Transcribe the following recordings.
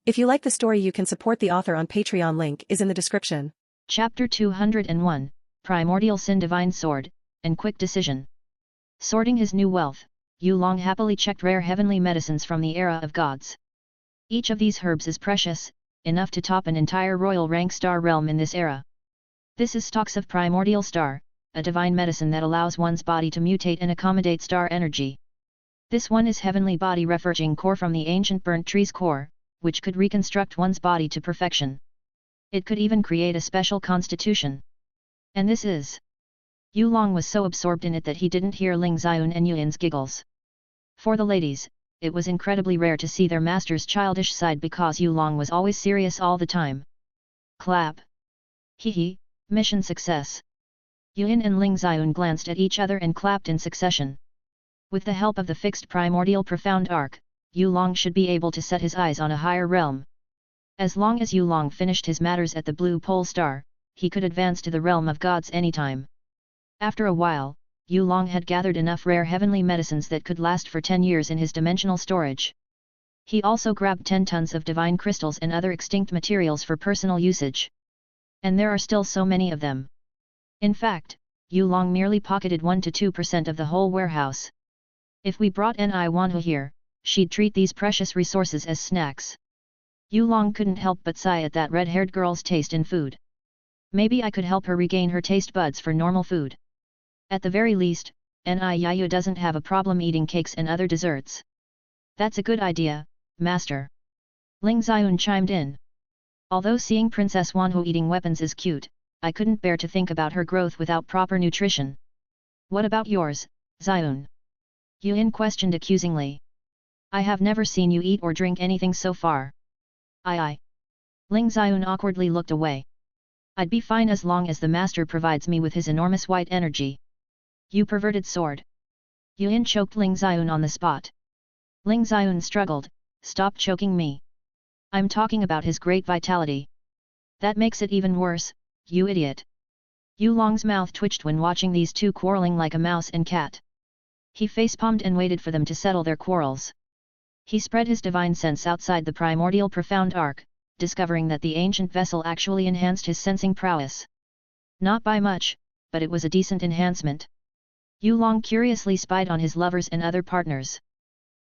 If you like the story, you can support the author on Patreon. Link is in the description. Chapter 201, Primordial Sin, Divine Sword, and Quick Decision. Sorting his new wealth, Yulong happily checked rare heavenly medicines from the era of gods. Each of these herbs is precious, enough to top an entire royal rank star realm in this era. This is stalks of Primordial Star, a divine medicine that allows one's body to mutate and accommodate star energy. This one is Heavenly Body Reforging Core from the ancient burnt tree's core, which could reconstruct one's body to perfection. It could even create a special constitution. And this is... Yulong was so absorbed in it that he didn't hear Ling Xiun and Yuan's giggles. For the ladies, it was incredibly rare to see their master's childish side because Yulong was always serious all the time. Clap. Hee, mission success. Yuan and Ling Xiun glanced at each other and clapped in succession. With the help of the fixed primordial profound arc, Yulong should be able to set his eyes on a higher realm. As long as Yulong finished his matters at the Blue Pole Star, he could advance to the realm of gods anytime. After a while, Yulong had gathered enough rare heavenly medicines that could last for 10 years in his dimensional storage. He also grabbed 10 tons of divine crystals and other extinct materials for personal usage. And there are still so many of them. In fact, Yulong merely pocketed 1 to 2% of the whole warehouse. If we brought Ni Wanhu here, she'd treat these precious resources as snacks. Yulong couldn't help but sigh at that red-haired girl's taste in food. Maybe I could help her regain her taste buds for normal food. At the very least, Ni Yayu doesn't have a problem eating cakes and other desserts. That's a good idea, Master. Ling Xiun chimed in. Although seeing Princess Wanhu eating weapons is cute, I couldn't bear to think about her growth without proper nutrition. What about yours, Xiun? Yuan questioned accusingly. I have never seen you eat or drink anything so far. I. Ling Xiun awkwardly looked away. I'd be fine as long as the master provides me with his enormous white energy. You perverted sword. Yuan choked Ling Xiun on the spot. Ling Xiun struggled, stop choking me. I'm talking about his great vitality. That makes it even worse, you idiot. Yulong's mouth twitched when watching these two quarreling like a mouse and cat. He facepalmed and waited for them to settle their quarrels. He spread his divine sense outside the primordial profound arc, discovering that the ancient vessel actually enhanced his sensing prowess. Not by much, but it was a decent enhancement. Yulong curiously spied on his lovers and other partners.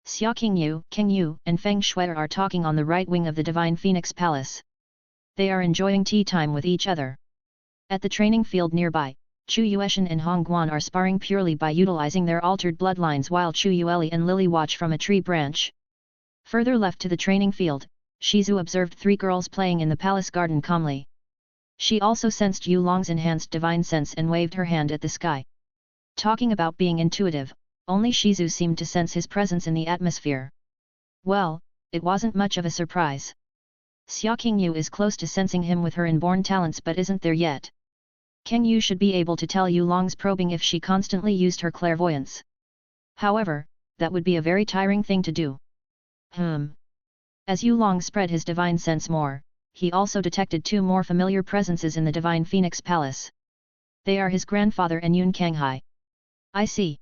Xia Qingyu, and Feng Shui are talking on the right wing of the Divine Phoenix Palace. They are enjoying tea time with each other. At the training field nearby, Chu Yueshan and Hong Guan are sparring purely by utilizing their altered bloodlines while Chu Yueli and Lily watch from a tree branch. Further left to the training field, Shizu observed 3 girls playing in the palace garden calmly. She also sensed Yulong's enhanced divine sense and waved her hand at the sky. Talking about being intuitive, only Shizu seemed to sense his presence in the atmosphere. Well, it wasn't much of a surprise. Xia Qingyu is close to sensing him with her inborn talents but isn't there yet. Qingyu should be able to tell Yulong's probing if she constantly used her clairvoyance. However, that would be a very tiring thing to do. As Yulong spread his divine sense more, he also detected 2 more familiar presences in the Divine Phoenix Palace. They are his grandfather and Yun Kanghai. I see.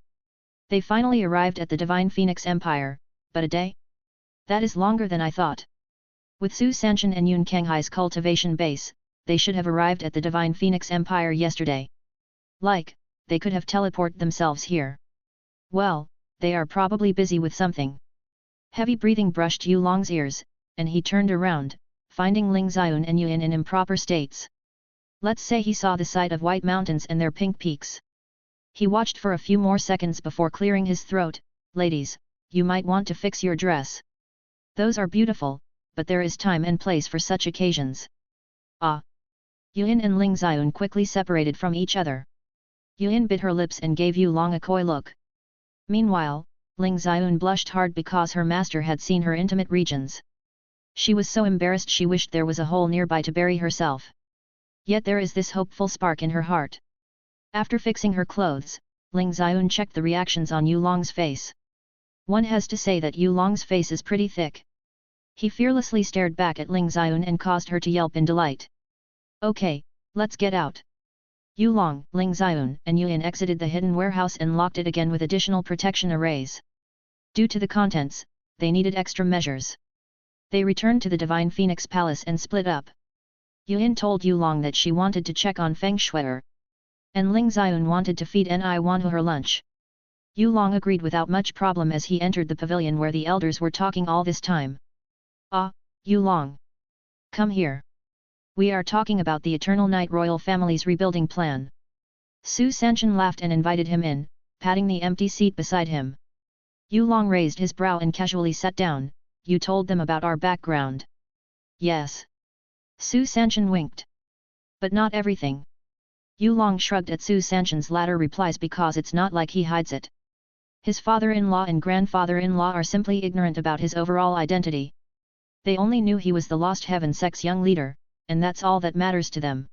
They finally arrived at the Divine Phoenix Empire, but a day? That is longer than I thought. With Su Sanshan and Yun Kanghai's cultivation base, they should have arrived at the Divine Phoenix Empire yesterday. They could have teleported themselves here. Well, they are probably busy with something. Heavy breathing brushed Yulong's ears, and he turned around, finding Ling Xiun and Yuan in improper states. Let's say he saw the sight of white mountains and their pink peaks. He watched for a few more seconds before clearing his throat. Ladies, you might want to fix your dress. Those are beautiful, but there is time and place for such occasions. Ah! Yuan and Ling Xiun quickly separated from each other. Yuan bit her lips and gave Yulong a coy look. Meanwhile, Ling Xiun blushed hard because her master had seen her intimate regions. She was so embarrassed she wished there was a hole nearby to bury herself. Yet there is this hopeful spark in her heart. After fixing her clothes, Ling Xiun checked the reactions on Yulong's face. One has to say that Yulong's face is pretty thick. He fearlessly stared back at Ling Xiun and caused her to yelp in delight. Okay, let's get out. Yulong, Ling Xiun, and Yuan exited the hidden warehouse and locked it again with additional protection arrays. Due to the contents, they needed extra measures. They returned to the Divine Phoenix Palace and split up. Yuan told Yulong that she wanted to check on Feng Shui'er, and Ling Xiun wanted to feed Ni her lunch. Yulong agreed without much problem as he entered the pavilion where the elders were talking all this time. "Ah, Yulong. Come here. We are talking about the Eternal Night Royal Family's rebuilding plan." Su Sanchen laughed and invited him in, patting the empty seat beside him. Yulong raised his brow and casually sat down. "You told them about our background?" "Yes." Su Sanchen winked. "But not everything." Yulong shrugged at Su Sanchen's latter replies because it's not like he hides it. His father-in-law and grandfather-in-law are simply ignorant about his overall identity. They only knew he was the Lost Heaven sect's young leader, and that's all that matters to them.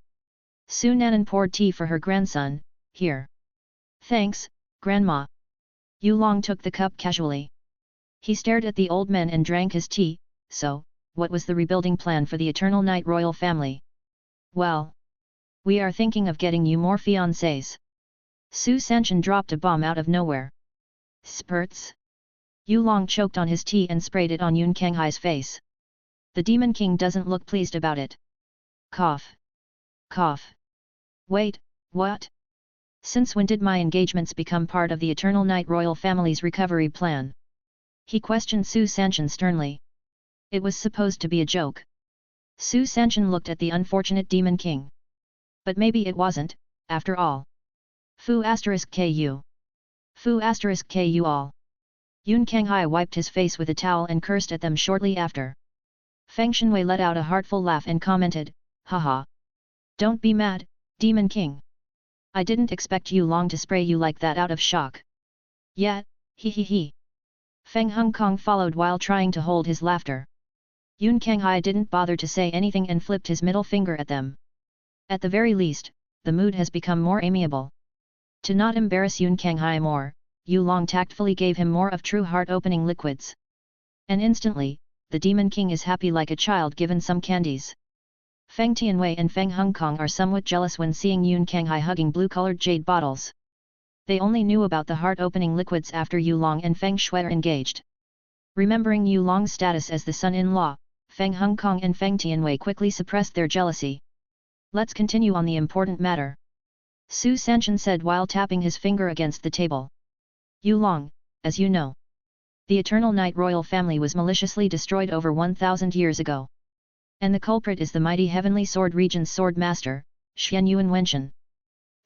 Su Nanan poured tea for her grandson. "Here." "Thanks, Grandma." Yulong took the cup casually. He stared at the old man and drank his tea. "So, what was the rebuilding plan for the Eternal Night Royal Family?" "Well, we are thinking of getting you more fiancés." Su Sanchen dropped a bomb out of nowhere. "Spurts?" Yulong choked on his tea and sprayed it on Yun Kanghai's face. The Demon King doesn't look pleased about it. Cough. Cough. "Wait, what? Since when did my engagements become part of the Eternal Night Royal Family's recovery plan?" he questioned Su Sanchen sternly. "It was supposed to be a joke." Su Sanchen looked at the unfortunate Demon King. "But maybe it wasn't, after all. Fu *ku. Fu *ku all." Yun Kanghai wiped his face with a towel and cursed at them shortly after. Feng Shenwei let out a heartful laugh and commented, "Haha. Don't be mad, Demon King. I didn't expect Yulong to spray you like that out of shock." "Yet, he. Feng Hongkong followed while trying to hold his laughter. Yun Kanghai didn't bother to say anything and flipped his middle finger at them. At the very least, the mood has become more amiable. To not embarrass Yun Kanghai more, Yulong tactfully gave him more of true heart-opening liquids. And instantly, the Demon King is happy like a child given some candies. Feng Tianwei and Feng Hongkong are somewhat jealous when seeing Yun Kanghai hugging blue-colored jade bottles. They only knew about the heart-opening liquids after Yulong and Feng Shui'er engaged. Remembering Yulong's status as the son-in-law, Feng Hongkong and Feng Tianwei quickly suppressed their jealousy. "Let's continue on the important matter," Su Sanchen said while tapping his finger against the table. "Yulong, as you know, the Eternal Night Royal Family was maliciously destroyed over 1,000 years ago. And the culprit is the mighty Heavenly Sword Region's Sword Master, Xian Yuan Wenshan.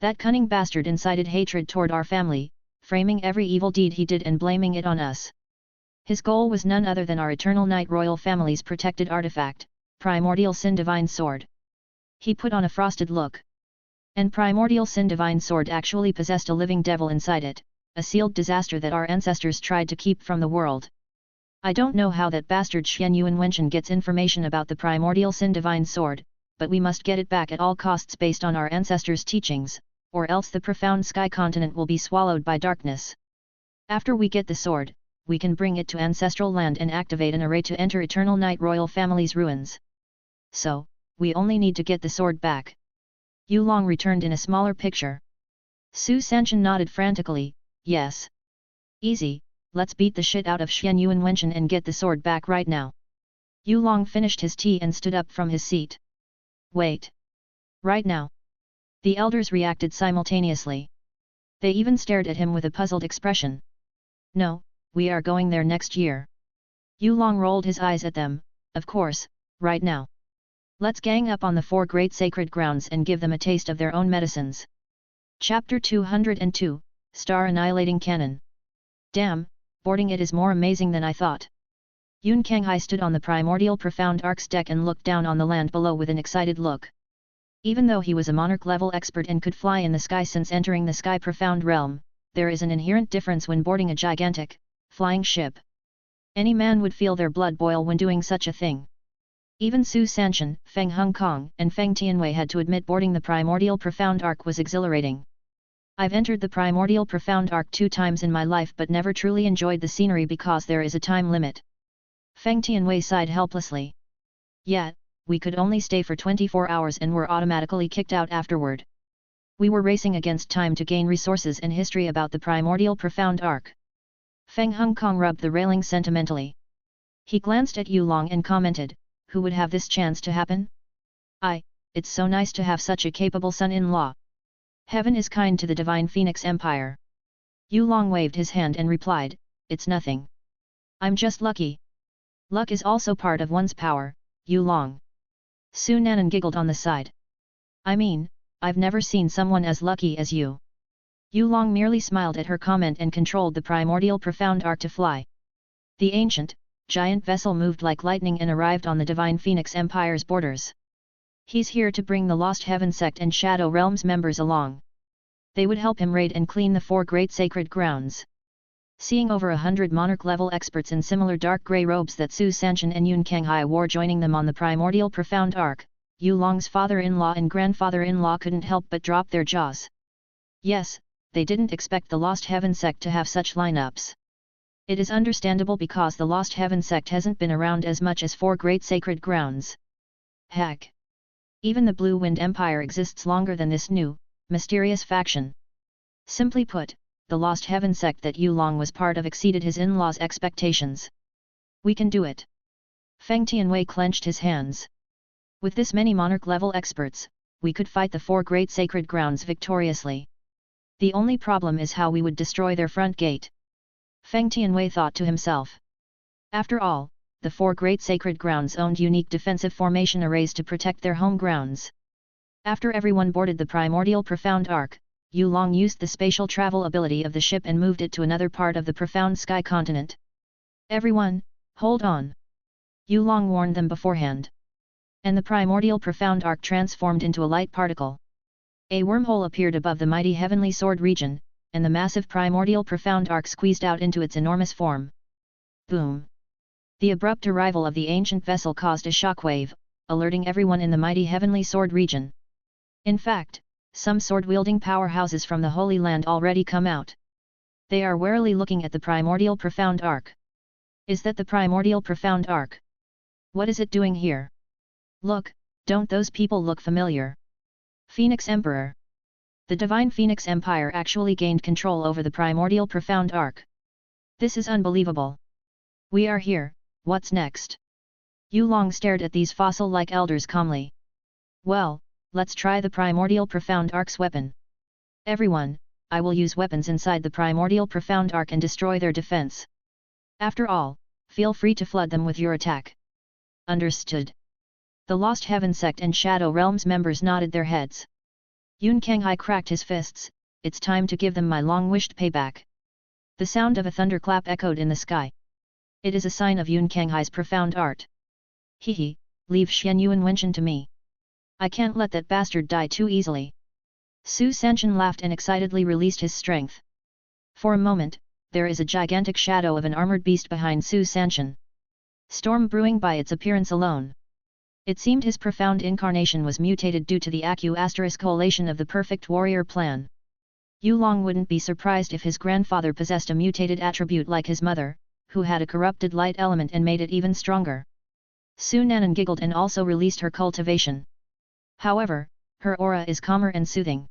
That cunning bastard incited hatred toward our family, framing every evil deed he did and blaming it on us. His goal was none other than our Eternal Night Royal Family's protected artifact, Primordial Sin Divine Sword." He put on a frosted look. "And Primordial Sin Divine Sword actually possessed a living devil inside it, a sealed disaster that our ancestors tried to keep from the world. I don't know how that bastard Xian Yuan Wenshan gets information about the Primordial Sin Divine Sword, but we must get it back at all costs based on our ancestors' teachings, or else the profound sky continent will be swallowed by darkness. After we get the sword, we can bring it to ancestral land and activate an array to enter Eternal Night Royal Family's ruins. So, we only need to get the sword back." Yulong returned in a smaller picture. Su Sanchen nodded frantically, "Yes. Easy, let's beat the shit out of Xian Yuan Wenshan and get the sword back right now." Yulong finished his tea and stood up from his seat. "Wait. Right now?" The elders reacted simultaneously. They even stared at him with a puzzled expression. "No, we are going there next year." Yulong rolled his eyes at them. "Of course, right now. Let's gang up on the 4 great sacred grounds and give them a taste of their own medicines." Chapter 202, Star Annihilating Cannon. "Damn, boarding it is more amazing than I thought." Yun Kanghai stood on the Primordial Profound Ark's deck and looked down on the land below with an excited look. Even though he was a monarch-level expert and could fly in the sky since entering the Sky Profound realm, there is an inherent difference when boarding a gigantic, flying ship. Any man would feel their blood boil when doing such a thing. Even Su Sanchen, Feng Hongkong, and Feng Tianwei had to admit boarding the Primordial Profound Ark was exhilarating. "I've entered the Primordial Profound Ark 2 times in my life but never truly enjoyed the scenery because there is a time limit." Feng Tianwei sighed helplessly. "Yet, we could only stay for 24 hours and were automatically kicked out afterward. We were racing against time to gain resources and history about the Primordial Profound Ark." Feng Hongkong rubbed the railing sentimentally. He glanced at Yulong and commented, who would have this chance to happen? It's so nice to have such a capable son-in-law. Heaven is kind to the divine Phoenix Empire. Yulong waved his hand and replied, it's nothing. I'm just lucky. Luck is also part of one's power, Yulong. Su Nanan giggled on the side. I mean, I've never seen someone as lucky as you. Yulong merely smiled at her comment and controlled the primordial profound arc to fly. The ancient, giant vessel moved like lightning and arrived on the divine Phoenix Empire's borders. He's here to bring the Lost Heaven sect and Shadow Realms members along. They would help him raid and clean the 4 great sacred grounds. Seeing over 100 monarch-level experts in similar dark grey robes that Su Sanshan and Yun Kanghai wore joining them on the primordial profound arc, Yulong's father-in-law and grandfather-in-law couldn't help but drop their jaws. Yes, they didn't expect the Lost Heaven sect to have such lineups. It is understandable because the Lost Heaven sect hasn't been around as much as 4 great sacred grounds. Heck! Even the Blue Wind Empire exists longer than this new, mysterious faction. Simply put, the Lost Heaven sect that Yulong was part of exceeded his in-laws' expectations. We can do it. Feng Tianwei clenched his hands. With this many monarch-level experts, we could fight the 4 great sacred grounds victoriously. The only problem is how we would destroy their front gate. Feng Tianwei thought to himself. After all, the 4 great sacred grounds owned unique defensive formation arrays to protect their home grounds. After everyone boarded the primordial profound arc, Yulong used the spatial travel ability of the ship and moved it to another part of the profound sky continent. Everyone, hold on! Yulong warned them beforehand. And the primordial profound arc transformed into a light particle. A wormhole appeared above the mighty heavenly sword region, and the massive primordial profound arc squeezed out into its enormous form. Boom! The abrupt arrival of the ancient vessel caused a shockwave, alerting everyone in the mighty heavenly sword region. In fact, some sword-wielding powerhouses from the Holy Land already come out. They are warily looking at the primordial profound arc. Is that the primordial profound arc? What is it doing here? Look, don't those people look familiar? Phoenix Emperor. The divine Phoenix Empire actually gained control over the primordial profound arc. This is unbelievable. We are here. What's next? Yulong stared at these fossil-like elders calmly. Well, let's try the primordial profound arc's weapon. Everyone, I will use weapons inside the primordial profound arc and destroy their defense. After all, feel free to flood them with your attack. Understood. The Lost Heaven sect and Shadow Realms members nodded their heads. Yun Kanghai cracked his fists. It's time to give them my long-wished payback. The sound of a thunderclap echoed in the sky. It is a sign of Yun Kanghai's profound art. Hehe, leave Shen Yuan Wenchen to me. I can't let that bastard die too easily. Su Sanshan laughed and excitedly released his strength. For a moment, there is a gigantic shadow of an armored beast behind Su Sanshan. Storm brewing by its appearance alone. It seemed his profound incarnation was mutated due to the collation of the perfect warrior plan. Yulong wouldn't be surprised if his grandfather possessed a mutated attribute like his mother, who had a corrupted light element and made it even stronger. Su Nanan giggled and also released her cultivation. However, her aura is calmer and soothing.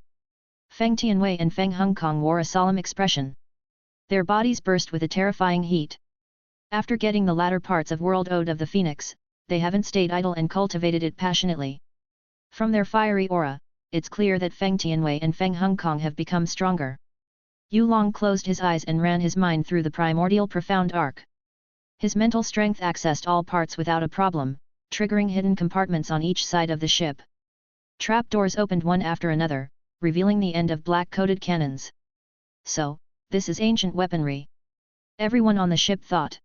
Feng Tianwei and Feng Hongkong wore a solemn expression. Their bodies burst with a terrifying heat. After getting the latter parts of World Ode of the Phoenix, they haven't stayed idle and cultivated it passionately. From their fiery aura, it's clear that Feng Tianwei and Feng Hongkong have become stronger. Yulong closed his eyes and ran his mind through the primordial profound arc. His mental strength accessed all parts without a problem, triggering hidden compartments on each side of the ship. Trapdoors opened one after another, revealing the end of black-coated cannons. So, this is ancient weaponry. Everyone on the ship thought.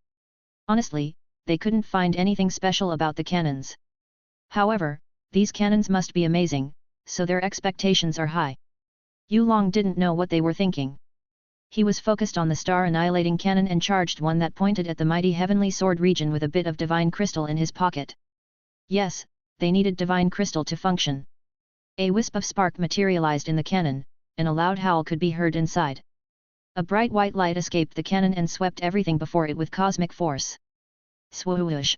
Honestly, they couldn't find anything special about the cannons. However, these cannons must be amazing, so their expectations are high. Yulong didn't know what they were thinking. He was focused on the star-annihilating cannon and charged one that pointed at the mighty heavenly sword region with a bit of divine crystal in his pocket. Yes, they needed divine crystal to function. A wisp of spark materialized in the cannon, and a loud howl could be heard inside. A bright white light escaped the cannon and swept everything before it with cosmic force. Swoosh!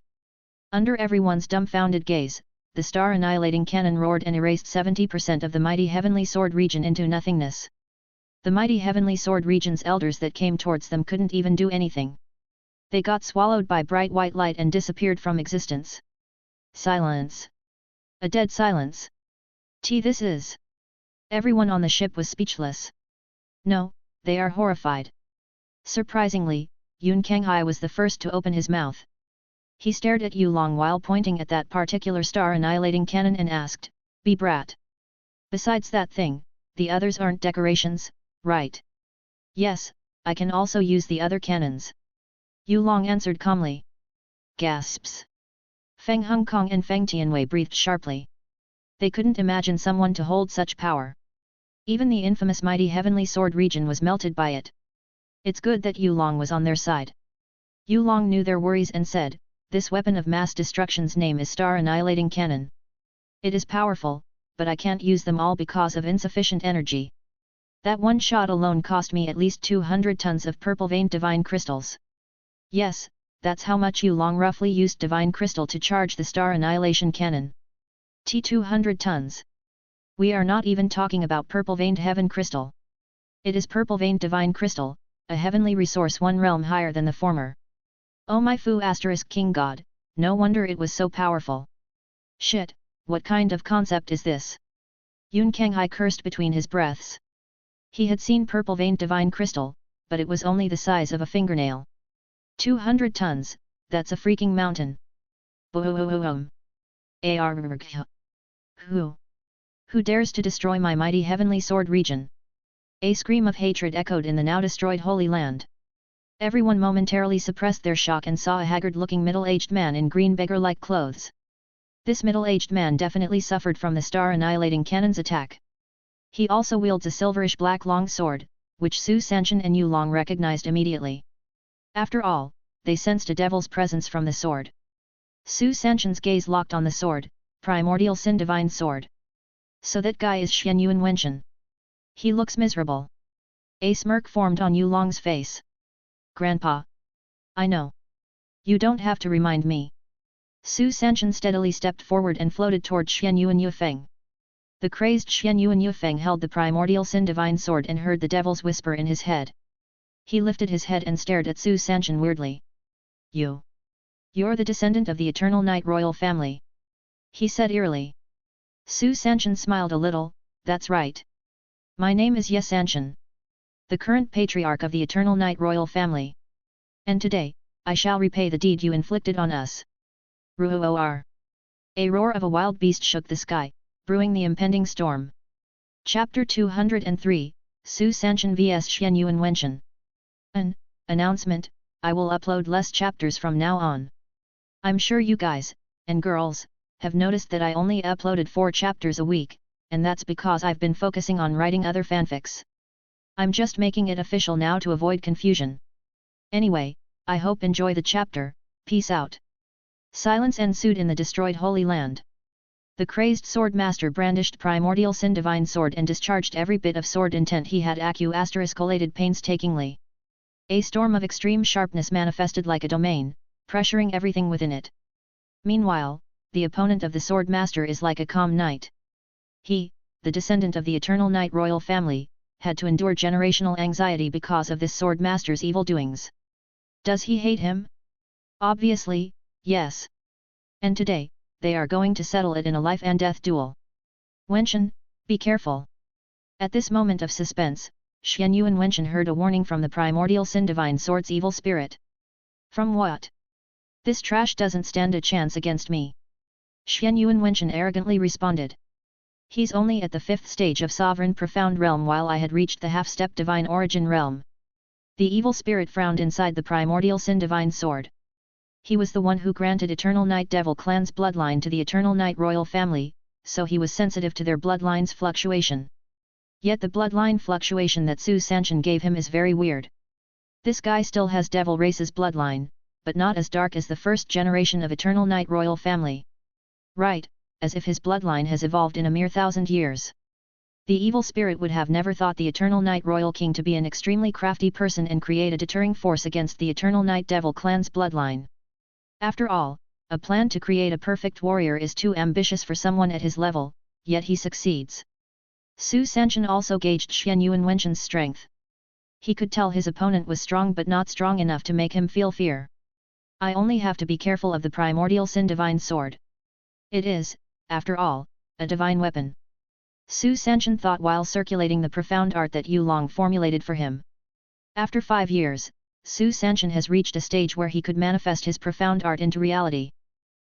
Under everyone's dumbfounded gaze, the star-annihilating cannon roared and erased 70% of the mighty heavenly sword region into nothingness. The mighty heavenly sword region's elders that came towards them couldn't even do anything. They got swallowed by bright white light and disappeared from existence. Silence. A dead silence. This is. Everyone on the ship was speechless. No, they are horrified. Surprisingly, Yun Kanghai was the first to open his mouth. He stared at Yulong while pointing at that particular star-annihilating cannon and asked, "Be brat. Besides that thing, the others aren't decorations, right?" "Yes, I can also use the other cannons." Yulong answered calmly. Gasps. Feng Hongkong and Feng Tianwei breathed sharply. They couldn't imagine someone to hold such power. Even the infamous mighty heavenly sword region was melted by it. It's good that Yulong was on their side. Yulong knew their worries and said, "This weapon of mass destruction's name is Star Annihilating Cannon. It is powerful, but I can't use them all because of insufficient energy. That one shot alone cost me at least 200 tons of purple veined divine crystals." Yes, that's how much Yulong roughly used divine crystal to charge the Star Annihilation Cannon. 200 tons. We are not even talking about purple veined heaven crystal. It is purple veined divine crystal, a heavenly resource one realm higher than the former. Oh my fu * king god, no wonder it was so powerful. Shit, what kind of concept is this? Yun Kanghai cursed between his breaths. He had seen purple veined divine crystal, but it was only the size of a fingernail. 200 tons, that's a freaking mountain. Boom. Who dares to destroy my mighty heavenly sword region? A scream of hatred echoed in the now destroyed Holy Land. Everyone momentarily suppressed their shock and saw a haggard-looking middle-aged man in green beggar-like clothes. This middle-aged man definitely suffered from the Star-Annihilating Cannon's attack. He also wields a silverish black long sword, which Su Sanchen and Yulong recognized immediately. After all, they sensed a devil's presence from the sword. Su Sanchen's gaze locked on the sword, Primordial Sin Divine Sword. So that guy is Xian Yuan Wenshan. He looks miserable. A smirk formed on Yulong's face. Grandpa. I know. You don't have to remind me. Su Sanchen steadily stepped forward and floated toward Xian Yuan Yufeng. The crazed Xian Yuan Yufeng held the Primordial Sin Divine Sword and heard the devil's whisper in his head. He lifted his head and stared at Su Sanchen weirdly. You're the descendant of the Eternal Night Royal family. He said eerily. Su Sanchen smiled a little, that's right. My name is Ye Sanchen, the current patriarch of the Eternal Night Royal family. And today, I shall repay the deed you inflicted on us. Roar! A roar of a wild beast shook the sky, brewing the impending storm. Chapter 203, Su Sanchen vs Xian Yuan Wenshan. An announcement, I will upload less chapters from now on. I'm sure you guys, and girls, have noticed that I only uploaded 4 chapters a week, and that's because I've been focusing on writing other fanfics. I'm just making it official now to avoid confusion. Anyway, I hope enjoy the chapter, peace out. Silence ensued in the destroyed Holy Land. The crazed sword master brandished Primordial Sin Divine Sword and discharged every bit of sword intent he had collated painstakingly. A storm of extreme sharpness manifested like a domain, pressuring everything within it. Meanwhile, the opponent of the sword master is like a calm knight. He, the descendant of the Eternal Night Royal family, had to endure generational anxiety because of this sword master's evil doings. Does he hate him? Obviously, yes. And today, they are going to settle it in a life and death duel. Wenshan, be careful. At this moment of suspense, Xian Yuan Wenshan heard a warning from the Primordial Sin Divine Sword's evil spirit. From what? This trash doesn't stand a chance against me. Xian Yuan Wenshan arrogantly responded. He's only at the 5th stage of Sovereign Profound Realm while I had reached the half-step Divine Origin Realm. The evil spirit frowned inside the Primordial Sin Divine Sword. He was the one who granted Eternal Night Devil Clan's bloodline to the Eternal Night Royal family, so he was sensitive to their bloodline's fluctuation. Yet the bloodline fluctuation that Su Sanchen gave him is very weird. This guy still has Devil Race's bloodline, but not as dark as the first generation of Eternal Night Royal family. Right, as if his bloodline has evolved in a mere 1,000 years. The evil spirit would have never thought the Eternal Night Royal King to be an extremely crafty person and create a deterring force against the Eternal Night Devil Clan's bloodline. After all, a plan to create a perfect warrior is too ambitious for someone at his level, yet he succeeds. Su Sanchen also gauged Xian Yuan Wenshan's strength. He could tell his opponent was strong but not strong enough to make him feel fear. I only have to be careful of the primordial sin divine sword. It is, after all, a divine weapon. Su Sanshin thought while circulating the profound art that Yu Long formulated for him. After 5 years, Su Sanshin has reached a stage where he could manifest his profound art into reality.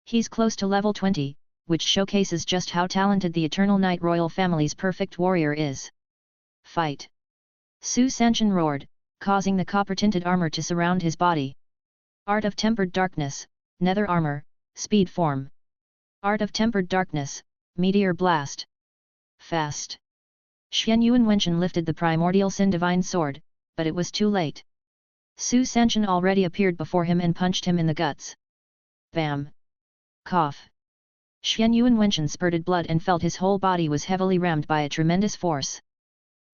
He's close to level 20, which showcases just how talented the Eternal Night Royal family's perfect warrior is. Fight! Su Sanshin roared, causing the copper-tinted armor to surround his body. Art of Tempered Darkness, Nether Armor, Speed Form. Art of Tempered Darkness, Meteor Blast. Fast! Xian Yuan Wenshan lifted the primordial sin divine sword, but it was too late. Su Sanshin already appeared before him and punched him in the guts. Bam! Cough! Xian Yuan Wenshan spurted blood and felt his whole body was heavily rammed by a tremendous force.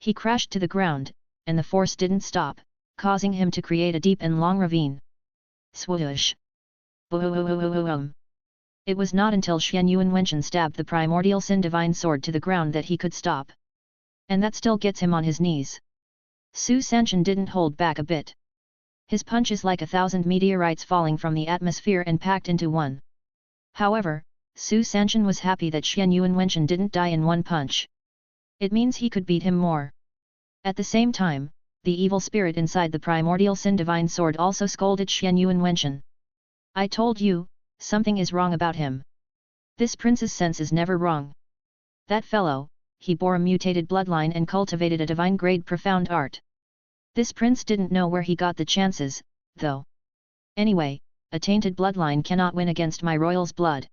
He crashed to the ground, and the force didn't stop, causing him to create a deep and long ravine. Swoosh! Boom! It was not until Xian Yuan Wenshan stabbed the primordial sin divine sword to the ground that he could stop. And that still gets him on his knees. Su Sanshin didn't hold back a bit. His punch is like 1,000 meteorites falling from the atmosphere and packed into one. However, Su Sanshin was happy that Xian Yuan Wenshan didn't die in one punch. It means he could beat him more. At the same time, the evil spirit inside the primordial sin divine sword also scolded Xian Yuan Wenshan. I told you, something is wrong about him. This prince's sense is never wrong. That fellow, he bore a mutated bloodline and cultivated a divine-grade profound art. This prince didn't know where he got the chances, though. Anyway, a tainted bloodline cannot win against my royal's blood.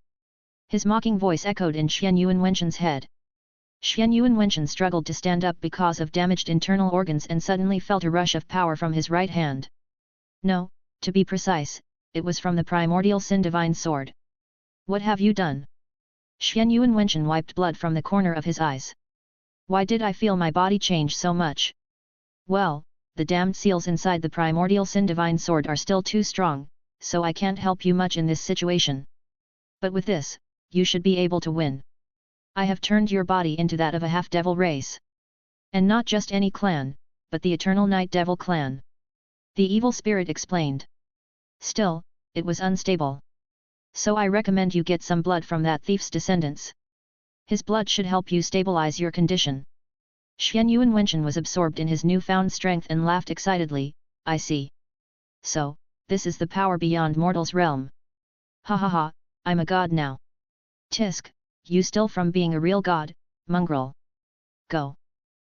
His mocking voice echoed in Xian Yuan Wenshan's head. Xian Yuan Wenshan struggled to stand up because of damaged internal organs and suddenly felt a rush of power from his right hand. No, to be precise, it was from the primordial sin divine sword. What have you done? Xian Yuan Wenshan wiped blood from the corner of his eyes. Why did I feel my body change so much? Well, the damned seals inside the primordial sin divine sword are still too strong, so I can't help you much in this situation. But with this, you should be able to win. I have turned your body into that of a half-devil race. And not just any clan, but the Eternal Night Devil clan. The evil spirit explained. Still, it was unstable. So I recommend you get some blood from that thief's descendants. His blood should help you stabilize your condition. Xian Yuan Wenshan was absorbed in his newfound strength and laughed excitedly, I see. So, this is the power beyond mortal's realm. Ha ha ha, I'm a god now. Tisk, you still from being a real god, mongrel. Go.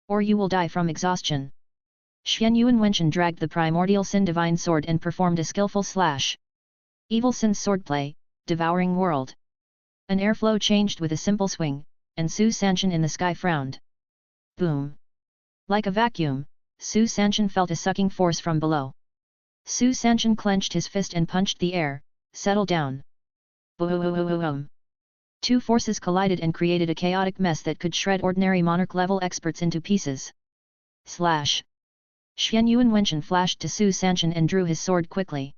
Or you will die from exhaustion. Xian Yuan Wenshan dragged the primordial sin divine sword and performed a skillful slash. Evil Sin's swordplay, devouring world. An airflow changed with a simple swing, and Su Sanshin in the sky frowned. Boom! Like a vacuum, Su Sanshin felt a sucking force from below. Su Sanshin clenched his fist and punched the air. Settle down. Boom! Two forces collided and created a chaotic mess that could shred ordinary monarch-level experts into pieces. Slash! Xian Yuan Wenshan flashed to Su Sanshin and drew his sword quickly.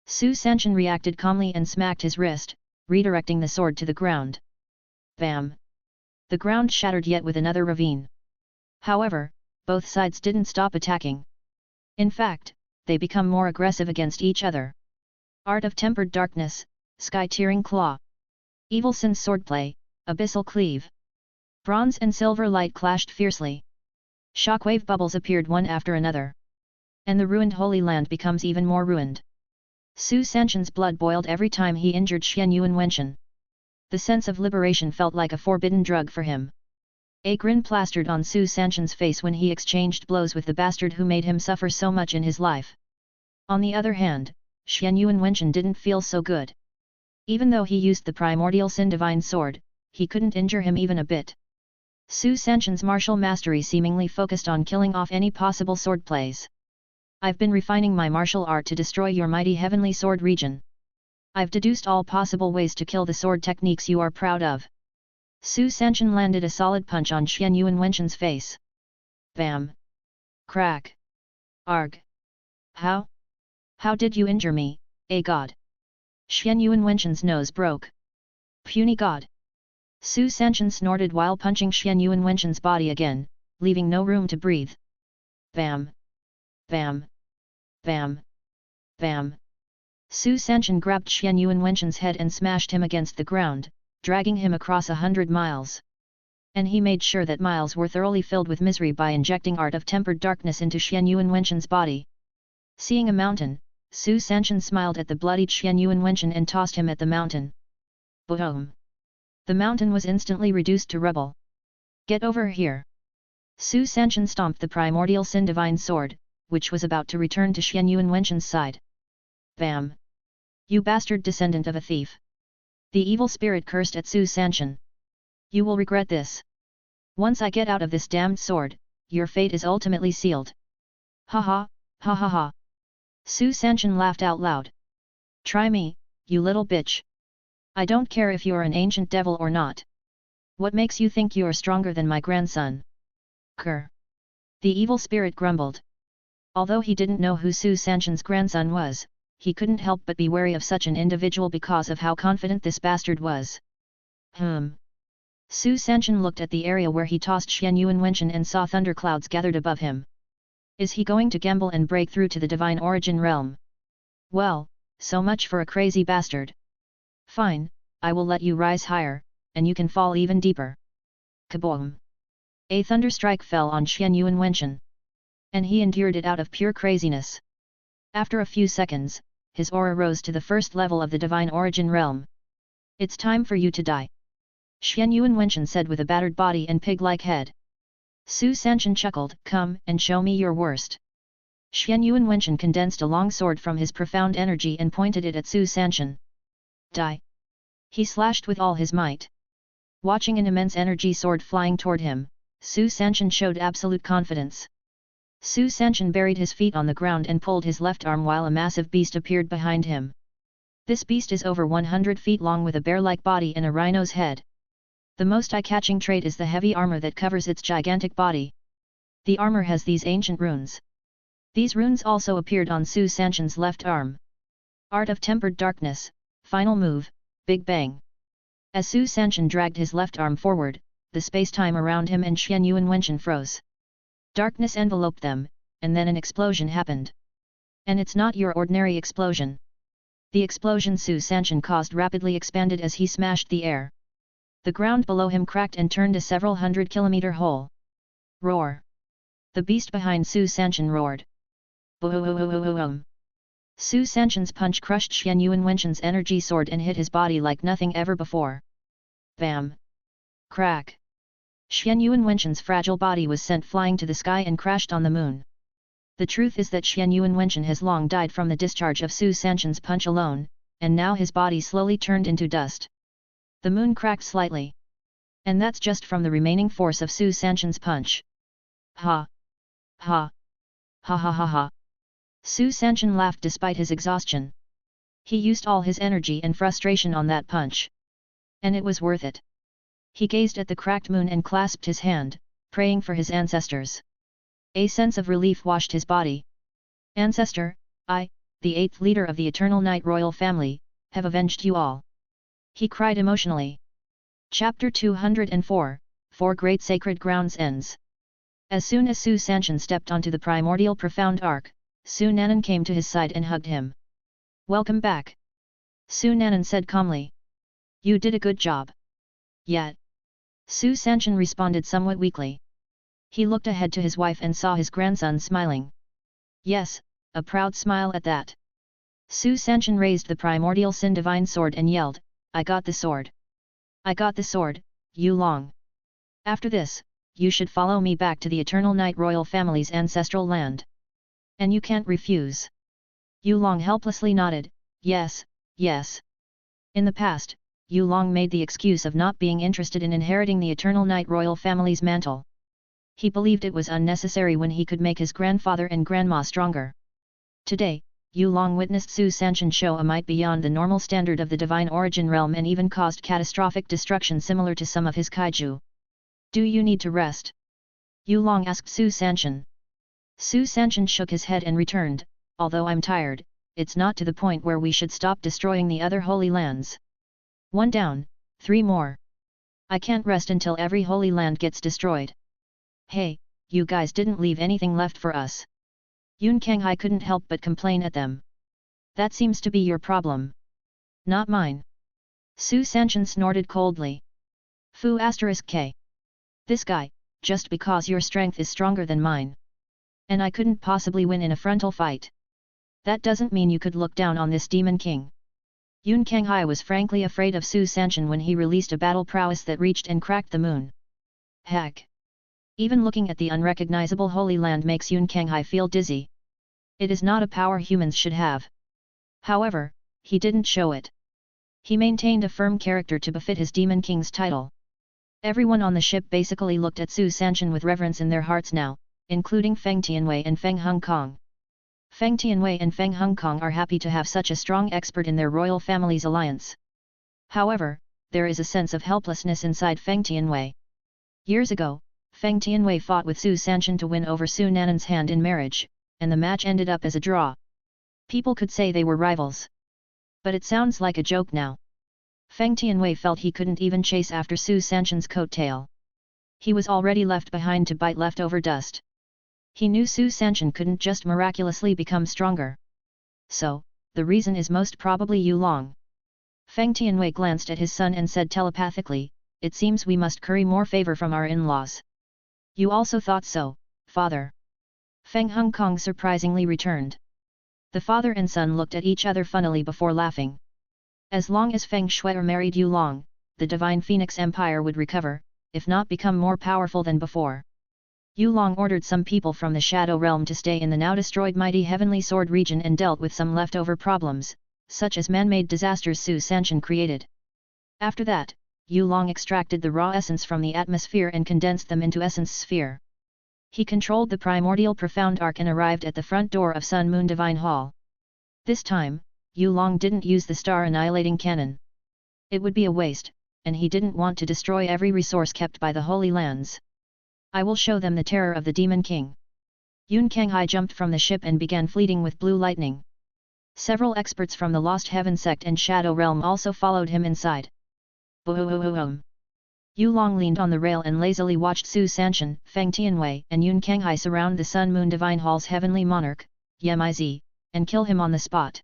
Su Sanshin reacted calmly and smacked his wrist, redirecting the sword to the ground. Bam! The ground shattered yet with another ravine. However, both sides didn't stop attacking. In fact, they become more aggressive against each other. Art of Tempered Darkness, Sky-Tearing Claw. Evil Sin's swordplay, Abyssal Cleave. Bronze and silver light clashed fiercely. Shockwave bubbles appeared one after another. And the ruined Holy Land becomes even more ruined. Su Sanshin's blood boiled every time he injured Xian Yuan Wenshan. The sense of liberation felt like a forbidden drug for him. A grin plastered on Su Sanshin's face when he exchanged blows with the bastard who made him suffer so much in his life. On the other hand, Xian Yuan Wenshan didn't feel so good. Even though he used the primordial sin divine sword, he couldn't injure him even a bit. Su Sanshin's martial mastery seemingly focused on killing off any possible sword plays. I've been refining my martial art to destroy your mighty heavenly sword region. I've deduced all possible ways to kill the sword techniques you are proud of. Su Sanshin landed a solid punch on Xian Yuan Wenshan's face. Bam! Crack! Arg! How? How did you injure me, a god? Xian Yuan Wenshan's nose broke. Puny god! Su Sanshin snorted while punching Xian Yuan Wenshan's body again, leaving no room to breathe. Bam! Bam! Bam! Bam! Su Sanshin grabbed Xian Yuanwenchen's head and smashed him against the ground, dragging him across 100 miles. And he made sure that miles were thoroughly filled with misery by injecting art of tempered darkness into Xian Yuanwenchen's body. Seeing a mountain, Su Sanshin smiled at the bloodied Xian Yuanwenchen and tossed him at the mountain. Boom! The mountain was instantly reduced to rubble. Get over here! Su Sanshin stomped the primordial Sin Divine Sword, which was about to return to Xian Yuanwenchen's side. Bam! You bastard descendant of a thief! The evil spirit cursed at Su Sanshin. You will regret this. Once I get out of this damned sword, your fate is ultimately sealed. Ha ha, ha ha ha. Su Sanshin laughed out loud. Try me, you little bitch. I don't care if you're an ancient devil or not. What makes you think you're stronger than my grandson? Grr. The evil spirit grumbled. Although he didn't know who Su Sanshin's grandson was, he couldn't help but be wary of such an individual because of how confident this bastard was. Su Sanshin looked at the area where he tossed Xian Yuanwenchen and saw thunderclouds gathered above him. Is he going to gamble and break through to the divine origin realm? Well, so much for a crazy bastard. Fine, I will let you rise higher, and you can fall even deeper. Kaboom! A thunderstrike fell on Xian Yuanwenchen. And he endured it out of pure craziness. After a few seconds, his aura rose to the first level of the divine origin realm. It's time for you to die. Xian Yuanwenchen said with a battered body and pig-like head. Su Sanshin chuckled, come and show me your worst. Xian Yuanwenchen condensed a long sword from his profound energy and pointed it at Su Sanshin. Die! He slashed with all his might. Watching an immense energy sword flying toward him, Su Sanshin showed absolute confidence. Su Sanshin buried his feet on the ground and pulled his left arm while a massive beast appeared behind him. This beast is over 100 feet long with a bear-like body and a rhino's head. The most eye-catching trait is the heavy armor that covers its gigantic body. The armor has these ancient runes. These runes also appeared on Su Sanshin's left arm. Art of Tempered Darkness, Final Move, Big Bang. As Su Sanshin dragged his left arm forward, the space-time around him and Xian Yuanwenchen froze. Darkness enveloped them, and then an explosion happened. And it's not your ordinary explosion. The explosion Su Sanshin caused rapidly expanded as he smashed the air. The ground below him cracked and turned a several 100-kilometer hole. Roar! The beast behind Su Sanshin roared. Boom! Su Sanshin's punch crushed Xian Yuanwenchen's energy sword and hit his body like nothing ever before. Bam! Crack! Xian Yuanwenchen's fragile body was sent flying to the sky and crashed on the moon. The truth is that Xian Yuanwenchen has long died from the discharge of Su Sanshin's punch alone, and now his body slowly turned into dust. The moon cracked slightly. And that's just from the remaining force of Su Sanshin's punch. Ha! Ha! Ha ha ha ha! Su Sanshin laughed despite his exhaustion. He used all his energy and frustration on that punch. And it was worth it. He gazed at the cracked moon and clasped his hand, praying for his ancestors. A sense of relief washed his body. Ancestor, I, the 8th leader of the Eternal Night Royal Family, have avenged you all. He cried emotionally. Chapter 204, Four Great Sacred Grounds ends. As soon as Su Sanshin stepped onto the primordial profound arc, Su Nanan came to his side and hugged him. Welcome back. Su Nanan said calmly. You did a good job. Yet. Su Sanshin responded somewhat weakly. He looked ahead to his wife and saw his grandson smiling. Yes, a proud smile at that. Su Sanshin raised the primordial Sin Divine Sword and yelled, I got the sword. I got the sword, Yu Long. After this, you should follow me back to the Eternal Night Royal Family's ancestral land. And you can't refuse. Yu Long helplessly nodded, yes, yes. In the past, Yu Long made the excuse of not being interested in inheriting the Eternal Night Royal Family's mantle. He believed it was unnecessary when he could make his grandfather and grandma stronger. Today, Yu Long witnessed Su Sanshin show a might beyond the normal standard of the divine origin realm and even caused catastrophic destruction similar to some of his kaiju. Do you need to rest? Yu Long asked Su Sanshin. Su Sanshin shook his head and returned, although I'm tired, it's not to the point where we should stop destroying the other holy lands. 1 down, 3 more. I can't rest until every holy land gets destroyed. Hey, you guys didn't leave anything left for us. Yun Kanghai couldn't help but complain at them. That seems to be your problem. Not mine. Su Sanshin snorted coldly. Fu *k. This guy, just because your strength is stronger than mine. And I couldn't possibly win in a frontal fight. That doesn't mean you could look down on this demon king. Yun Kanghai was frankly afraid of Su Sanshin when he released a battle prowess that reached and cracked the moon. Heck! Even looking at the unrecognizable Holy Land makes Yun Kanghai feel dizzy. It is not a power humans should have. However, he didn't show it. He maintained a firm character to befit his Demon King's title. Everyone on the ship basically looked at Su Sanshin with reverence in their hearts now, including Feng Tianwei and Feng Hongkong. Feng Tianwei and Feng Hongkong are happy to have such a strong expert in their royal family's alliance. However, there is a sense of helplessness inside Feng Tianwei. Years ago, Feng Tianwei fought with Su Sanshin to win over Su Nanan's hand in marriage, and the match ended up as a draw. People could say they were rivals. But it sounds like a joke now. Feng Tianwei felt he couldn't even chase after Su Sanshin's coattail. He was already left behind to bite leftover dust. He knew Su Sanshin couldn't just miraculously become stronger. So, the reason is most probably Yu Long. Feng Tianwei glanced at his son and said telepathically, "It seems we must curry more favor from our in-laws." "You also thought so, father?" Feng Hongkong surprisingly returned. The father and son looked at each other funnily before laughing. As long as Feng Shuai married Yu Long, the Divine Phoenix Empire would recover, if not become more powerful than before. Yu Long ordered some people from the Shadow Realm to stay in the now-destroyed mighty Heavenly Sword region and dealt with some leftover problems, such as man-made disasters Su Sanshin created. After that, Yu Long extracted the raw essence from the atmosphere and condensed them into Essence Sphere. He controlled the primordial profound arc and arrived at the front door of Sun Moon Divine Hall. This time, Yu Long didn't use the star-annihilating cannon. It would be a waste, and he didn't want to destroy every resource kept by the Holy Lands. "I will show them the terror of the Demon King." Yun Kanghai jumped from the ship and began fleeting with blue lightning. Several experts from the Lost Heaven sect and Shadow Realm also followed him inside. Boom! Yu Long leaned on the rail and lazily watched Su Sanshin, Feng Tianwei and Yun Kanghai surround the Sun Moon Divine Hall's heavenly monarch, Yemiz, and kill him on the spot.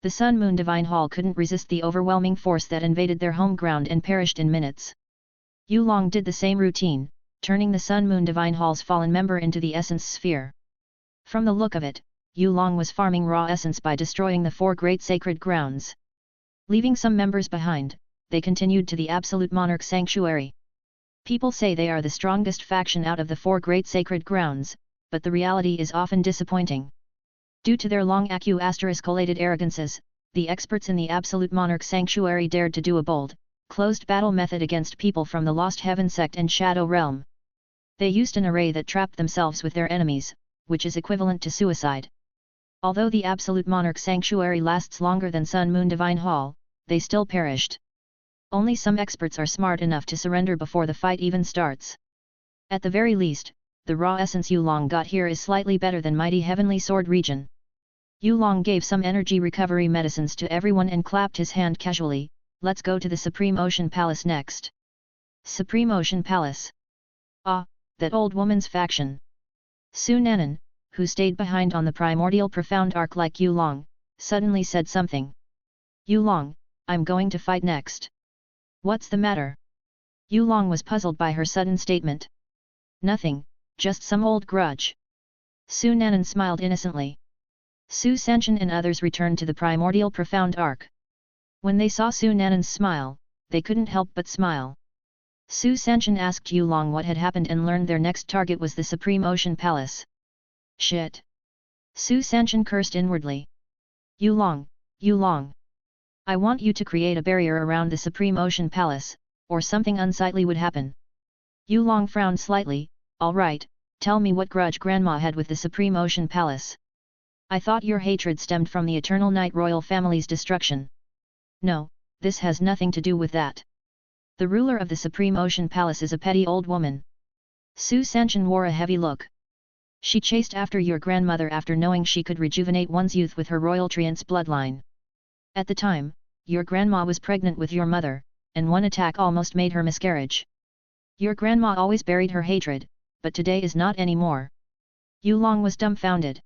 The Sun Moon Divine Hall couldn't resist the overwhelming force that invaded their home ground and perished in minutes. Yu Long did the same routine, turning the Sun Moon Divine Hall's fallen member into the Essence Sphere. From the look of it, Yu Long was farming raw essence by destroying the 4 great sacred grounds. Leaving some members behind, they continued to the Absolute Monarch Sanctuary. People say they are the strongest faction out of the 4 great sacred grounds, but the reality is often disappointing. Due to their long **collated arrogances, the experts in the Absolute Monarch Sanctuary dared to do a bold, closed battle method against people from the Lost Heaven sect and Shadow Realm. They used an array that trapped themselves with their enemies, which is equivalent to suicide. Although the Absolute Monarch Sanctuary lasts longer than Sun Moon Divine Hall, they still perished. Only some experts are smart enough to surrender before the fight even starts. At the very least, the raw essence Yu Long got here is slightly better than mighty Heavenly Sword region. Yu Long gave some energy recovery medicines to everyone and clapped his hand casually. "Let's go to the Supreme Ocean Palace next." Supreme Ocean Palace. Ah, that old woman's faction. Su Nanan, who stayed behind on the primordial profound arc like Yu Long, suddenly said something. "Yu Long, I'm going to fight next." "What's the matter?" Yu Long was puzzled by her sudden statement. "Nothing, just some old grudge." Su Nanan smiled innocently. Su Sanshin and others returned to the primordial profound arc. When they saw Su Nanan's smile, they couldn't help but smile. Su Sanshin asked Yu Long what had happened and learned their next target was the Supreme Ocean Palace. Shit! Su Sanshin cursed inwardly. Yu Long, Yu Long! I want you to create a barrier around the Supreme Ocean Palace, or something unsightly would happen. Yu Long frowned slightly. "All right, tell me what grudge Grandma had with the Supreme Ocean Palace." "I thought your hatred stemmed from the Eternal Night royal family's destruction." "No, this has nothing to do with that. The ruler of the Supreme Ocean Palace is a petty old woman." Su Sanshin wore a heavy look. "She chased after your grandmother after knowing she could rejuvenate one's youth with her royal treant's bloodline. At the time, your grandma was pregnant with your mother, and one attack almost made her miscarriage. Your grandma always buried her hatred, but today is not anymore." Yu Long was dumbfounded.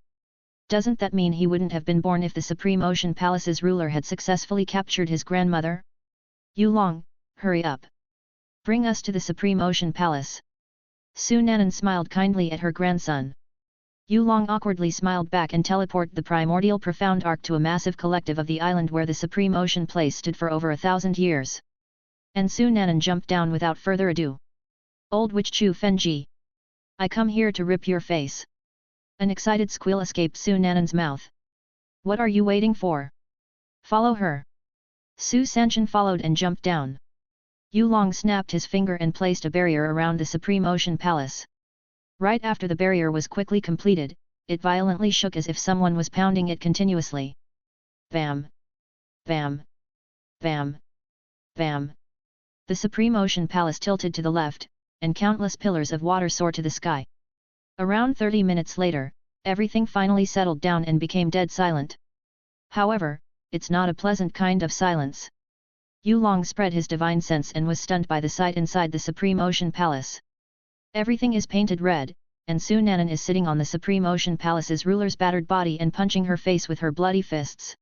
Doesn't that mean he wouldn't have been born if the Supreme Ocean Palace's ruler had successfully captured his grandmother? Yulong, hurry up. Bring us to the Supreme Ocean Palace. Su Nanan smiled kindly at her grandson. Yulong awkwardly smiled back and teleported the primordial profound arc to a massive collective of the island where the Supreme Ocean Place stood for over 1,000 years. And Su Nanan jumped down without further ado. Old Witch Chu Fenji. I come here to rip your face. An excited squeal escaped Su Nanan's mouth. What are you waiting for? Follow her. Su Sanchen followed and jumped down. Yulong snapped his finger and placed a barrier around the Supreme Ocean Palace. Right after the barrier was quickly completed, it violently shook as if someone was pounding it continuously. Bam! Bam! Bam! Bam! The Supreme Ocean Palace tilted to the left, and countless pillars of water soared to the sky. Around 30 minutes later, everything finally settled down and became dead silent. However, it's not a pleasant kind of silence. Yulong spread his divine sense and was stunned by the sight inside the Supreme Ocean Palace. Everything is painted red, and Su Nanan is sitting on the Supreme Ocean Palace's ruler's battered body and punching her face with her bloody fists.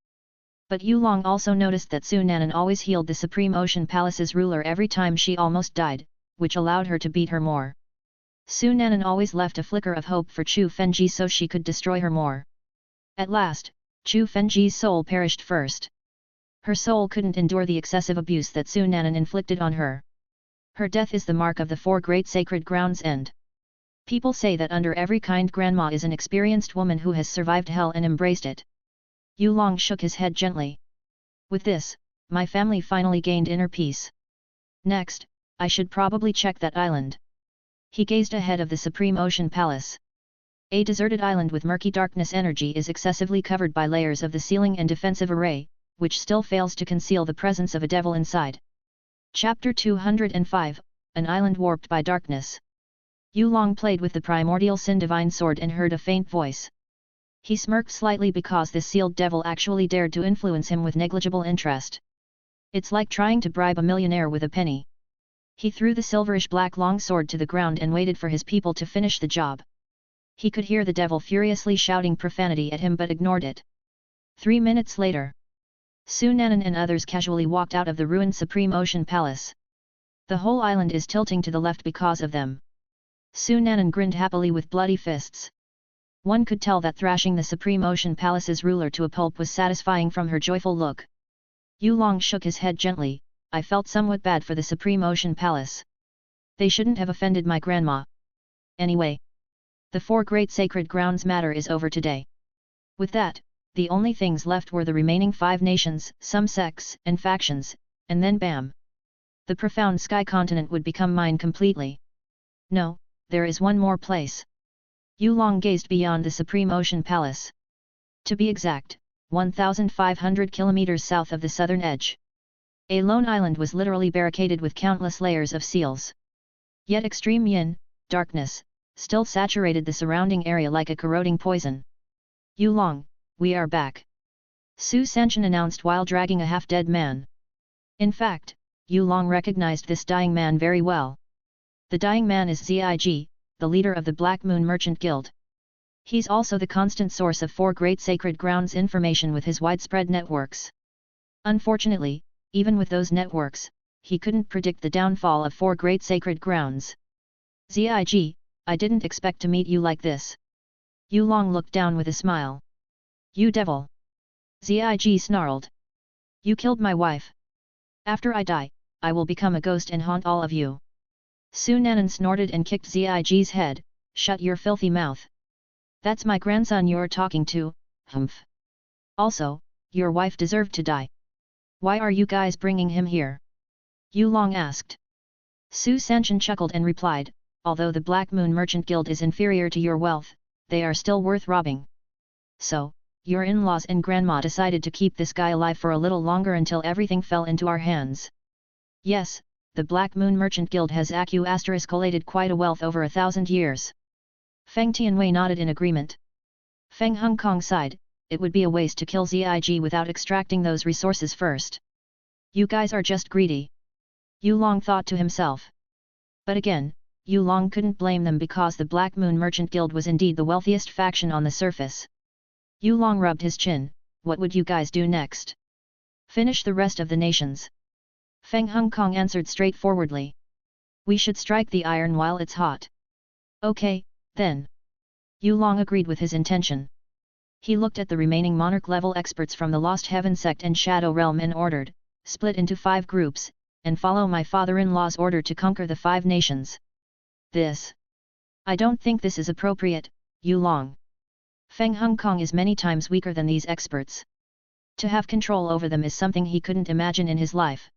But Yulong also noticed that Su Nanan always healed the Supreme Ocean Palace's ruler every time she almost died, which allowed her to beat her more. Su Nanan always left a flicker of hope for Chu Fenji so she could destroy her more. At last, Chu Fenji's soul perished first. Her soul couldn't endure the excessive abuse that Su Nanan inflicted on her. Her death is the mark of the 4 great sacred grounds end. People say that under every kind grandma is an experienced woman who has survived hell and embraced it. Yulong shook his head gently. With this, my family finally gained inner peace. Next, I should probably check that island. He gazed ahead of the Supreme Ocean Palace. A deserted island with murky darkness energy is excessively covered by layers of the sealing and defensive array, which still fails to conceal the presence of a devil inside. Chapter 205, An Island Warped by Darkness. Yulong played with the primordial sin divine sword and heard a faint voice. He smirked slightly because this sealed devil actually dared to influence him with negligible interest. It's like trying to bribe a millionaire with a penny. He threw the silverish-black long sword to the ground and waited for his people to finish the job. He could hear the devil furiously shouting profanity at him but ignored it. 3 minutes later, Su Nanan and others casually walked out of the ruined Supreme Ocean Palace. The whole island is tilting to the left because of them. Su Nanan grinned happily with bloody fists. One could tell that thrashing the Supreme Ocean Palace's ruler to a pulp was satisfying from her joyful look. Yulong shook his head gently. I felt somewhat bad for the Supreme Ocean Palace. They shouldn't have offended my grandma. Anyway, the 4 great sacred grounds matter is over today. With that, the only things left were the remaining 5 nations, some sects and factions, and then bam! The profound sky continent would become mine completely. No, there is one more place. Yulong gazed beyond the Supreme Ocean Palace. To be exact, 1,500 kilometers south of the southern edge. A lone island was literally barricaded with countless layers of seals. Yet extreme yin, darkness, still saturated the surrounding area like a corroding poison. Yulong, we are back. Su Sanchen announced while dragging a half-dead man. In fact, Yulong recognized this dying man very well. The dying man is Zig, the leader of the Black Moon Merchant Guild. He's also the constant source of 4 great sacred grounds information with his widespread networks. Unfortunately, even with those networks, he couldn't predict the downfall of 4 great sacred grounds. Zig, I didn't expect to meet you like this. Yulong looked down with a smile. You devil! Zig snarled. You killed my wife. After I die, I will become a ghost and haunt all of you. Su Nanan snorted and kicked Zig's head. Shut your filthy mouth. That's my grandson you're talking to, humph. Also, your wife deserved to die. Why are you guys bringing him here? Yulong asked. Su Sanchen chuckled and replied, although the Black Moon Merchant Guild is inferior to your wealth, they are still worth robbing. So, your in-laws and grandma decided to keep this guy alive for a little longer until everything fell into our hands. Yes, the Black Moon Merchant Guild has collated quite a wealth over 1,000 years. Feng Tianwei nodded in agreement. Feng Hongkong sighed, it would be a waste to kill Zig without extracting those resources first. You guys are just greedy. Yulong thought to himself. But again, Yulong couldn't blame them because the Black Moon Merchant Guild was indeed the wealthiest faction on the surface. Yu Long rubbed his chin. What would you guys do next? Finish the rest of the nations. Feng Hongkong answered straightforwardly. We should strike the iron while it's hot. Okay, then. Yu Long agreed with his intention. He looked at the remaining monarch-level experts from the Lost Heaven sect and Shadow Realm and ordered, split into 5 groups, and follow my father-in-law's order to conquer the 5 nations. This. I don't think this is appropriate, Yu Long. Feng Hongkong is many times weaker than these experts. To have control over them is something he couldn't imagine in his life.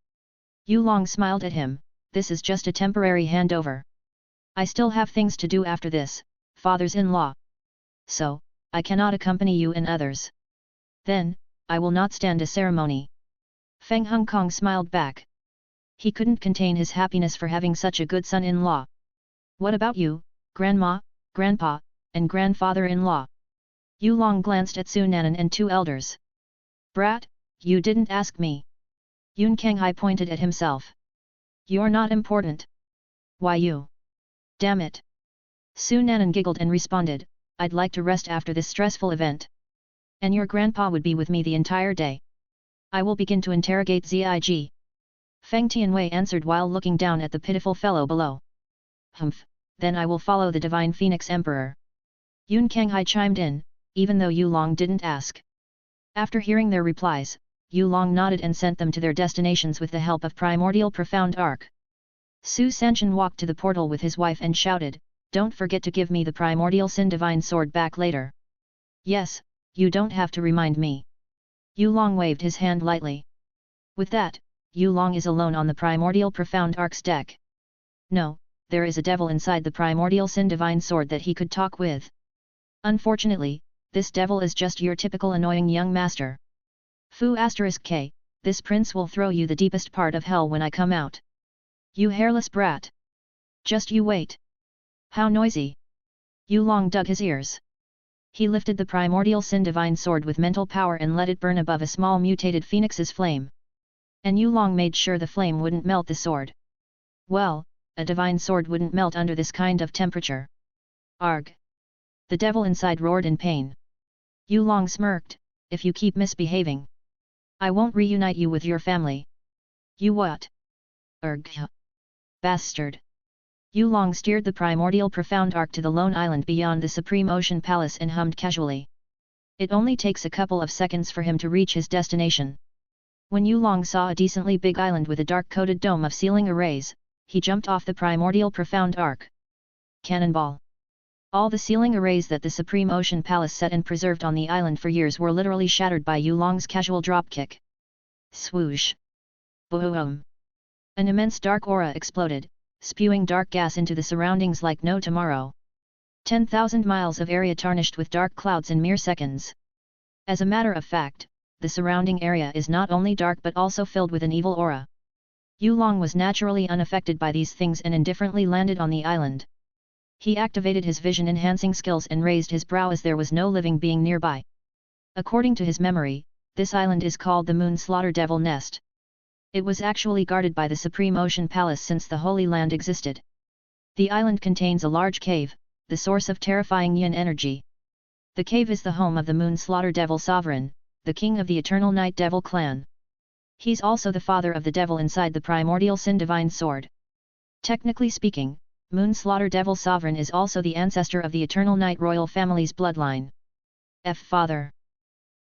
Yu Long smiled at him. This is just a temporary handover. I still have things to do after this, fathers-in-law. So, I cannot accompany you and others. Then, I will not stand a ceremony. Feng Hongkong smiled back. He couldn't contain his happiness for having such a good son-in-law. What about you, grandma, grandpa, and grandfather-in-law? Yu Long glanced at Su Nanan and 2 elders. Brat, you didn't ask me. Yun Kanghai pointed at himself. You're not important. Why you? Damn it. Su Nanan giggled and responded, I'd like to rest after this stressful event. And your grandpa would be with me the entire day. I will begin to interrogate Zig. Feng Tianwei answered while looking down at the pitiful fellow below. Humph, then I will follow the Divine Phoenix Emperor. Yun Kanghai chimed in, even though Yu Long didn't ask. After hearing their replies, Yu Long nodded and sent them to their destinations with the help of Primordial Profound Arc. Su Sanshan walked to the portal with his wife and shouted, Don't forget to give me the Primordial Sin Divine Sword back later. Yes, you don't have to remind me. Yu Long waved his hand lightly. With that, Yu Long is alone on the Primordial Profound Arc's deck. No, there is a devil inside the Primordial Sin Divine Sword that he could talk with. Unfortunately, this devil is just your typical annoying young master. Fu *k, this prince will throw you the deepest part of hell when I come out. You hairless brat. Just you wait. How noisy. Yu Long dug his ears. He lifted the Primordial Sin Divine Sword with mental power and let it burn above a small mutated phoenix's flame. And Yu Long made sure the flame wouldn't melt the sword. Well, a divine sword wouldn't melt under this kind of temperature. Arg! The devil inside roared in pain. Yu Long smirked, if you keep misbehaving, I won't reunite you with your family. You what? Urgh! Bastard! Yu Long steered the Primordial Profound Arc to the lone island beyond the Supreme Ocean Palace and hummed casually. It only takes a couple of seconds for him to reach his destination. When Yu Long saw a decently big island with a dark-coated dome of ceiling arrays, he jumped off the Primordial Profound Arc. Cannonball! All the ceiling arrays that the Supreme Ocean Palace set and preserved on the island for years were literally shattered by Yu Long's casual dropkick. Swoosh! Boom! An immense dark aura exploded, spewing dark gas into the surroundings like no tomorrow. 10,000 miles of area tarnished with dark clouds in mere seconds. As a matter of fact, the surrounding area is not only dark but also filled with an evil aura. Yu Long was naturally unaffected by these things and indifferently landed on the island. He activated his vision-enhancing skills and raised his brow as there was no living being nearby. According to his memory, this island is called the Moon Slaughter Devil Nest. It was actually guarded by the Supreme Ocean Palace since the Holy Land existed. The island contains a large cave, the source of terrifying yin energy. The cave is the home of the Moon Slaughter Devil Sovereign, the king of the Eternal Night Devil clan. He's also the father of the devil inside the Primordial Sin Divine Sword. Technically speaking, Moon Slaughter Devil Sovereign is also the ancestor of the Eternal Night royal family's bloodline. Father.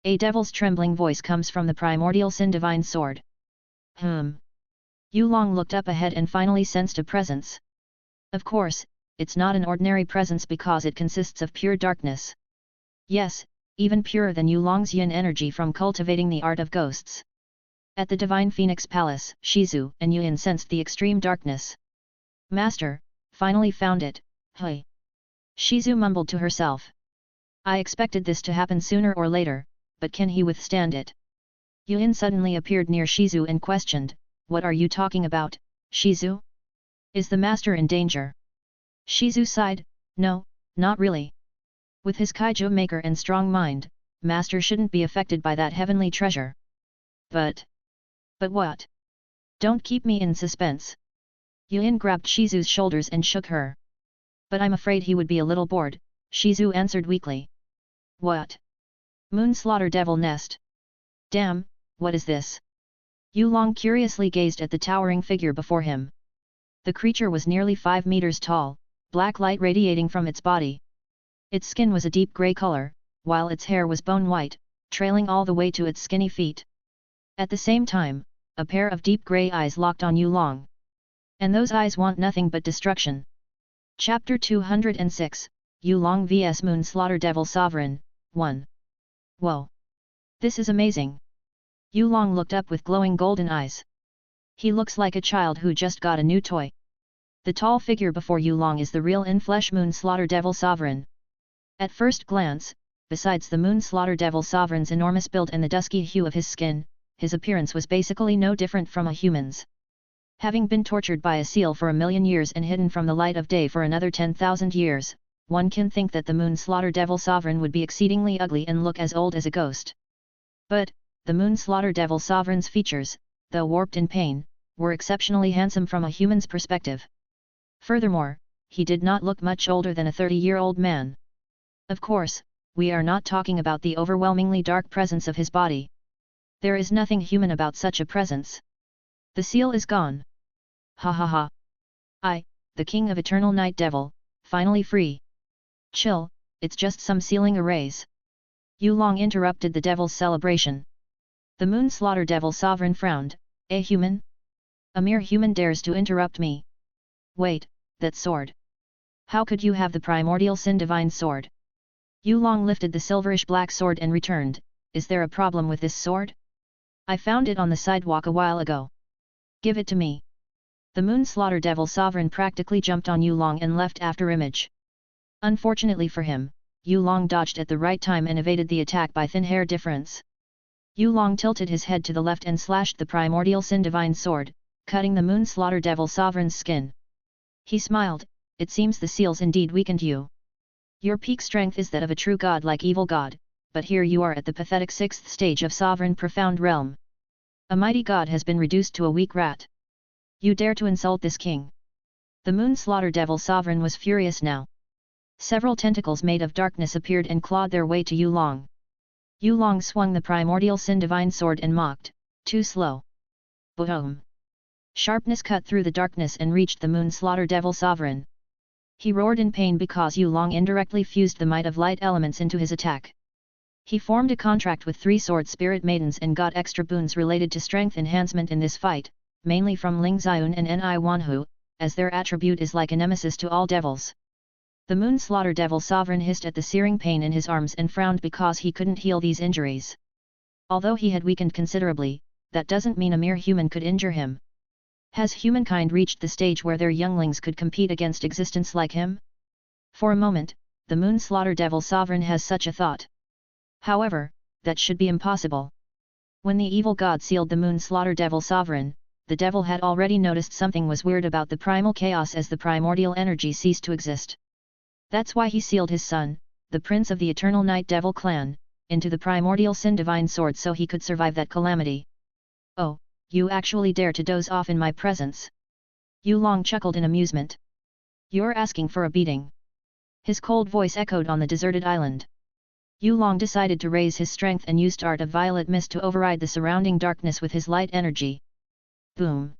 A devil's trembling voice comes from the Primordial Sin Divine Sword. Yu Long looked up ahead and finally sensed a presence. Of course, it's not an ordinary presence because it consists of pure darkness. Yes, even purer than Yu Long's yin energy from cultivating the art of ghosts. At the Divine Phoenix Palace, Shizu and Yuan sensed the extreme darkness. Master, finally found it, hey. Shizu mumbled to herself. I expected this to happen sooner or later, but can he withstand it? Yuan suddenly appeared near Shizu and questioned, what are you talking about, Shizu? Is the master in danger? Shizu sighed, no, not really. With his Kaiju Maker and strong mind, master shouldn't be affected by that heavenly treasure. But what? Don't keep me in suspense. Yuan grabbed Shizu's shoulders and shook her. But I'm afraid he would be a little bored, Shizu answered weakly. What? Moon Slaughter Devil Nest. Damn, what is this? Yu Long curiously gazed at the towering figure before him. The creature was nearly 5 meters tall, black light radiating from its body. Its skin was a deep grey color, while its hair was bone white, trailing all the way to its skinny feet. At the same time, a pair of deep grey eyes locked on Yu Long. And those eyes want nothing but destruction. Chapter 206, Yu Long vs Moon Slaughter Devil Sovereign, 1. Whoa! This is amazing! Yu Long looked up with glowing golden eyes. He looks like a child who just got a new toy. The tall figure before Yu Long is the real in-flesh Moon Slaughter Devil Sovereign. At first glance, besides the Moon Slaughter Devil Sovereign's enormous build and the dusky hue of his skin, his appearance was basically no different from a human's. Having been tortured by a seal for 1,000,000 years and hidden from the light of day for another 10,000 years, one can think that the Moon Slaughter Devil Sovereign would be exceedingly ugly and look as old as a ghost. But, the Moon Slaughter Devil Sovereign's features, though warped in pain, were exceptionally handsome from a human's perspective. Furthermore, he did not look much older than a 30-year-old man. Of course, we are not talking about the overwhelmingly dark presence of his body. There is nothing human about such a presence. The seal is gone. Ha ha ha. I, the king of eternal night devil, finally free. Chill, it's just some sealing arrays. Yu Long interrupted the devil's celebration. The Moon Slaughter Devil Sovereign frowned. A human? A mere human dares to interrupt me. Wait, that sword. How could you have the primordial sin divine sword? Yu Long lifted the silverish black sword and returned. Is there a problem with this sword? I found it on the sidewalk a while ago. Give it to me. The Moon Slaughter Devil Sovereign practically jumped on Yu Long and left after image. Unfortunately for him, Yu Long dodged at the right time and evaded the attack by thin hair difference. Yu Long tilted his head to the left and slashed the primordial sin divine sword, cutting the Moon Slaughter Devil Sovereign's skin. He smiled. It seems the seals indeed weakened you. Your peak strength is that of a true god like evil god, but here you are at the pathetic 6th stage of sovereign profound realm. A mighty god has been reduced to a weak rat. You dare to insult this king? The Moon Slaughter Devil Sovereign was furious now. Several tentacles made of darkness appeared and clawed their way to Yu Long. Yu Long swung the primordial sin divine sword and mocked, too slow. Boom! Sharpness cut through the darkness and reached the Moon Slaughter Devil Sovereign. He roared in pain because Yu Long indirectly fused the might of light elements into his attack. He formed a contract with 3 sword spirit maidens and got extra boons related to strength enhancement in this fight, mainly from Ling Xiun and Ni Wanhu, as their attribute is like a nemesis to all devils. The Moon Slaughter Devil Sovereign hissed at the searing pain in his arms and frowned because he couldn't heal these injuries. Although he had weakened considerably, that doesn't mean a mere human could injure him. Has humankind reached the stage where their younglings could compete against existence like him? For a moment, the Moon Slaughter Devil Sovereign has such a thought. However, that should be impossible. When the evil god sealed the Moon Slaughter Devil Sovereign, the devil had already noticed something was weird about the primal chaos as the primordial energy ceased to exist. That's why he sealed his son, the prince of the Eternal Night Devil clan, into the primordial sin divine sword so he could survive that calamity. Oh, you actually dare to doze off in my presence? Yu Long chuckled in amusement. You're asking for a beating. His cold voice echoed on the deserted island. Yu Long decided to raise his strength and used Art of Violet Mist to override the surrounding darkness with his light energy. Boom!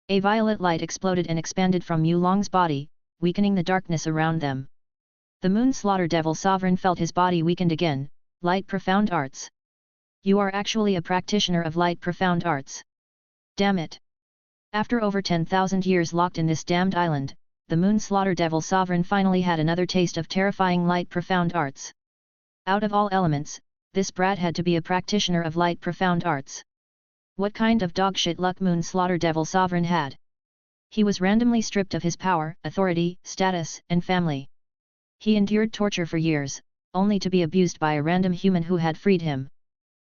A violet light exploded and expanded from Yu Long's body, weakening the darkness around them. The Moon Slaughter Devil Sovereign felt his body weakened again. Light Profound Arts. You are actually a practitioner of Light Profound Arts. Damn it! After over 10,000 years locked in this damned island, the Moon Slaughter Devil Sovereign finally had another taste of terrifying Light Profound Arts. Out of all elements, this brat had to be a practitioner of Light Profound Arts. What kind of dogshit luck Moon Slaughter Devil Sovereign had? He was randomly stripped of his power, authority, status, and family. He endured torture for years, only to be abused by a random human who had freed him.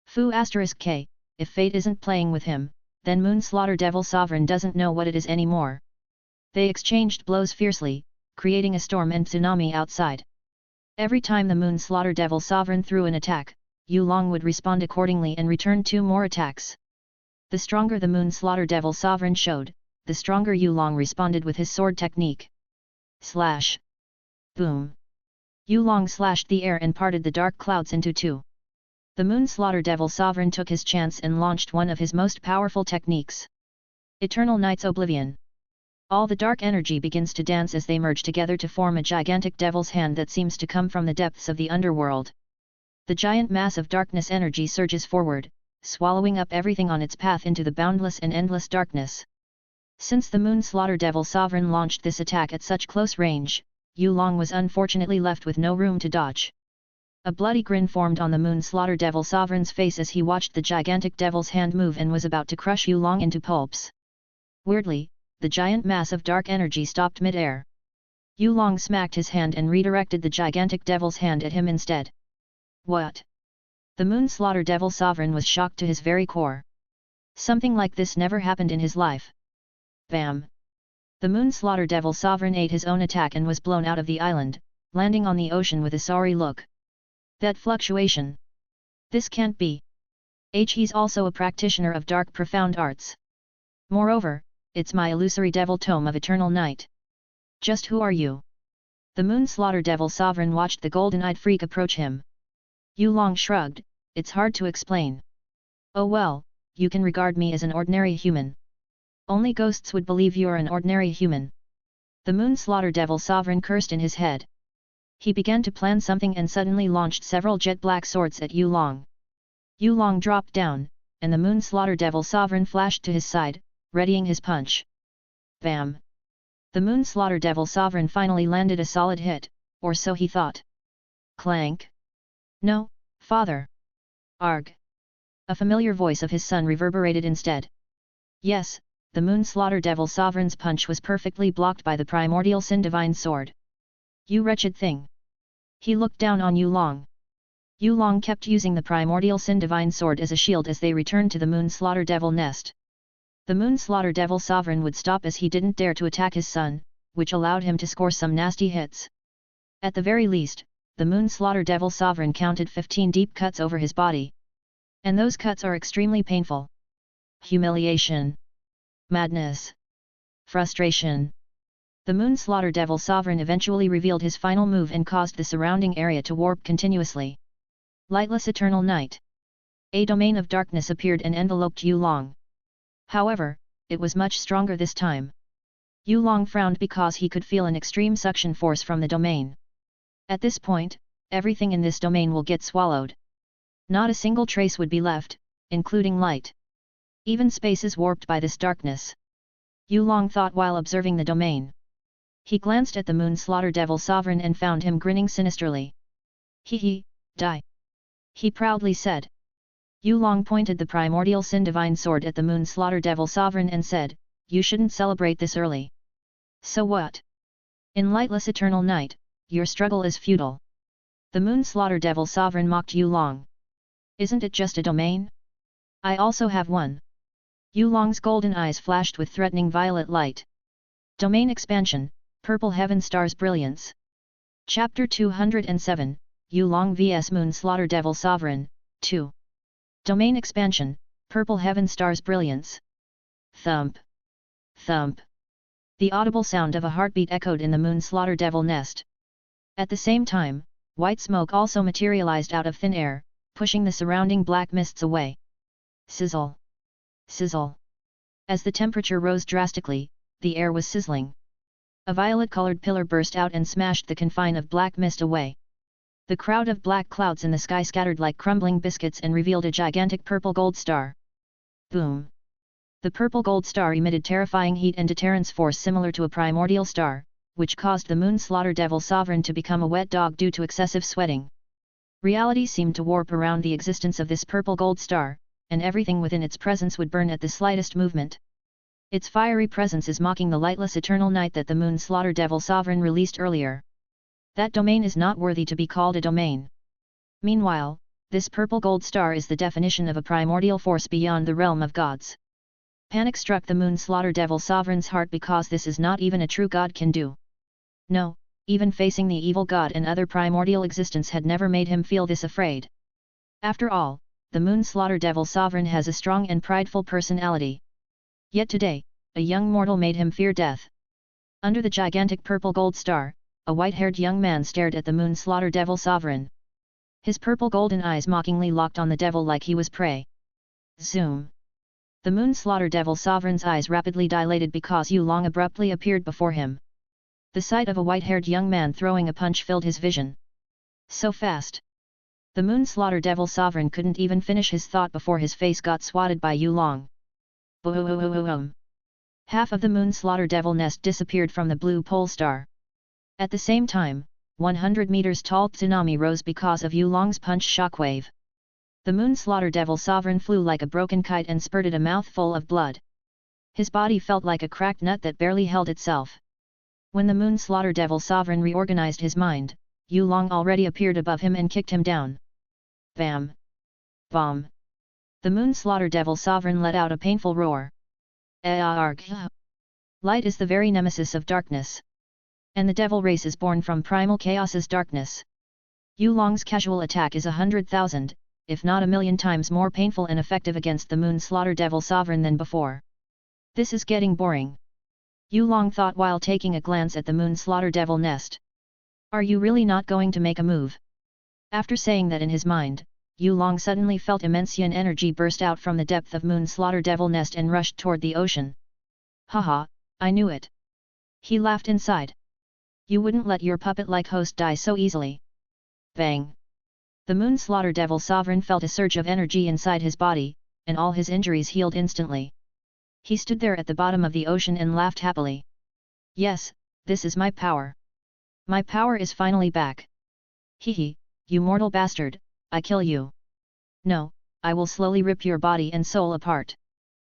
Fu *K, if fate isn't playing with him, then Moon Slaughter Devil Sovereign doesn't know what it is anymore. They exchanged blows fiercely, creating a storm and tsunami outside. Every time the Moon Slaughter Devil Sovereign threw an attack, Yu Long would respond accordingly and return 2 more attacks. The stronger the Moon Slaughter Devil Sovereign showed, the stronger Yu Long responded with his sword technique. Slash! Boom! Yu Long slashed the air and parted the dark clouds into 2. The Moon Slaughter Devil Sovereign took his chance and launched one of his most powerful techniques. Eternal Night's Oblivion. All the dark energy begins to dance as they merge together to form a gigantic devil's hand that seems to come from the depths of the underworld. The giant mass of darkness energy surges forward, swallowing up everything on its path into the boundless and endless darkness. Since the Moon Slaughter Devil Sovereign launched this attack at such close range, Yu Long was unfortunately left with no room to dodge. A bloody grin formed on the Moon Slaughter Devil Sovereign's face as he watched the gigantic devil's hand move and was about to crush Yu Long into pulps. Weirdly, the giant mass of dark energy stopped mid-air. Yu Long smacked his hand and redirected the gigantic devil's hand at him instead. What? The Moon Slaughter Devil Sovereign was shocked to his very core. Something like this never happened in his life. Bam! The Moon Slaughter Devil Sovereign ate his own attack and was blown out of the island, landing on the ocean with a sorry look. That fluctuation! This can't be. He's also a practitioner of dark profound arts. Moreover, it's my illusory devil tome of eternal night. Just who are you? The Moon Slaughter Devil Sovereign watched the golden-eyed freak approach him. Yu Long shrugged, it's hard to explain. Oh well, you can regard me as an ordinary human. Only ghosts would believe you're an ordinary human. The Moon Slaughter Devil Sovereign cursed in his head. He began to plan something and suddenly launched several jet black swords at Yu Long. Yu Long dropped down, and the Moon Slaughter Devil Sovereign flashed to his side, readying his punch. Bam! The Moon Slaughter Devil Sovereign finally landed a solid hit, or so he thought. Clank! No, father! Arg! A familiar voice of his son reverberated instead. Yes, the Moon Slaughter Devil Sovereign's punch was perfectly blocked by the primordial Sin Divine Sword. You wretched thing! He looked down on Yu Long. Yu Long kept using the primordial Sin Divine Sword as a shield as they returned to the Moon Slaughter Devil nest. The Moon Slaughter Devil Sovereign would stop as he didn't dare to attack his son, which allowed him to score some nasty hits. At the very least, the Moon Slaughter Devil Sovereign counted 15 deep cuts over his body. And those cuts are extremely painful. Humiliation. Madness. Frustration. The Moon Slaughter Devil Sovereign eventually revealed his final move and caused the surrounding area to warp continuously. Lightless Eternal Night. A domain of darkness appeared and enveloped Yu Long. However, it was much stronger this time. Yu Long frowned because he could feel an extreme suction force from the domain. At this point, everything in this domain will get swallowed. Not a single trace would be left, including light. Even space is warped by this darkness. Yu Long thought while observing the domain. He glanced at the Moon Slaughter Devil Sovereign and found him grinning sinisterly. Hee, die! He proudly said. Yu Long pointed the primordial Sin Divine Sword at the Moon Slaughter Devil Sovereign and said, you shouldn't celebrate this early. So what? In lightless eternal night, your struggle is futile. The Moon Slaughter Devil Sovereign mocked Yu Long. Isn't it just a domain? I also have one. Yu Long's golden eyes flashed with threatening violet light. Domain expansion, Purple Heaven Star's Brilliance. Chapter 207, Yu Long vs Moon Slaughter Devil Sovereign, 2. Domain expansion, Purple Heaven Star's Brilliance. Thump. Thump. The audible sound of a heartbeat echoed in the Moon Slaughter Devil nest. At the same time, white smoke also materialized out of thin air, pushing the surrounding black mists away. Sizzle. Sizzle. As the temperature rose drastically, the air was sizzling. A violet-colored pillar burst out and smashed the confine of black mist away. The crowd of black clouds in the sky scattered like crumbling biscuits and revealed a gigantic purple gold star. Boom! The purple gold star emitted terrifying heat and deterrence force similar to a primordial star, which caused the Moon Slaughter Devil Sovereign to become a wet dog due to excessive sweating. Reality seemed to warp around the existence of this purple gold star, and everything within its presence would burn at the slightest movement. Its fiery presence is mocking the lightless eternal night that the Moon Slaughter Devil Sovereign released earlier. That domain is not worthy to be called a domain. Meanwhile, this purple gold star is the definition of a primordial force beyond the realm of gods. Panic struck the Moon Slaughter Devil Sovereign's heart because this is not even a true god can do. No, even facing the evil god and other primordial existence had never made him feel this afraid. After all, the Moon Slaughter Devil Sovereign has a strong and prideful personality. Yet today, a young mortal made him fear death. Under the gigantic purple gold star, a white-haired young man stared at the Moon Slaughter Devil Sovereign. His purple-golden eyes mockingly locked on the devil like he was prey. Zoom! The Moon Slaughter Devil Sovereign's eyes rapidly dilated because Yu Long abruptly appeared before him. The sight of a white-haired young man throwing a punch filled his vision. So fast! The Moon Slaughter Devil Sovereign couldn't even finish his thought before his face got swatted by Yu Long. Boom! Half of the Moon Slaughter Devil nest disappeared from the blue pole star. At the same time, 100 meters tall tsunami rose because of Yu Long's punch shockwave. The Moon Slaughter Devil Sovereign flew like a broken kite and spurted a mouthful of blood. His body felt like a cracked nut that barely held itself. When the Moon Slaughter Devil Sovereign reorganized his mind, Yu Long already appeared above him and kicked him down. Bam! Bomb! The Moon Slaughter Devil Sovereign let out a painful roar. Light is the very nemesis of darkness. And the devil race is born from primal chaos's darkness. Yu Long's casual attack is 100,000, if not a million times more painful and effective against the Moon Slaughter Devil Sovereign than before. This is getting boring. Yu Long thought while taking a glance at the Moon Slaughter Devil nest. Are you really not going to make a move? After saying that in his mind, Yu Long suddenly felt immense yin energy burst out from the depth of Moon Slaughter Devil nest and rushed toward the ocean. Haha, I knew it. He laughed inside. You wouldn't let your puppet-like host die so easily. Bang! The Moon Slaughter Devil Sovereign felt a surge of energy inside his body, and all his injuries healed instantly. He stood there at the bottom of the ocean and laughed happily. Yes, this is my power. My power is finally back. Hehe, you mortal bastard, I kill you. No, I will slowly rip your body and soul apart.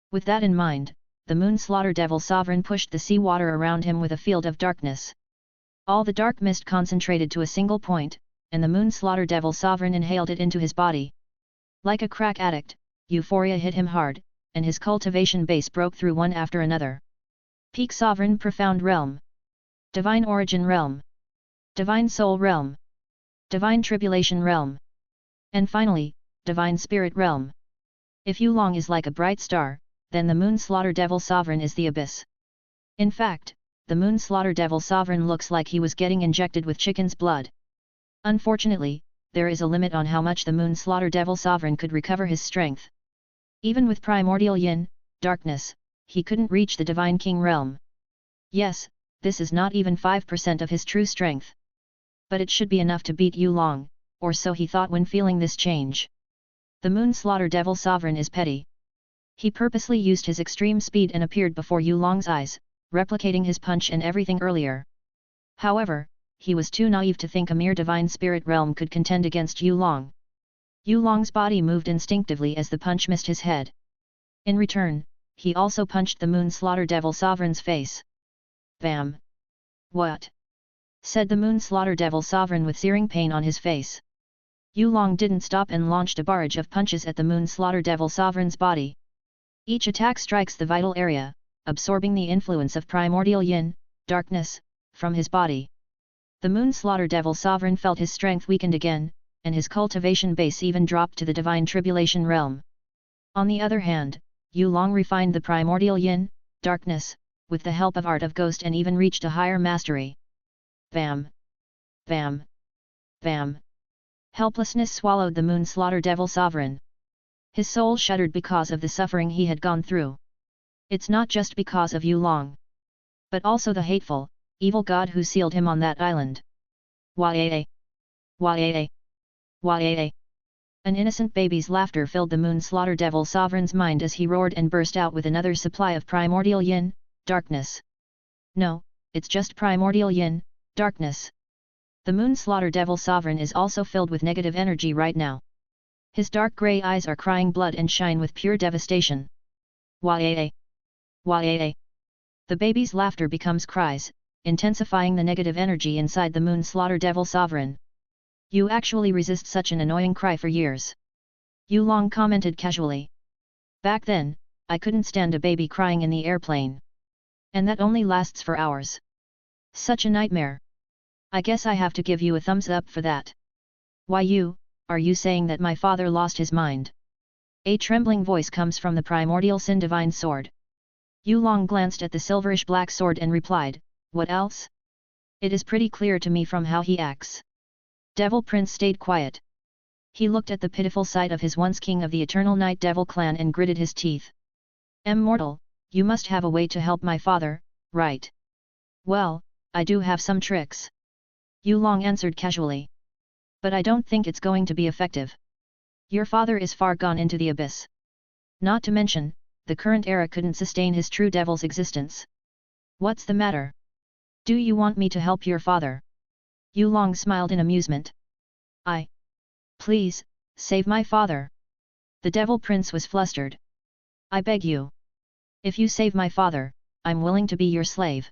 With that in mind, the Moon Slaughter Devil Sovereign pushed the seawater around him with a field of darkness. All the dark mist concentrated to a single point, and the Moon Slaughter Devil Sovereign inhaled it into his body. Like a crack addict, euphoria hit him hard, and his cultivation base broke through one after another. Peak Sovereign Profound Realm. Divine Origin Realm. Divine Soul Realm. Divine Tribulation Realm. And finally, Divine Spirit Realm. If Yu Long is like a bright star, then the Moon Slaughter Devil Sovereign is the abyss. In fact, the Moon Slaughter Devil Sovereign looks like he was getting injected with chicken's blood. Unfortunately, there is a limit on how much the Moon Slaughter Devil Sovereign could recover his strength. Even with primordial yin, darkness, he couldn't reach the Divine King realm. Yes, this is not even 5% of his true strength. But it should be enough to beat Yu Long, or so he thought when feeling this change. The Moon Slaughter Devil Sovereign is petty. He purposely used his extreme speed and appeared before Yu Long's eyes, replicating his punch and everything earlier. However, he was too naive to think a mere Divine Spirit realm could contend against Yu Long. Yu Long's body moved instinctively as the punch missed his head. In return, he also punched the Moon Slaughter Devil Sovereign's face. Bam! What? Said the Moon Slaughter Devil Sovereign with searing pain on his face. Yu Long didn't stop and launched a barrage of punches at the Moon Slaughter Devil Sovereign's body. Each attack strikes the vital area, absorbing the influence of primordial yin, darkness, from his body. The Moon Slaughter Devil Sovereign felt his strength weakened again, and his cultivation base even dropped to the Divine Tribulation realm. On the other hand, Yu Long refined the primordial yin, darkness, with the help of Art of Ghost and even reached a higher mastery. Bam! Bam! Bam! Helplessness swallowed the Moon Slaughter Devil Sovereign. His soul shuddered because of the suffering he had gone through. It's not just because of Yu Long, but also the hateful, evil god who sealed him on that island. Wah-eh-eh! Wah-eh-eh! Wah-eh-eh! An innocent baby's laughter filled the Moon Slaughter Devil Sovereign's mind as he roared and burst out with another supply of primordial yin, darkness. No, it's just primordial yin, darkness. The Moon Slaughter Devil Sovereign is also filled with negative energy right now. His dark grey eyes are crying blood and shine with pure devastation. Wah-eh-eh! Wah-eh-eh! The baby's laughter becomes cries, intensifying the negative energy inside the Moon Slaughter Devil Sovereign. You actually resist such an annoying cry for years. Yu Long commented casually. Back then, I couldn't stand a baby crying in the airplane. And that only lasts for hours. Such a nightmare. I guess I have to give you a thumbs up for that. Why are you saying that my father lost his mind? A trembling voice comes from the primordial sin divine sword. Yu Long glanced at the silverish black sword and replied, what else? It is pretty clear to me from how he acts. Devil Prince stayed quiet. He looked at the pitiful sight of his once king of the eternal night devil clan and gritted his teeth. Mortal, you must have a way to help my father, right? Well, I do have some tricks. Yu Long answered casually. But I don't think it's going to be effective. Your father is far gone into the abyss. Not to mention, the current era couldn't sustain his true devil's existence. What's the matter? Do you want me to help your father? Yu Long smiled in amusement. Please, save my father. The devil prince was flustered. I beg you. If you save my father, I'm willing to be your slave.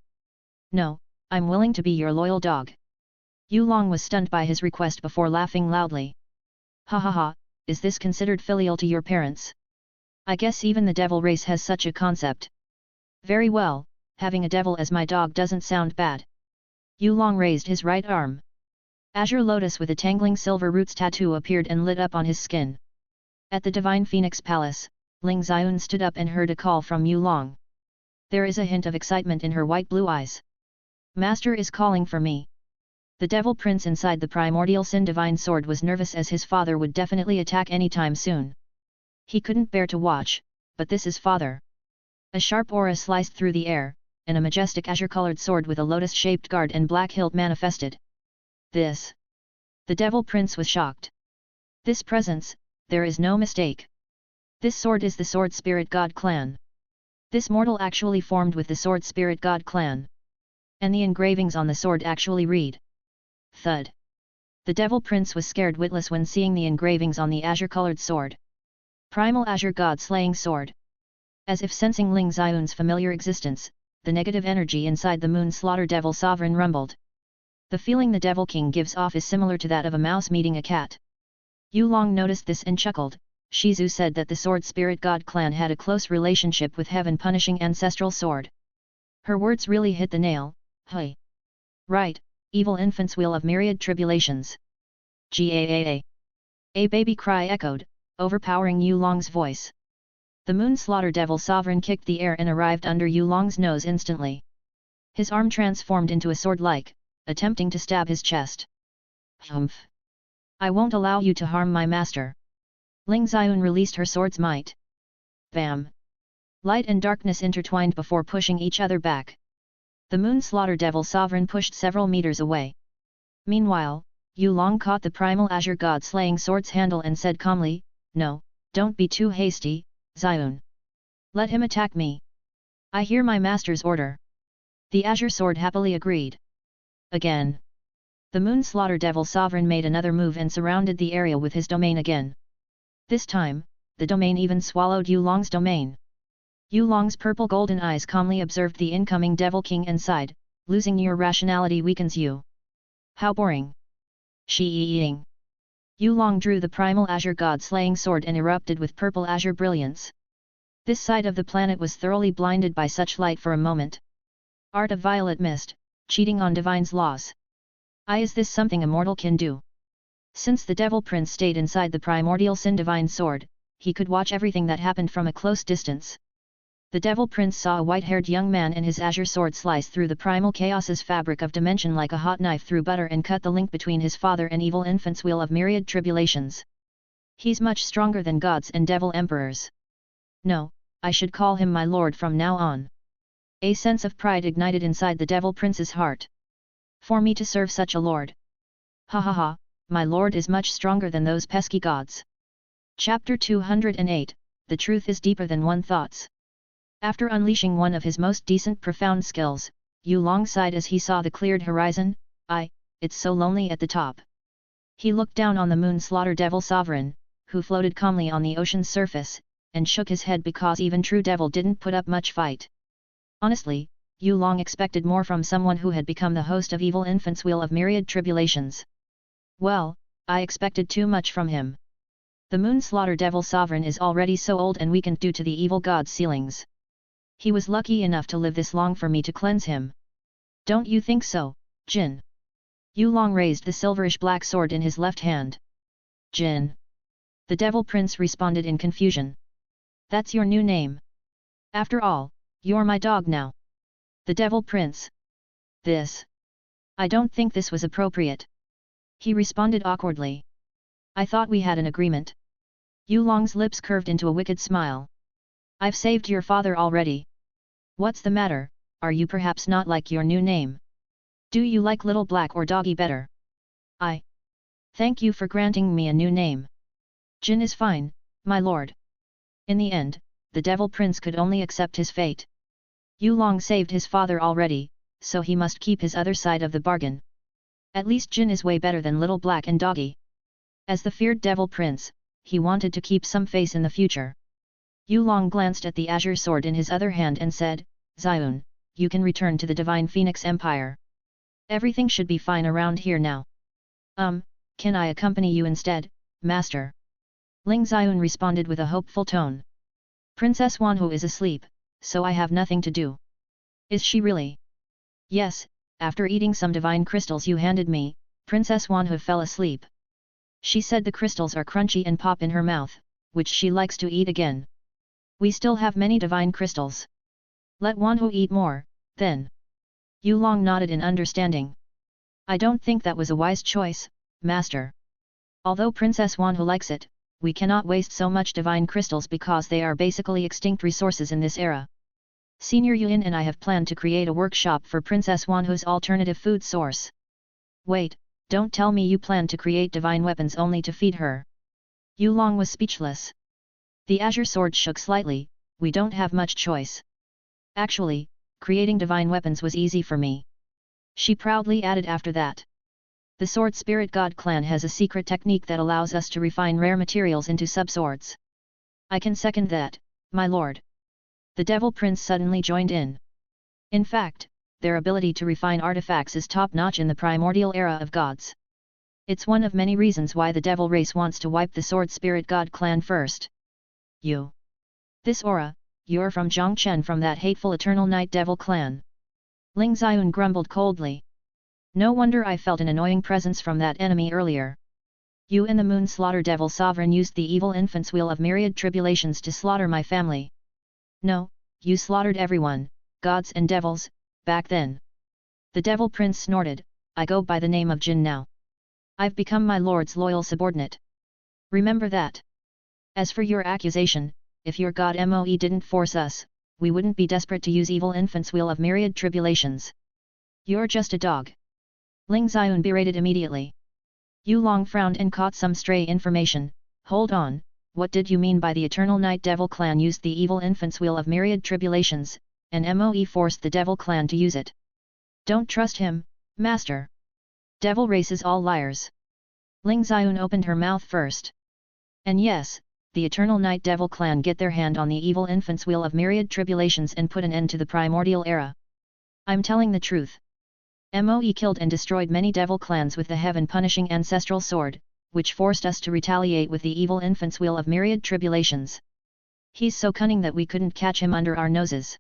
No, I'm willing to be your loyal dog. Yu Long was stunned by his request before laughing loudly. Ha ha ha, is this considered filial to your parents? I guess even the devil race has such a concept. Very well, having a devil as my dog doesn't sound bad. Yu Long raised his right arm. Azure Lotus with a tangling silver roots tattoo appeared and lit up on his skin. At the Divine Phoenix Palace, Ling Xiun stood up and heard a call from Yu Long. There is a hint of excitement in her white-blue eyes. Master is calling for me. The devil prince inside the primordial sin divine sword was nervous as his father would definitely attack any time soon. He couldn't bear to watch, but this is father. A sharp aura sliced through the air, and a majestic azure-colored sword with a lotus-shaped guard and black hilt manifested. This. The devil prince was shocked. This presence, there is no mistake. This sword is the Sword Spirit God clan. This mortal actually formed with the Sword Spirit God clan. And the engravings on the sword actually read. Thud. The devil prince was scared witless when seeing the engravings on the azure-colored sword. Primal Azure God Slaying Sword. As if sensing Ling Xiun's familiar existence, the negative energy inside the Moon Slaughter Devil Sovereign rumbled. The feeling the Devil King gives off is similar to that of a mouse meeting a cat. Yu Long noticed this and chuckled. Shizu said that the Sword Spirit God clan had a close relationship with heaven-punishing ancestral sword. Her words really hit the nail. Hey. Right, evil infant's wheel of myriad tribulations. Gaaa. A baby cry echoed, overpowering Yu Long's voice. The Moon Slaughter Devil Sovereign kicked the air and arrived under Yu Long's nose instantly. His arm transformed into a sword-like, attempting to stab his chest. Humph! I won't allow you to harm my master. Ling Xiun released her sword's might. Bam! Light and darkness intertwined before pushing each other back. The Moon Slaughter Devil Sovereign pushed several meters away. Meanwhile, Yu Long caught the primal Azure God Slaying Sword's handle and said calmly, No, don't be too hasty, Xiun. Let him attack me. I hear my master's order. The Azure Sword happily agreed. Again. The Moon Slaughter Devil Sovereign made another move and surrounded the area with his domain again. This time, the domain even swallowed Yu Long's domain. Yu Long's purple golden eyes calmly observed the incoming Devil King and sighed, losing your rationality weakens you. How boring. She-eating. Yu Long drew the primal Azure God Slaying Sword and erupted with purple azure brilliance. This side of the planet was thoroughly blinded by such light for a moment. Art of Violet Mist, cheating on Divine's laws. Is this something a mortal can do? Since the Devil Prince stayed inside the primordial sin divine sword, he could watch everything that happened from a close distance. The Devil Prince saw a white-haired young man and his azure sword slice through the primal chaos's fabric of dimension like a hot knife through butter and cut the link between his father and evil infant's wheel of myriad tribulations. He's much stronger than gods and devil emperors. No, I should call him my lord from now on. A sense of pride ignited inside the Devil Prince's heart. For me to serve such a lord. Ha ha ha, my lord is much stronger than those pesky gods. Chapter 208, The Truth is Deeper Than One Thoughts. After unleashing one of his most decent profound skills, Yu Long sighed as he saw the cleared horizon. It's so lonely at the top. He looked down on the Moon Slaughter Devil Sovereign, who floated calmly on the ocean's surface, and shook his head because even true devil didn't put up much fight. Honestly, Yu Long expected more from someone who had become the host of evil infant's wheel of myriad tribulations. Well, I expected too much from him. The Moon Slaughter Devil Sovereign is already so old and weakened due to the evil god's sealings. He was lucky enough to live this long for me to cleanse him. Don't you think so, Jin? Yu Long raised the silverish-black sword in his left hand. Jin. The Devil Prince responded in confusion. That's your new name. After all, you're my dog now. The Devil Prince. I don't think this was appropriate. He responded awkwardly. I thought we had an agreement. Yulong's lips curved into a wicked smile. I've saved your father already. What's the matter, are you perhaps not like your new name? Do you like Little Black or Doggy better? I thank you for granting me a new name. Jin is fine, my lord. In the end, the Devil Prince could only accept his fate. Yulong saved his father already, so he must keep his other side of the bargain. At least Jin is way better than Little Black and Doggy. As the feared Devil Prince, he wanted to keep some face in the future. Yulong glanced at the azure sword in his other hand and said, Xion, you can return to the Divine Phoenix Empire. Everything should be fine around here now. Can I accompany you instead, master? Ling Xion responded with a hopeful tone. Princess Wanhu is asleep, so I have nothing to do. Is she really? Yes, after eating some divine crystals you handed me, Princess Wanhu fell asleep. She said the crystals are crunchy and pop in her mouth, which she likes to eat again. We still have many divine crystals. Let Wanhu eat more, then. Yulong nodded in understanding. I don't think that was a wise choice, master. Although Princess Wanhu likes it, we cannot waste so much divine crystals because they are basically extinct resources in this era. Senior Yuan and I have planned to create a workshop for Princess Wanhu's alternative food source. Wait, don't tell me you plan to create divine weapons only to feed her. Yulong was speechless. The azure sword shook slightly, we don't have much choice. Actually, creating divine weapons was easy for me. She proudly added after that. The Sword Spirit God clan has a secret technique that allows us to refine rare materials into sub-swords. I can second that, my lord. The Devil Prince suddenly joined in. In fact, their ability to refine artifacts is top-notch in the primordial era of gods. It's one of many reasons why the Devil race wants to wipe the Sword Spirit God clan first. You. This aura, you're from Zhongchen from that hateful Eternal Night Devil clan. Ling Xion grumbled coldly. No wonder I felt an annoying presence from that enemy earlier. You and the Moon Slaughter Devil Sovereign used the evil infant's wheel of myriad tribulations to slaughter my family. No, you slaughtered everyone, gods and devils, back then. The Devil Prince snorted, I go by the name of Jin now. I've become my lord's loyal subordinate. Remember that. As for your accusation, if your god Moe didn't force us, we wouldn't be desperate to use evil infant's wheel of myriad tribulations. You're just a dog. Ling Xion berated immediately. Yulong frowned and caught some stray information. Hold on, what did you mean by the Eternal Night Devil clan used the evil infant's wheel of myriad tribulations, and Moe forced the Devil clan to use it? Don't trust him, master. Devil race is all liars. Ling Xion opened her mouth first. And yes, the Eternal Night Devil clan get their hand on the evil infant's wheel of myriad tribulations and put an end to the primordial era. I'm telling the truth. Moe killed and destroyed many devil clans with the heaven-punishing ancestral sword, which forced us to retaliate with the evil infant's wheel of myriad tribulations. He's so cunning that we couldn't catch him under our noses.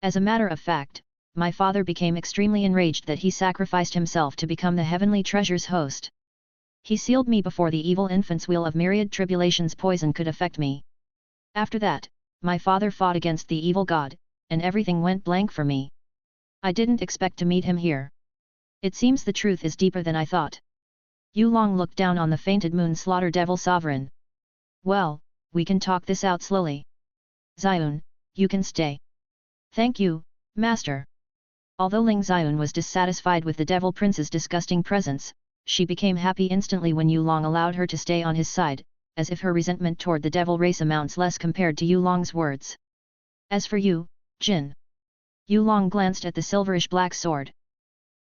As a matter of fact, my father became extremely enraged that he sacrificed himself to become the heavenly treasure's host. He sealed me before the evil infant's wheel of myriad tribulations poison could affect me. After that, my father fought against the evil god, and everything went blank for me. I didn't expect to meet him here. It seems the truth is deeper than I thought. Yulong looked down on the fainted Moon Slaughter Devil Sovereign. Well, we can talk this out slowly. Xion, you can stay. Thank you, master. Although Ling Xion was dissatisfied with the Devil Prince's disgusting presence, she became happy instantly when Yulong allowed her to stay on his side, as if her resentment toward the Devil race amounts less compared to Yulong's words. As for you, Jin. Yulong glanced at the silverish-black sword.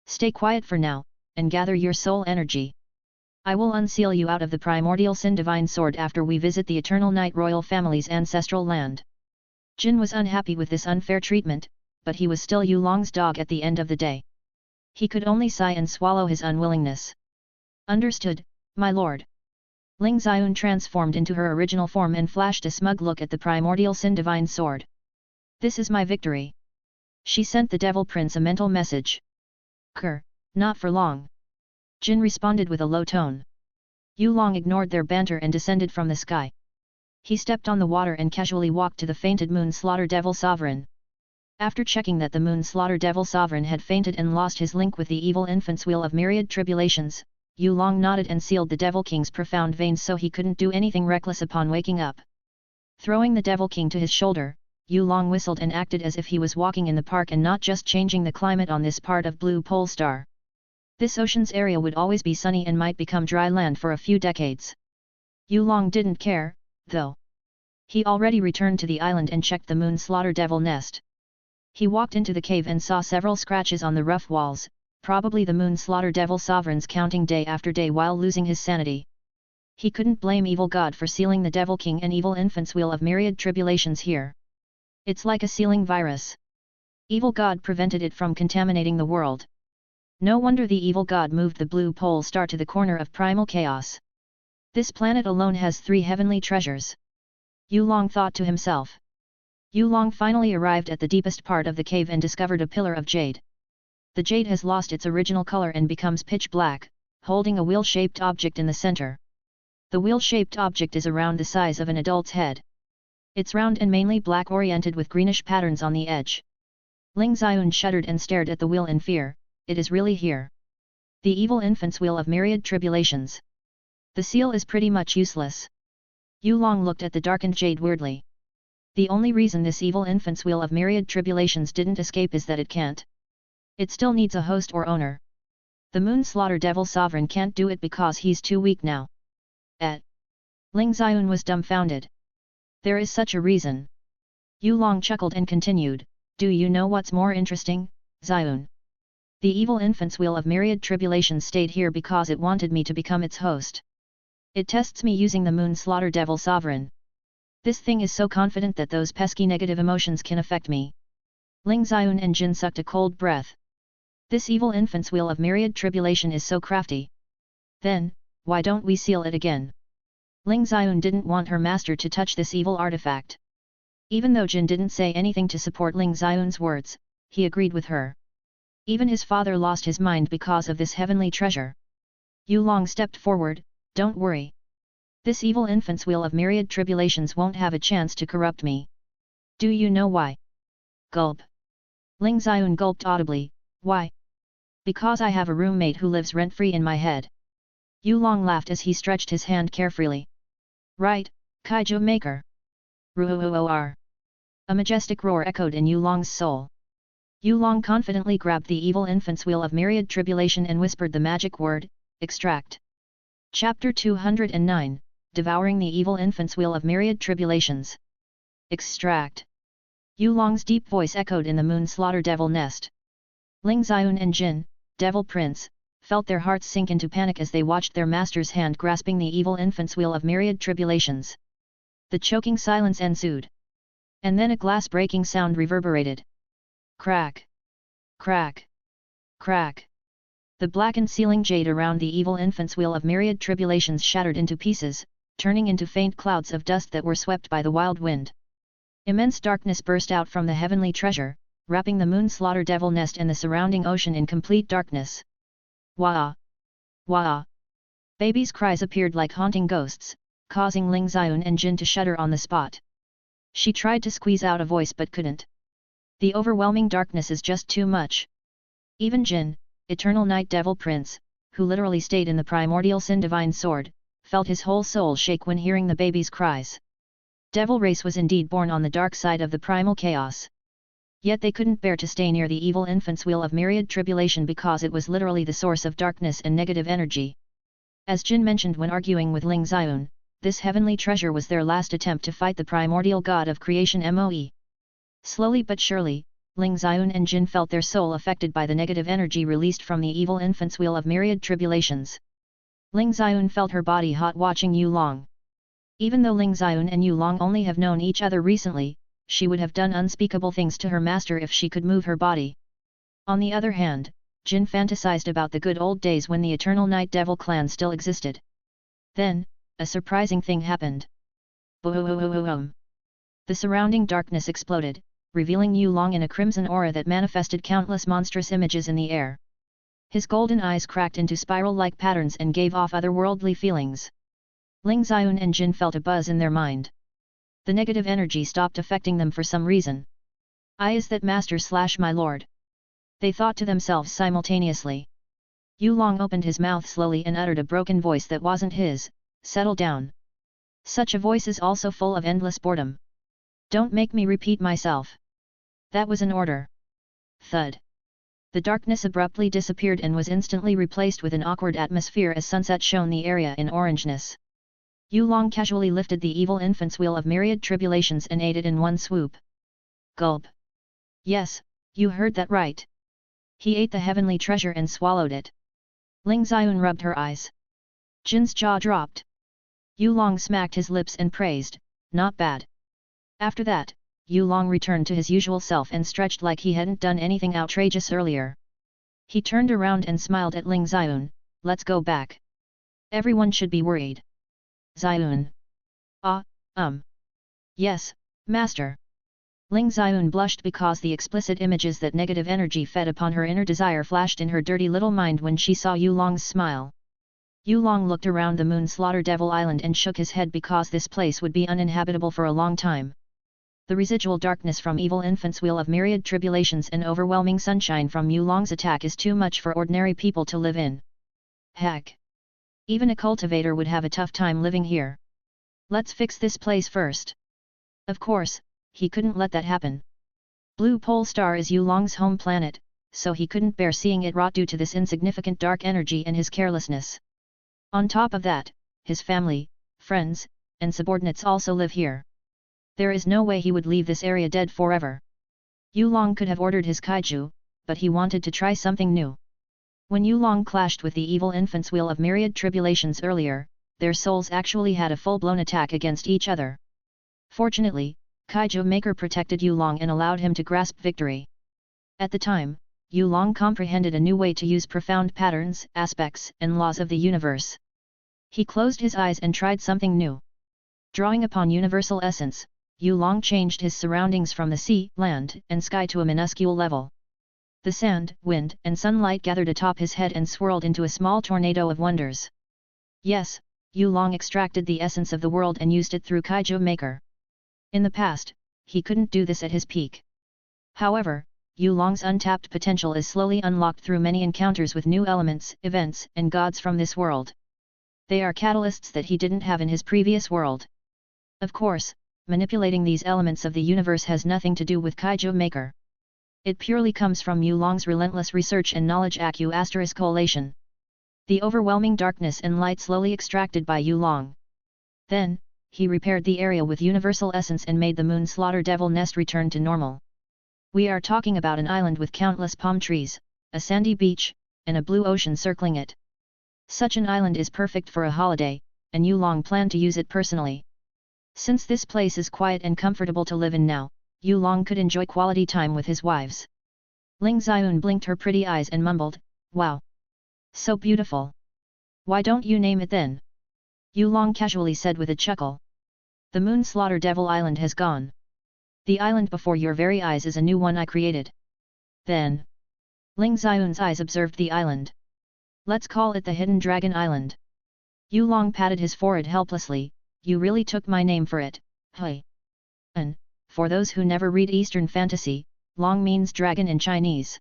Stay quiet for now, and gather your soul energy. I will unseal you out of the primordial sin divine sword after we visit the Eternal Night royal family's ancestral land. Jin was unhappy with this unfair treatment, but he was still Yulong's dog at the end of the day. He could only sigh and swallow his unwillingness. Understood, my lord. Ling Xion transformed into her original form and flashed a smug look at the primordial sin divine sword. This is my victory. She sent the Devil Prince a mental message. Not for long. Jin responded with a low tone. Yulong ignored their banter and descended from the sky. He stepped on the water and casually walked to the fainted Moon Slaughter Devil Sovereign. After checking that the Moon Slaughter Devil Sovereign had fainted and lost his link with the evil infant's wheel of myriad tribulations, Yu Long nodded and sealed the Devil King's profound veins so he couldn't do anything reckless upon waking up. Throwing the Devil King to his shoulder, Yu Long whistled and acted as if he was walking in the park and not just changing the climate on this part of Blue Pole Star. This ocean's area would always be sunny and might become dry land for a few decades. Yu Long didn't care, though. He already returned to the island and checked the Moon Slaughter Devil nest. He walked into the cave and saw several scratches on the rough walls, probably the Moon Slaughter Devil Sovereign's counting day after day while losing his sanity. He couldn't blame Evil God for sealing the Devil King and Evil Infant's Wheel of Myriad Tribulations here. It's like a sealing virus. Evil God prevented it from contaminating the world. No wonder the Evil God moved the Blue Pole Star to the corner of primal chaos. This planet alone has 3 heavenly treasures. Yu Long thought to himself. Yu Long finally arrived at the deepest part of the cave and discovered a pillar of jade. The jade has lost its original color and becomes pitch black, holding a wheel-shaped object in the center. The wheel-shaped object is around the size of an adult's head. It's round and mainly black-oriented with greenish patterns on the edge. Ling Xiun shuddered and stared at the wheel in fear. It is really here. The Evil Infant's Wheel of Myriad Tribulations. The seal is pretty much useless. Yu Long looked at the darkened jade weirdly. The only reason this Evil Infant's Wheel of Myriad Tribulations didn't escape is that it can't. It still needs a host or owner. The Moon Slaughter Devil Sovereign can't do it because he's too weak now. Ling Xiun was dumbfounded. There is such a reason. Yu Long chuckled and continued, do you know what's more interesting, Xiun? The Evil Infant's Wheel of Myriad Tribulations stayed here because it wanted me to become its host. It tests me using the Moon Slaughter Devil Sovereign. This thing is so confident that those pesky negative emotions can affect me. Ling Xiun and Jin sucked a cold breath. This Evil Infant's Wheel of Myriad Tribulation is so crafty. Then, why don't we seal it again? Ling Xiun didn't want her master to touch this evil artifact. Even though Jin didn't say anything to support Ling Xiun's words, he agreed with her. Even his father lost his mind because of this heavenly treasure. Yu Long stepped forward, don't worry. This Evil Infant's Wheel of Myriad Tribulations won't have a chance to corrupt me. Do you know why? Gulp. Ling Xiun gulped audibly, why? Because I have a roommate who lives rent-free in my head. Yu Long laughed as he stretched his hand carefree. Right, Kaiju Maker. Roar. A majestic roar echoed in Yu Long's soul. Yu Long confidently grabbed the Evil Infant's Wheel of Myriad Tribulation and whispered the magic word, extract. Chapter 209, Devouring the Evil Infant's Wheel of Myriad Tribulations. Extract. Yu Long's deep voice echoed in the Moon Slaughter Devil nest. Ling Xiun and Jin, Devil Prince, felt their hearts sink into panic as they watched their master's hand grasping the Evil Infant's Wheel of Myriad Tribulations. The choking silence ensued. And then a glass-breaking sound reverberated. Crack! Crack! Crack! The blackened sealing jade around the Evil Infant's Wheel of Myriad Tribulations shattered into pieces, turning into faint clouds of dust that were swept by the wild wind. Immense darkness burst out from the heavenly treasure, wrapping the Moon Slaughter Devil nest and the surrounding ocean in complete darkness. Wah! Wah! Baby's cries appeared like haunting ghosts, causing Ling Xiun and Jin to shudder on the spot. She tried to squeeze out a voice but couldn't. The overwhelming darkness is just too much. Even Jin, Eternal Night Devil Prince, who literally stayed in the primordial Sin Divine Sword, felt his whole soul shake when hearing the baby's cries. Devil race was indeed born on the dark side of the primal chaos. Yet they couldn't bear to stay near the Evil Infant's Wheel of Myriad Tribulation because it was literally the source of darkness and negative energy. As Jin mentioned when arguing with Ling Xiun, this heavenly treasure was their last attempt to fight the primordial god of creation Moe. Slowly but surely, Ling Xiun and Jin felt their soul affected by the negative energy released from the Evil Infant's Wheel of Myriad Tribulations. Ling Xiun felt her body hot watching Yu Long. Even though Ling Xiun and Yu Long only have known each other recently, she would have done unspeakable things to her master if she could move her body. On the other hand, Jin fantasized about the good old days when the Eternal Night Devil clan still existed. Then, a surprising thing happened. Boom! The surrounding darkness exploded, revealing Yu Long in a crimson aura that manifested countless monstrous images in the air. His golden eyes cracked into spiral-like patterns and gave off otherworldly feelings. Ling Xiun and Jin felt a buzz in their mind. The negative energy stopped affecting them for some reason. Is that master / my lord? They thought to themselves simultaneously. Yu Long opened his mouth slowly and uttered a broken voice that wasn't his, "Settle down." Such a voice is also full of endless boredom. "Don't make me repeat myself." That was an order. Thud. The darkness abruptly disappeared and was instantly replaced with an awkward atmosphere as sunset shone the area in orangeness. Yu Long casually lifted the evil infant's wheel of myriad tribulations and ate it in one swoop. Gulp. Yes, you heard that right. He ate the heavenly treasure and swallowed it. Ling Xiun rubbed her eyes. Jin's jaw dropped. Yu Long smacked his lips and praised, "Not bad." After that, Yu Long returned to his usual self and stretched like he hadn't done anything outrageous earlier. He turned around and smiled at Ling Xiun, "Let's go back. Everyone should be worried." Xiun. Ah, Yes, master. Ling Xiun blushed because the explicit images that negative energy fed upon her inner desire flashed in her dirty little mind when she saw Yu Long's smile. Yu Long looked around the Moon Slaughter Devil Island and shook his head because this place would be uninhabitable for a long time. The residual darkness from evil infant's wheel of myriad tribulations and overwhelming sunshine from Yu Long's attack is too much for ordinary people to live in. Heck! Even a cultivator would have a tough time living here. Let's fix this place first. Of course, he couldn't let that happen. Blue Pole Star is Yu Long's home planet, so he couldn't bear seeing it rot due to this insignificant dark energy and his carelessness. On top of that, his family, friends, and subordinates also live here. There is no way he would leave this area dead forever. Yu Long could have ordered his kaiju, but he wanted to try something new. When Yu Long clashed with the evil infant's wheel of myriad tribulations earlier, their souls actually had a full-blown attack against each other. Fortunately, Kaiju Maker protected Yu Long and allowed him to grasp victory. At the time, Yu Long comprehended a new way to use profound patterns, aspects, and laws of the universe. He closed his eyes and tried something new. Drawing upon universal essence, Yu Long changed his surroundings from the sea, land, and sky to a minuscule level. The sand, wind, and sunlight gathered atop his head and swirled into a small tornado of wonders. Yes, Yu Long extracted the essence of the world and used it through Kaiju Maker. In the past, he couldn't do this at his peak. However, Yu Long's untapped potential is slowly unlocked through many encounters with new elements, events, and gods from this world. They are catalysts that he didn't have in his previous world. Of course, manipulating these elements of the universe has nothing to do with Kaiju Maker. It purely comes from Yu Long's relentless research and knowledge collation. The overwhelming darkness and light slowly extracted by Yu Long. Then, he repaired the area with universal essence and made the Moon Slaughter Devil Nest return to normal. We are talking about an island with countless palm trees, a sandy beach, and a blue ocean circling it. Such an island is perfect for a holiday, and Yu Long planned to use it personally. Since this place is quiet and comfortable to live in now, Yu Long could enjoy quality time with his wives. Ling Xiun blinked her pretty eyes and mumbled, "Wow! So beautiful! Why don't you name it then?" Yu Long casually said with a chuckle. "The Moon Slaughter Devil Island has gone. The island before your very eyes is a new one I created." Then, Ling Xiun's eyes observed the island. "Let's call it the Hidden Dragon Island." Yu Long patted his forehead helplessly, "You really took my name for it, hey." And, for those who never read Eastern fantasy, Long means dragon in Chinese.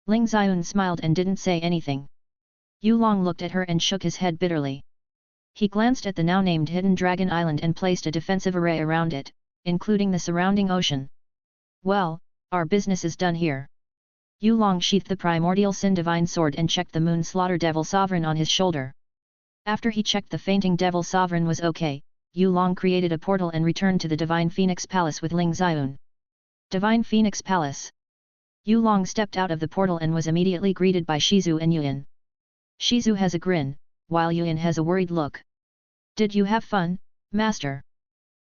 Ling Xiun smiled and didn't say anything. Yu Long looked at her and shook his head bitterly. He glanced at the now-named Hidden Dragon Island and placed a defensive array around it, including the surrounding ocean. "Well, our business is done here." Yu Long sheathed the primordial sin divine sword and checked the Moon Slaughter Devil Sovereign on his shoulder. After he checked the fainting Devil Sovereign was okay, Yu Long created a portal and returned to the Divine Phoenix Palace with Ling Xiun. Divine Phoenix Palace. Yu Long stepped out of the portal and was immediately greeted by Shizu and Yuan. Shizu has a grin, while Yuan has a worried look. "Did you have fun, master?"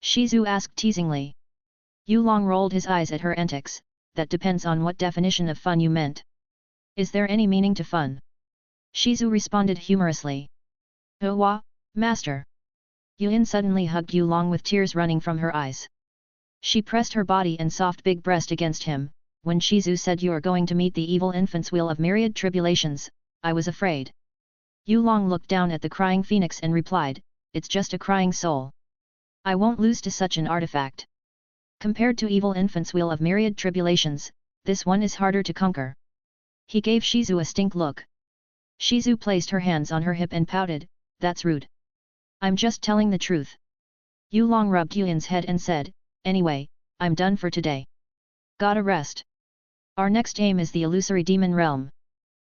Shizu asked teasingly. Yu Long rolled his eyes at her antics. "That depends on what definition of fun you meant. Is there any meaning to fun?" Shizu responded humorously. "Oh wah, master." Yuan suddenly hugged Yu Long with tears running from her eyes. She pressed her body and soft big breast against him. "When Shizu said you're going to meet the evil infant's wheel of myriad tribulations, I was afraid." Yu Long looked down at the crying phoenix and replied, "It's just a crying soul. I won't lose to such an artifact. Compared to evil infant's wheel of myriad tribulations, this one is harder to conquer." He gave Shizu a stink look. Shizu placed her hands on her hip and pouted, "That's rude. I'm just telling the truth." Yulong rubbed Yuan's head and said, "Anyway, I'm done for today. Gotta rest. Our next aim is the illusory demon realm."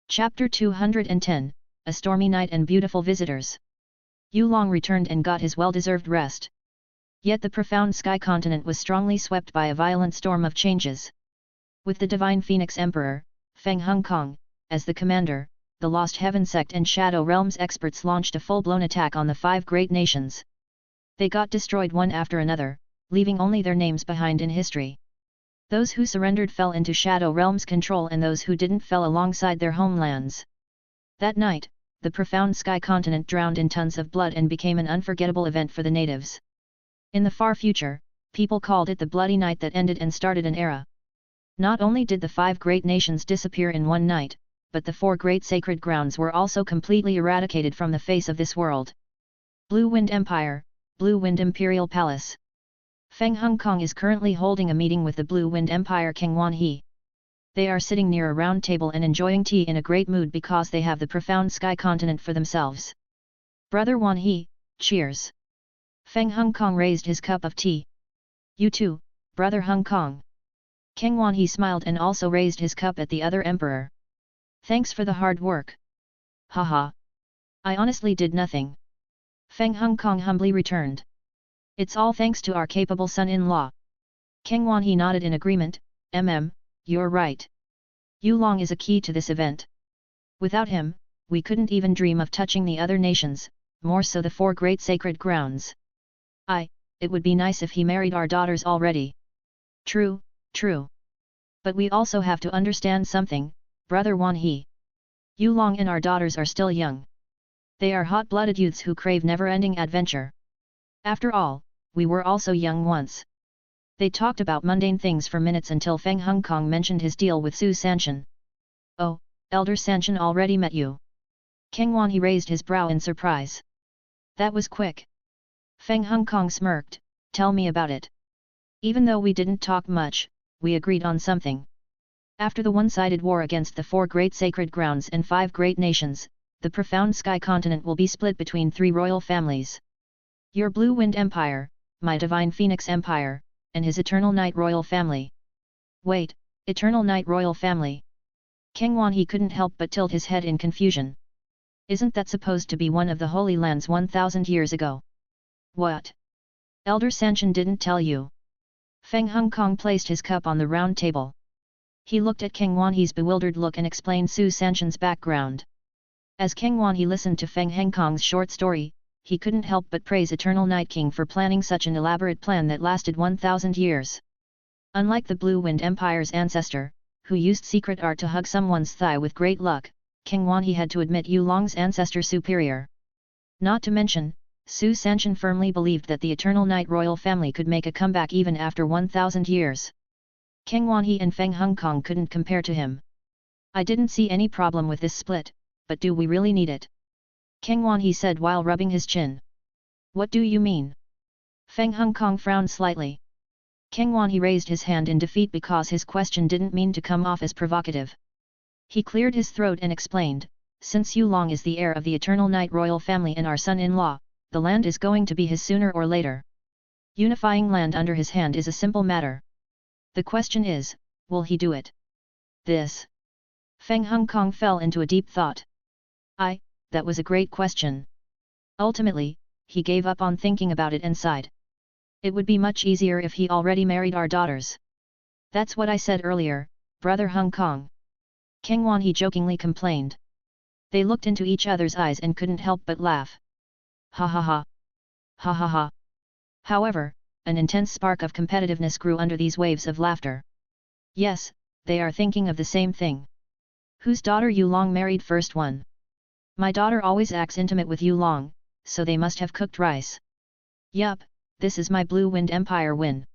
Chapter 210, A Stormy Night and Beautiful Visitors. Yulong returned and got his well-deserved rest. Yet the profound sky continent was strongly swept by a violent storm of changes. With the Divine Phoenix Emperor, Feng Hongkong, as the commander, the Lost Heaven Sect and Shadow Realms experts launched a full-blown attack on the 5 great nations. They got destroyed one after another, leaving only their names behind in history. Those who surrendered fell into Shadow Realms' control and those who didn't fell alongside their homelands. That night, the profound sky continent drowned in tons of blood and became an unforgettable event for the natives. In the far future, people called it the Bloody Night that ended and started an era. Not only did the 5 great nations disappear in one night, but the 4 great sacred grounds were also completely eradicated from the face of this world. Blue Wind Empire, Blue Wind Imperial Palace. Feng Hongkong is currently holding a meeting with the Blue Wind Empire King Wan He. They are sitting near a round table and enjoying tea in a great mood because they have the profound sky continent for themselves. "Brother Wan He, cheers." Feng Hongkong raised his cup of tea. "You too, Brother Hongkong." King Wan He smiled and also raised his cup at the other emperor. "Thanks for the hard work." "Haha. I honestly did nothing." Feng Hongkong humbly returned. "It's all thanks to our capable son-in-law." King Wan He nodded in agreement, You're right. Yulong is a key to this event. Without him, we couldn't even dream of touching the other nations, more so the 4 great sacred grounds. It would be nice if he married our daughters already." "True, true. But we also have to understand something, Brother Wan He. Yulong and our daughters are still young. They are hot-blooded youths who crave never-ending adventure. After all, we were also young once." They talked about mundane things for minutes until Feng Hongkong mentioned his deal with Su Sanshan. "Oh, Elder Sanshan already met you?" King Wan He raised his brow in surprise. "That was quick." Feng Hongkong smirked, "Tell me about it." "Even though we didn't talk much, we agreed on something. After the one-sided war against the 4 great sacred grounds and 5 great nations, the profound sky continent will be split between 3 royal families. Your Blue Wind Empire, my Divine Phoenix Empire, and his Eternal Night Royal Family." "Wait, Eternal Night Royal Family?" King Wan He couldn't help but tilt his head in confusion. "Isn't that supposed to be one of the Holy Lands 1,000 years ago?" "What? Elder Sanshan didn't tell you?" Feng Hongkong placed his cup on the round table. He looked at King Wan He's bewildered look and explained Su Sanshan's background. As King Wan He listened to Feng Hongkong's short story, he couldn't help but praise Eternal Night King for planning such an elaborate plan that lasted 1,000 years. Unlike the Blue Wind Empire's ancestor, who used secret art to hug someone's thigh with great luck, King Wan He had to admit Yulong's ancestor superior. Not to mention, Su Sanshan firmly believed that the Eternal Night Royal Family could make a comeback even after 1,000 years. King Wan He and Feng Hongkong couldn't compare to him. "I didn't see any problem with this split, but do we really need it?" King Wan He said while rubbing his chin. "What do you mean?" Feng Hongkong frowned slightly. King Wan He raised his hand in defeat because his question didn't mean to come off as provocative. He cleared his throat and explained, "Since Yulong is the heir of the Eternal Night Royal Family and our son-in-law, the land is going to be his sooner or later. Unifying land under his hand is a simple matter. The question is, will he do it?" "This." Feng Hongkong fell into a deep thought. That was a great question. Ultimately, he gave up on thinking about it and sighed. "It would be much easier if he already married our daughters." "That's what I said earlier, Brother Hongkong." King Wan He jokingly complained. They looked into each other's eyes and couldn't help but laugh. "Ha ha ha. Ha ha ha." However, an intense spark of competitiveness grew under these waves of laughter. Yes, they are thinking of the same thing. "Whose daughter Yulong married first one?" "My daughter always acts intimate with Yulong, so they must have cooked rice." "Yup, this is my Blue Wind Empire win."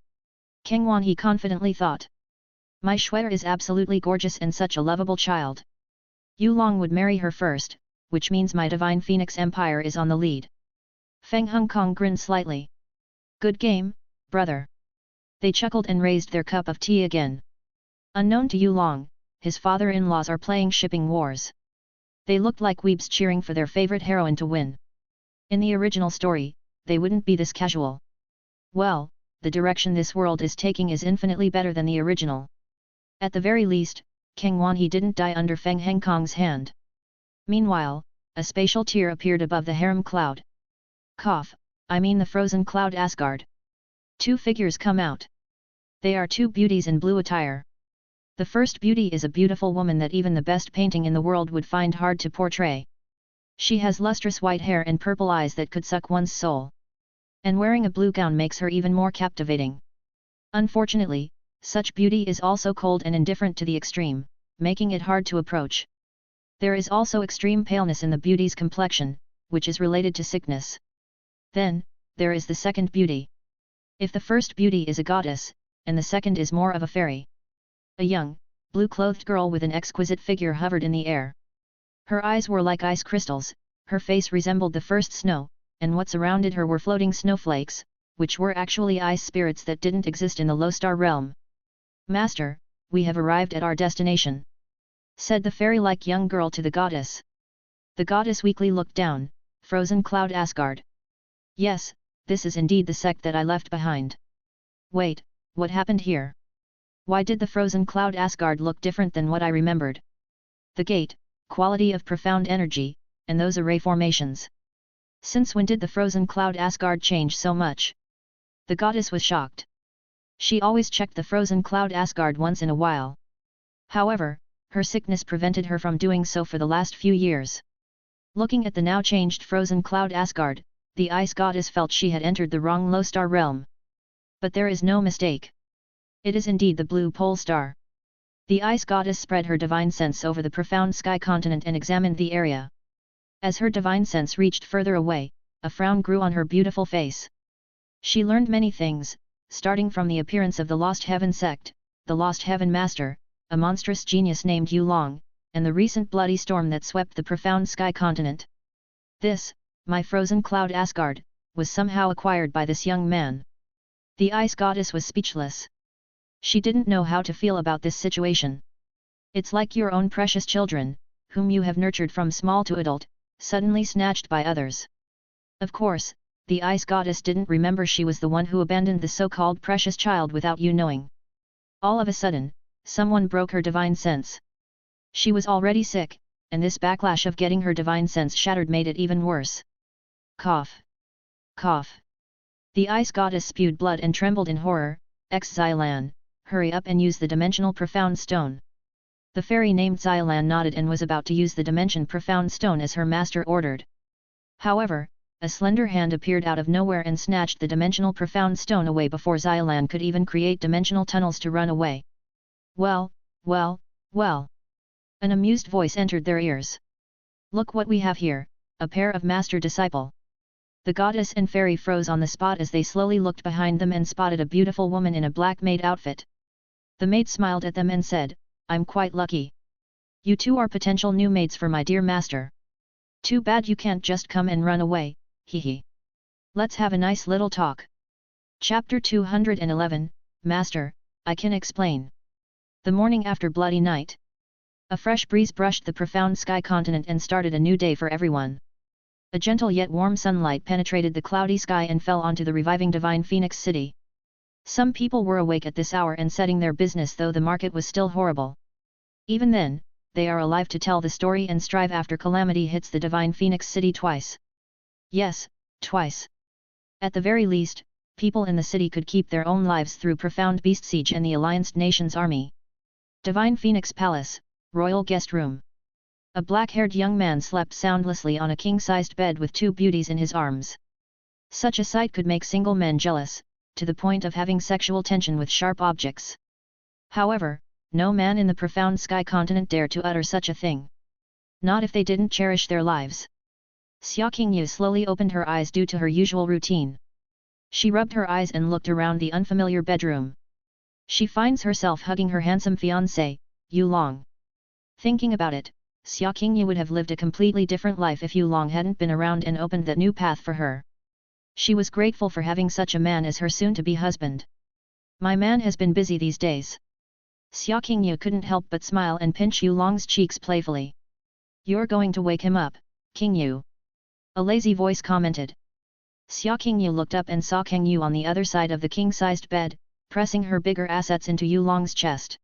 King Wan He confidently thought. "My Shuer is absolutely gorgeous and such a lovable child. Yulong would marry her first, which means my Divine Phoenix Empire is on the lead." Feng Hongkong grinned slightly. "Good game, brother." They chuckled and raised their cup of tea again. Unknown to Yulong, his father-in-laws are playing shipping wars. They looked like weeps cheering for their favorite heroine to win. In the original story, they wouldn't be this casual. Well, the direction this world is taking is infinitely better than the original. At the very least, King Wanhee didn't die under Feng Hengkong's hand. Meanwhile, a spatial tear appeared above the harem cloud. Cough, I mean the frozen cloud Asgard. Two figures come out. They are two beauties in blue attire. The first beauty is a beautiful woman that even the best painting in the world would find hard to portray. She has lustrous white hair and purple eyes that could suck one's soul. And wearing a blue gown makes her even more captivating. Unfortunately, such beauty is also cold and indifferent to the extreme, making it hard to approach. There is also extreme paleness in the beauty's complexion, which is related to sickness. Then, there is the second beauty. If the first beauty is a goddess, and the second is more of a fairy. A young, blue-clothed girl with an exquisite figure hovered in the air. Her eyes were like ice crystals, her face resembled the first snow, and what surrounded her were floating snowflakes, which were actually ice spirits that didn't exist in the low-star realm. "Master, we have arrived at our destination," said the fairy-like young girl to the goddess. The goddess weakly looked down, frozen cloud Asgard. "Yes, this is indeed the sect that I left behind. Wait, what happened here? Why did the frozen cloud Asgard look different than what I remembered? The gate, quality of profound energy, and those array formations. Since when did the frozen cloud Asgard change so much?" The goddess was shocked. She always checked the frozen cloud Asgard once in a while. However, her sickness prevented her from doing so for the last few years. Looking at the now changed frozen cloud Asgard, the ice goddess felt she had entered the wrong low star realm. But there is no mistake. It is indeed the blue pole star. The ice goddess spread her divine sense over the profound sky continent and examined the area. As her divine sense reached further away, a frown grew on her beautiful face. She learned many things, starting from the appearance of the Lost Heaven sect, the Lost Heaven Master, a monstrous genius named Yulong, and the recent bloody storm that swept the profound sky continent. This, my frozen cloud Asgard, was somehow acquired by this young man. The ice goddess was speechless. She didn't know how to feel about this situation. It's like your own precious children, whom you have nurtured from small to adult, suddenly snatched by others. Of course, the ice goddess didn't remember she was the one who abandoned the so-called precious child without you knowing. All of a sudden, someone broke her divine sense. She was already sick, and this backlash of getting her divine sense shattered made it even worse. Cough. Cough. The ice goddess spewed blood and trembled in horror. Xylan, hurry up and use the dimensional profound stone. The fairy named Xylan nodded and was about to use the dimension profound stone as her master ordered. However, a slender hand appeared out of nowhere and snatched the dimensional profound stone away before Xylan could even create dimensional tunnels to run away. Well, well, well. An amused voice entered their ears. Look what we have here, a pair of master-disciple. The goddess and fairy froze on the spot as they slowly looked behind them and spotted a beautiful woman in a black maid outfit. The maid smiled at them and said, "I'm quite lucky. You two are potential new maids for my dear master. Too bad you can't just come and run away, hee. Let's have a nice little talk." Chapter 211, Master, I can explain. The morning after Bloody Night. A fresh breeze brushed the profound sky continent and started a new day for everyone. A gentle yet warm sunlight penetrated the cloudy sky and fell onto the reviving divine Phoenix City. Some people were awake at this hour and setting their business, though the market was still horrible. Even then, they are alive to tell the story and strive after calamity hits the divine Phoenix City twice. Yes, twice. At the very least, people in the city could keep their own lives through profound beast siege and the allianced nation's army. Divine Phoenix Palace, Royal Guest Room. A black-haired young man slept soundlessly on a king-sized bed with two beauties in his arms. Such a sight could make single men jealous, to the point of having sexual tension with sharp objects. However, no man in the profound sky continent dared to utter such a thing. Not if they didn't cherish their lives. Xia Qingyu slowly opened her eyes due to her usual routine. She rubbed her eyes and looked around the unfamiliar bedroom. She finds herself hugging her handsome fiancé, Yulong. Thinking about it, Xia Qingyu would have lived a completely different life if Yulong hadn't been around and opened that new path for her. She was grateful for having such a man as her soon-to-be husband. My man has been busy these days. Xia Qingyu couldn't help but smile and pinch Yulong's cheeks playfully. You're going to wake him up, King Yu. A lazy voice commented. Xia Qingyu looked up and saw Kang Yu on the other side of the king-sized bed, pressing her bigger assets into Yu Long's chest.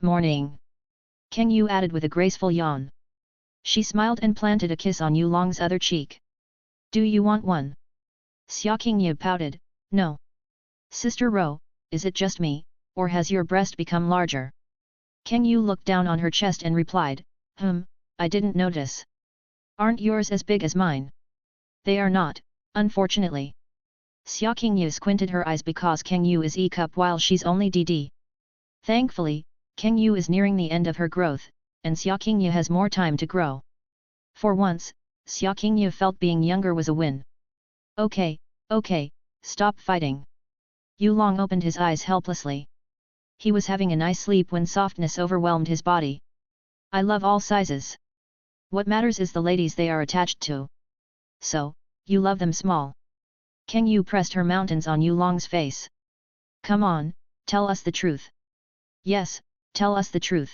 Morning. Kang Yu added with a graceful yawn. She smiled and planted a kiss on Yu Long's other cheek. Do you want one? Xia Qingyu pouted, no. Sister Ro, is it just me, or has your breast become larger? Kang Yu looked down on her chest and replied, I didn't notice. Aren't yours as big as mine? They are not, unfortunately. Xia Qingyu squinted her eyes because Kang Yu is E-cup while she's only DD. Thankfully, Kang Yu is nearing the end of her growth, and Xia Qingyu has more time to grow. For once, Xia Qingyu felt being younger was a win. Okay, stop fighting. Yu Long opened his eyes helplessly. He was having a nice sleep when softness overwhelmed his body. I love all sizes. What matters is the ladies they are attached to. So, you love them small. Kang Yu pressed her mountains on Yu Long's face. Come on, tell us the truth. Yes, tell us the truth.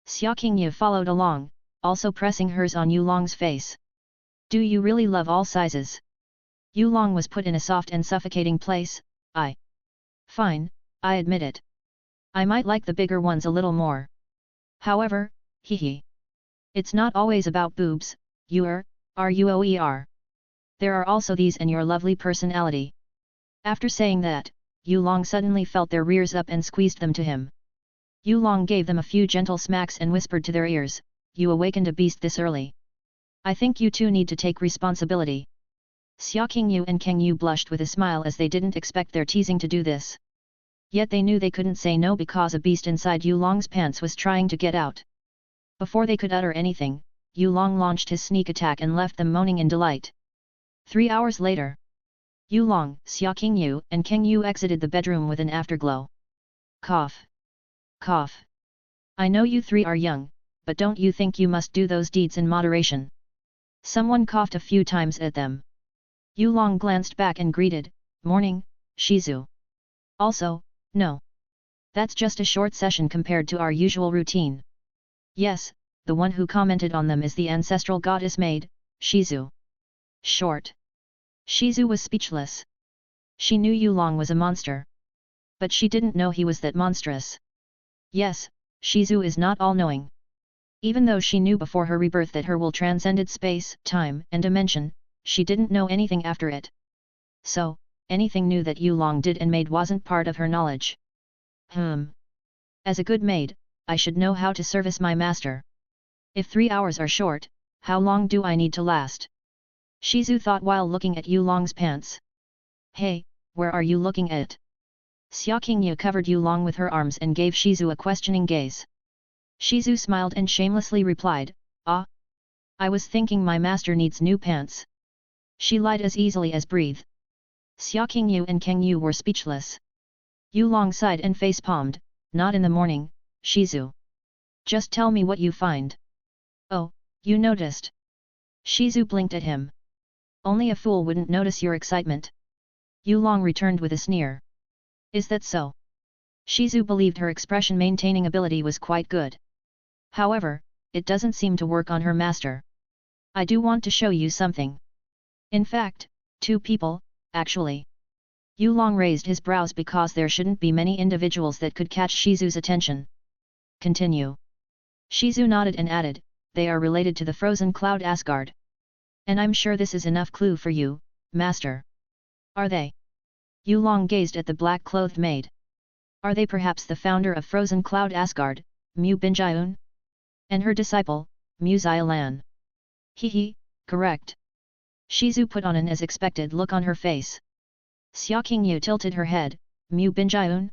Xia Qingyu followed along, also pressing hers on Yu Long's face. Do you really love all sizes? Yu Long was put in a soft and suffocating place. Fine, I admit it. I might like the bigger ones a little more. However, it's not always about boobs, ruoer. There are also these and your lovely personality. After saying that, Yu Long suddenly felt their rears up and squeezed them to him. Yu Long gave them a few gentle smacks and whispered to their ears, you awakened a beast this early. I think you two need to take responsibility. Xia Qingyu and Kang Yu blushed with a smile as they didn't expect their teasing to do this. Yet they knew they couldn't say no because a beast inside Yu Long's pants was trying to get out. Before they could utter anything, Yu Long launched his sneak attack and left them moaning in delight. 3 hours later. Yu Long, Xia Qingyu and Kang Yu exited the bedroom with an afterglow. Cough. Cough. I know you three are young, but don't you think you must do those deeds in moderation? Someone coughed a few times at them. Yu Long glanced back and greeted, Morning, Shizu. Also, no. That's just a short session compared to our usual routine. Yes, the one who commented on them is the ancestral goddess maid, Shizu. Short. Shizu was speechless. She knew Yu Long was a monster. But she didn't know he was that monstrous. Yes, Shizu is not all-knowing. Even though she knew before her rebirth that her will transcended space, time and dimension, she didn't know anything after it. So, anything new that Yu Long did and made wasn't part of her knowledge. As a good maid, I should know how to service my master. If 3 hours are short, how long do I need to last? Shizu thought while looking at Yu Long's pants. Hey, where are you looking at? Xia Qingyu covered Yu Long with her arms and gave Shizu a questioning gaze. Shizu smiled and shamelessly replied, I was thinking my master needs new pants. She lied as easily as breathe. Xia Qingyu and Kang Yu were speechless. Yu Long sighed and face-palmed, not in the morning, Shizu. Just tell me what you find. Oh, you noticed. Shizu blinked at him. Only a fool wouldn't notice your excitement. Yu Long returned with a sneer. Is that so? Shizu believed her expression-maintaining ability was quite good. However, it doesn't seem to work on her master. I do want to show you something. In fact, 2 people, actually. Yu Long raised his brows because there shouldn't be many individuals that could catch Shizu's attention. Continue. Shizu nodded and added, they are related to the frozen cloud Asgard. And I'm sure this is enough clue for you, master. Are they? Yu Long gazed at the black-clothed maid. Are they perhaps the founder of frozen cloud Asgard, Mu Binjayun? And her disciple, Mu Xiaolan? Correct. Shizu put on an as expected look on her face. Xia Qingyu tilted her head, Mu Binjayun?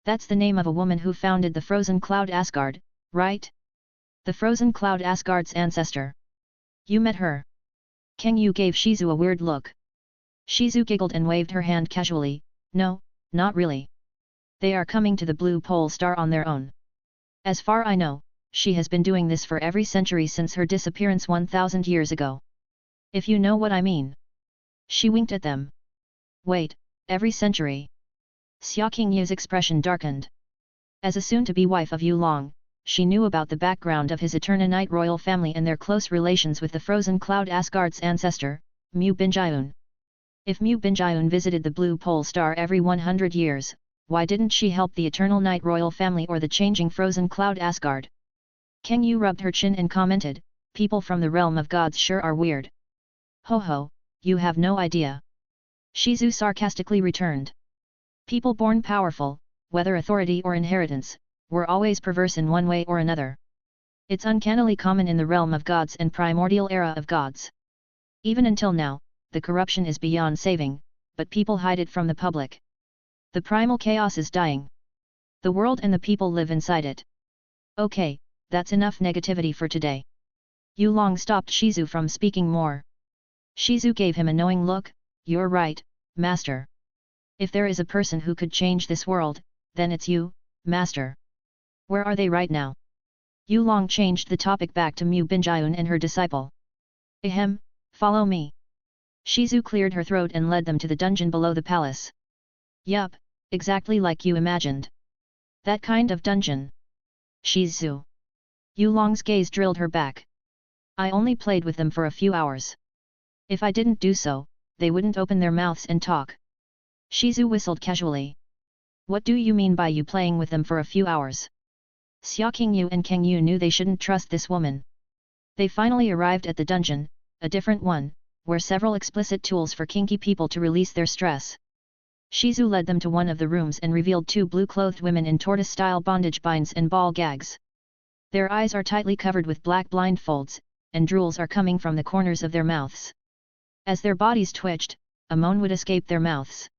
That's the name of a woman who founded the frozen cloud Asgard, right? The frozen cloud Asgard's ancestor. You met her. Kang Yu gave Shizu a weird look. Shizu giggled and waved her hand casually, no, not really. They are coming to the blue pole star on their own. As far I know, she has been doing this for every century since her disappearance 1,000 years ago. If you know what I mean. She winked at them. Wait, every century? Xia Qingyu's expression darkened. As a soon-to-be wife of Yu Long, she knew about the background of his Eternanite royal family and their close relations with the frozen cloud Asgard's ancestor, Mu Binjayun. If Mu Binjayun visited the blue pole star every 100 years, why didn't she help the Eternal Night royal family or the changing frozen cloud Asgard? Kang Yu rubbed her chin and commented, people from the realm of gods sure are weird. Ho ho, you have no idea. Shizu sarcastically returned. People born powerful, whether authority or inheritance, were always perverse in one way or another. It's uncannily common in the realm of gods and primordial era of gods. Even until now, the corruption is beyond saving, but people hide it from the public. The primal chaos is dying. The world and the people live inside it. Okay, that's enough negativity for today. Yu Long stopped Shizu from speaking more. Shizu gave him a knowing look, you're right, master. If there is a person who could change this world, then it's you, master. Where are they right now? Yu Long changed the topic back to Mu Binjayun and her disciple. Ahem, follow me. Shizu cleared her throat and led them to the dungeon below the palace. Yup, exactly like you imagined. That kind of dungeon. Shizu. Yu Long's gaze drilled her back. I only played with them for a few hours. If I didn't do so, they wouldn't open their mouths and talk. Shizu whistled casually. What do you mean by you playing with them for a few hours? Xia Qingyu and Kang Yu knew they shouldn't trust this woman. They finally arrived at the dungeon, a different one, where several explicit tools for kinky people to release their stress. Shizu led them to one of the rooms and revealed two blue-clothed women in tortoise-style bondage binds and ball gags. Their eyes are tightly covered with black blindfolds, and drools are coming from the corners of their mouths. As their bodies twitched, a moan would escape their mouths.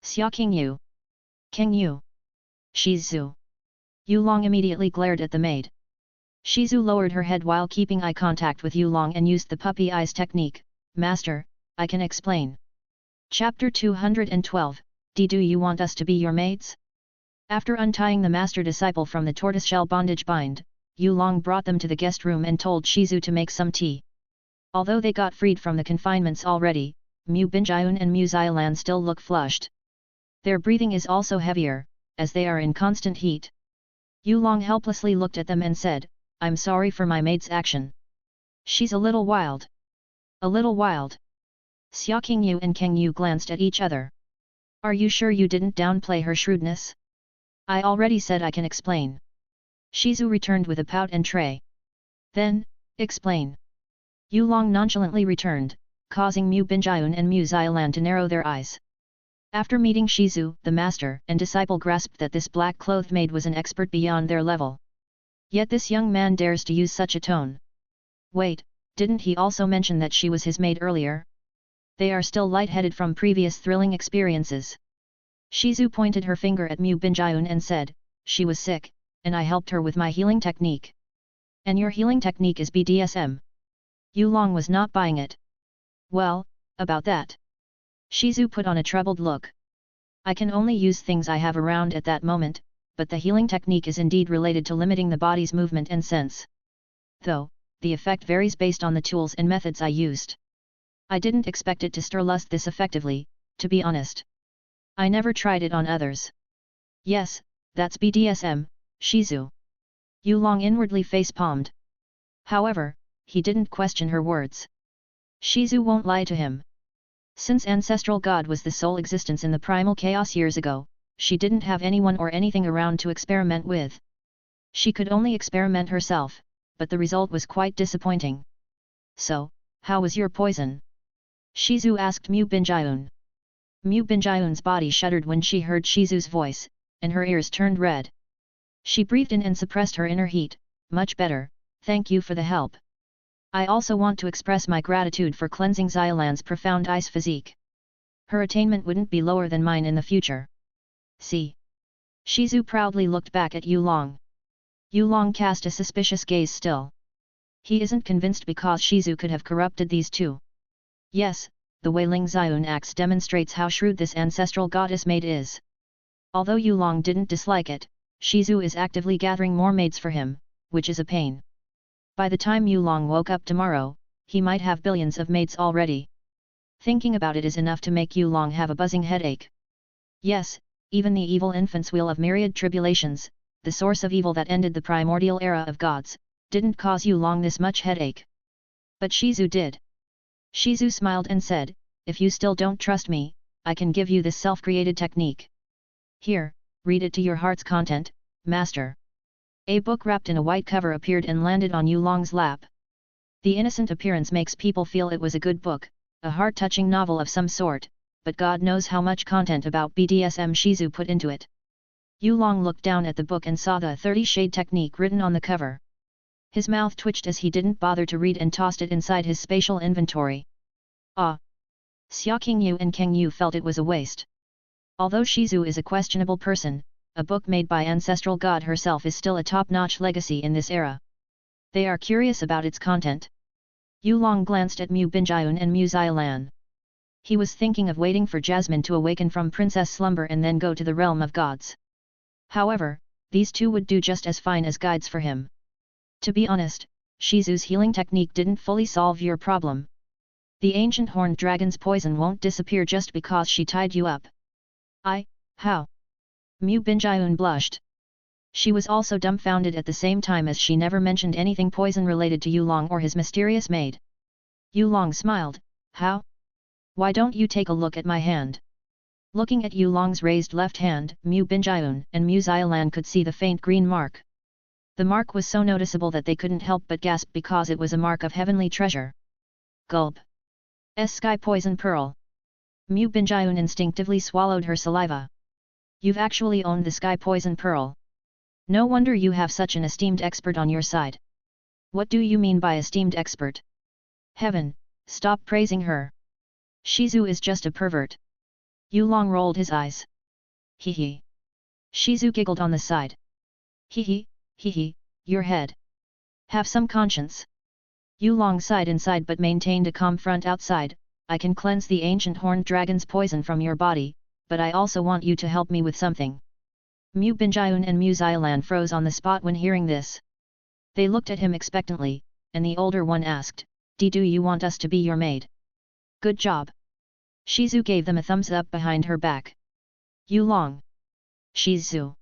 Xia Qingyu. Kang Yu. Shizu. Yu Long immediately glared at the maid. Shizu lowered her head while keeping eye contact with Yu Long and used the puppy eyes technique. Master, I can explain. Chapter 212, do you want us to be your maids? After untying the master-disciple from the tortoiseshell bondage bind, Yu Long brought them to the guest room and told Shizu to make some tea. Although they got freed from the confinements already, Mu Binjayun and Mu Xiaolan still look flushed. Their breathing is also heavier, as they are in constant heat. Yu Long helplessly looked at them and said, I'm sorry for my maid's action. She's a little wild. A little wild. Xia Qingyu and Kang Yu glanced at each other. Are you sure you didn't downplay her shrewdness? I already said I can explain. Shizu returned with a pout and tray. Then, explain. Yu Long nonchalantly returned, causing Mu Binjayun and Mu Xiaolan to narrow their eyes. After meeting Shizu, the master and disciple grasped that this black-clothed maid was an expert beyond their level. Yet this young man dares to use such a tone. Wait, didn't he also mention that she was his maid earlier? They are still lightheaded from previous thrilling experiences. Shizu pointed her finger at Mu Binjayun and said, she was sick, and I helped her with my healing technique. And your healing technique is BDSM. Yu Long was not buying it. Well, about that. Shizu put on a troubled look. I can only use things I have around at that moment, but the healing technique is indeed related to limiting the body's movement and sense. Though, the effect varies based on the tools and methods I used. I didn't expect it to stir lust this effectively, to be honest. I never tried it on others. Yes, that's BDSM, Shizu. Yu Long inwardly face-palmed. However, he didn't question her words. Shizu won't lie to him. Since ancestral god was the sole existence in the primal chaos years ago, she didn't have anyone or anything around to experiment with. She could only experiment herself, but the result was quite disappointing. So, how was your poison? Shizu asked Mu Binjayun. Mu Binjayun's body shuddered when she heard Shizu's voice, and her ears turned red. She breathed in and suppressed her inner heat. Much better, thank you for the help. I also want to express my gratitude for cleansing Xiaolan's profound ice physique. Her attainment wouldn't be lower than mine in the future. See. Shizu proudly looked back at Yu Long. Yu Long cast a suspicious gaze still. He isn't convinced because Shizu could have corrupted these two. Yes, the Wei Ling Xiun axe demonstrates how shrewd this ancestral goddess maid is. Although Yu Long didn't dislike it, Shizu is actively gathering more maids for him, which is a pain. By the time Yu Long woke up tomorrow, he might have billions of maids already. Thinking about it is enough to make Yu Long have a buzzing headache. Yes, even the evil infant's wheel of myriad tribulations, the source of evil that ended the primordial era of gods, didn't cause Yu Long this much headache. But Shizu did. Shizu smiled and said, if you still don't trust me, I can give you this self-created technique. Here, read it to your heart's content, master. A book wrapped in a white cover appeared and landed on Yu Long's lap. The innocent appearance makes people feel it was a good book, a heart-touching novel of some sort, but God knows how much content about BDSM Shizu put into it. Yu Long looked down at the book and saw the 30-shade technique written on the cover. His mouth twitched as he didn't bother to read and tossed it inside his spatial inventory. Ah! Xia Qingyu and Kang Yu felt it was a waste. Although Shizu is a questionable person, a book made by ancestral god herself is still a top-notch legacy in this era. They are curious about its content. Yu Long glanced at Mu Binjayun and Mu Xiaolan. He was thinking of waiting for Jasmine to awaken from princess slumber and then go to the realm of gods. However, these two would do just as fine as guides for him. To be honest, Shizu's healing technique didn't fully solve your problem. The ancient horned dragon's poison won't disappear just because she tied you up. How? Mu Binjayun blushed. She was also dumbfounded at the same time as she never mentioned anything poison related to Yu Long or his mysterious maid. Yu Long smiled, how? Why don't you take a look at my hand? Looking at Yu Long's raised left hand, Mu Binjayun and Mu Xiaolan could see the faint green mark. The mark was so noticeable that they couldn't help but gasp because it was a mark of heavenly treasure. Gulp. Sky Poison Pearl. Mu Binjayun instinctively swallowed her saliva. You've actually owned the Sky Poison Pearl. No wonder you have such an esteemed expert on your side. What do you mean by esteemed expert? Heaven, stop praising her. Shizu is just a pervert. Yu Long rolled his eyes. Hee hee. Shizu giggled on the side. Hee hee, your head. Have some conscience. Yu Long sighed inside but maintained a calm front outside. I can cleanse the ancient horned dragon's poison from your body, but I also want you to help me with something. Mu Binjayun and Mu Xiaolan froze on the spot when hearing this. They looked at him expectantly, and the older one asked, do you want us to be your maid? Good job. Shizu gave them a thumbs up behind her back. Yu Long. Shizu.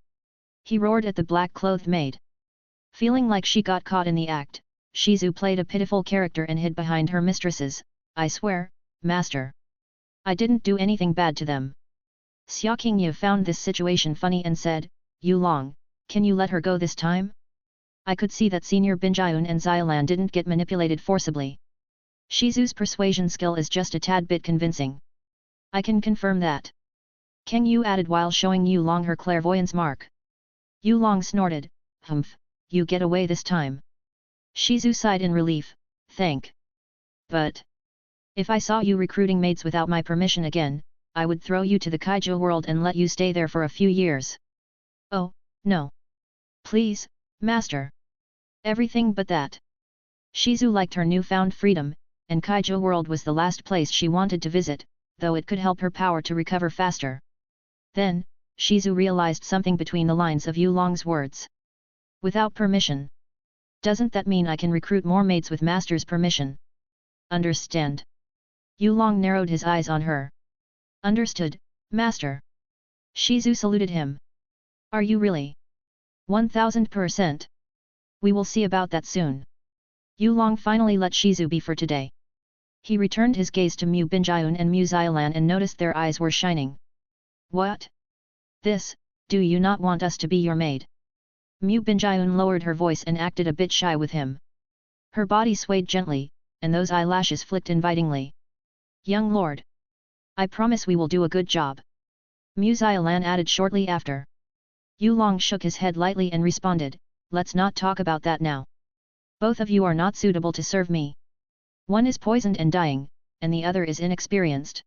He roared at the black-clothed maid. Feeling like she got caught in the act, Shizu played a pitiful character and hid behind her mistresses. I swear, master. I didn't do anything bad to them. Xia Qingyu found this situation funny and said, Yu Long, can you let her go this time? I could see that Senior Binjayun and Xiaolan didn't get manipulated forcibly. Shizu's persuasion skill is just a tad bit convincing. I can confirm that. Kang Yu added while showing Yu Long her clairvoyance mark. Yu Long snorted, humph, you get away this time. Shizu sighed in relief, but if I saw you recruiting maids without my permission again, I would throw you to the Kaiju world and let you stay there for a few years. Oh, no. Please, master. Everything but that. Shizu liked her newfound freedom, and Kaiju world was the last place she wanted to visit, though it could help her power to recover faster. Then, Shizu realized something between the lines of Yu Long's words. Without permission. Doesn't that mean I can recruit more maids with master's permission? Understand. Yu Long narrowed his eyes on her. Understood, master. Shizu saluted him. Are you really? 1000%. We will see about that soon. Yu Long finally let Shizu be for today. He returned his gaze to Mu Binjayun and Mu Xiaolan and noticed their eyes were shining. What? This, do you not want us to be your maid? Mu Binjayun lowered her voice and acted a bit shy with him. Her body swayed gently, and those eyelashes flicked invitingly. Young lord. I promise we will do a good job. Mu Xiaolan added shortly after. Yu Long shook his head lightly and responded, let's not talk about that now. Both of you are not suitable to serve me. One is poisoned and dying, and the other is inexperienced.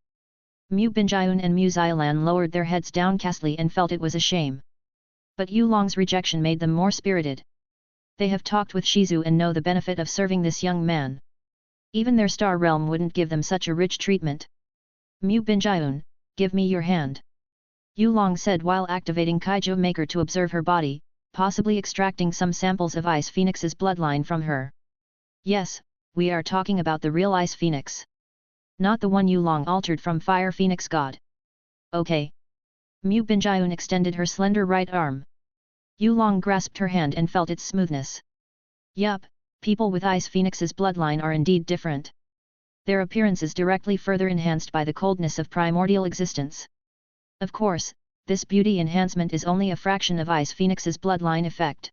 Mu Binjayun and Mu Xiaolan lowered their heads downcastly and felt it was a shame. But Yu Long's rejection made them more spirited. They have talked with Shizu and know the benefit of serving this young man. Even their star realm wouldn't give them such a rich treatment. Mu Binjayun, give me your hand. Yu Long said while activating Kaiju Maker to observe her body, possibly extracting some samples of Ice Phoenix's bloodline from her. Yes, we are talking about the real Ice Phoenix. Not the one Yu Long altered from Fire Phoenix God. Okay. Mu Binjayun extended her slender right arm. Yulong grasped her hand and felt its smoothness. Yup, people with Ice Phoenix's bloodline are indeed different. Their appearance is directly further enhanced by the coldness of primordial existence. Of course, this beauty enhancement is only a fraction of Ice Phoenix's bloodline effect.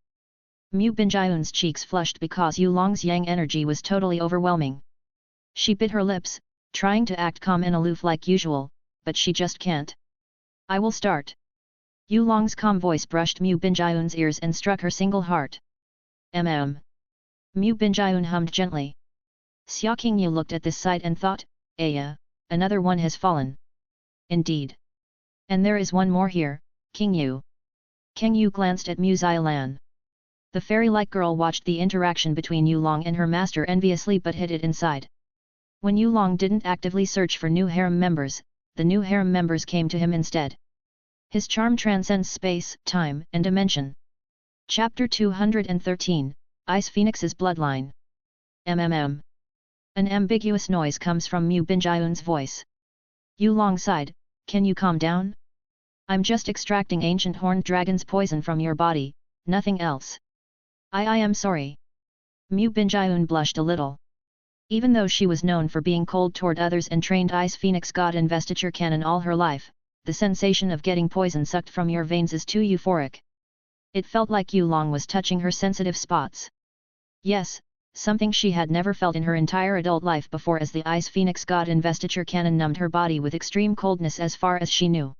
Mu Binjayun's cheeks flushed because Yulong's yang energy was totally overwhelming. She bit her lips, trying to act calm and aloof like usual, but she just can't. I will start. Yulong's calm voice brushed Mu Binjayun's ears and struck her single heart. Mu Binjayun hummed gently. Xia Qingyu looked at this sight and thought, Aya, another one has fallen. Indeed. And there is one more here, Qingyu. Qingyu glanced at Mu Xiaolan. The fairy-like girl watched the interaction between Yulong and her master enviously but hid it inside. When Yulong didn't actively search for new harem members, the new harem members came to him instead. His charm transcends space, time, and dimension. Chapter 213, Ice Phoenix's Bloodline. An ambiguous noise comes from Mu Binjayun's voice. Yulong sighed, can you calm down? I'm just extracting ancient horned dragon's poison from your body, nothing else. I am sorry. Mu Binjayun blushed a little. Even though she was known for being cold toward others and trained Ice Phoenix God investiture canon all her life, the sensation of getting poison sucked from your veins is too euphoric. It felt like Yulong was touching her sensitive spots. Yes, something she had never felt in her entire adult life before, as the Ice Phoenix God investiture canon numbed her body with extreme coldness as far as she knew.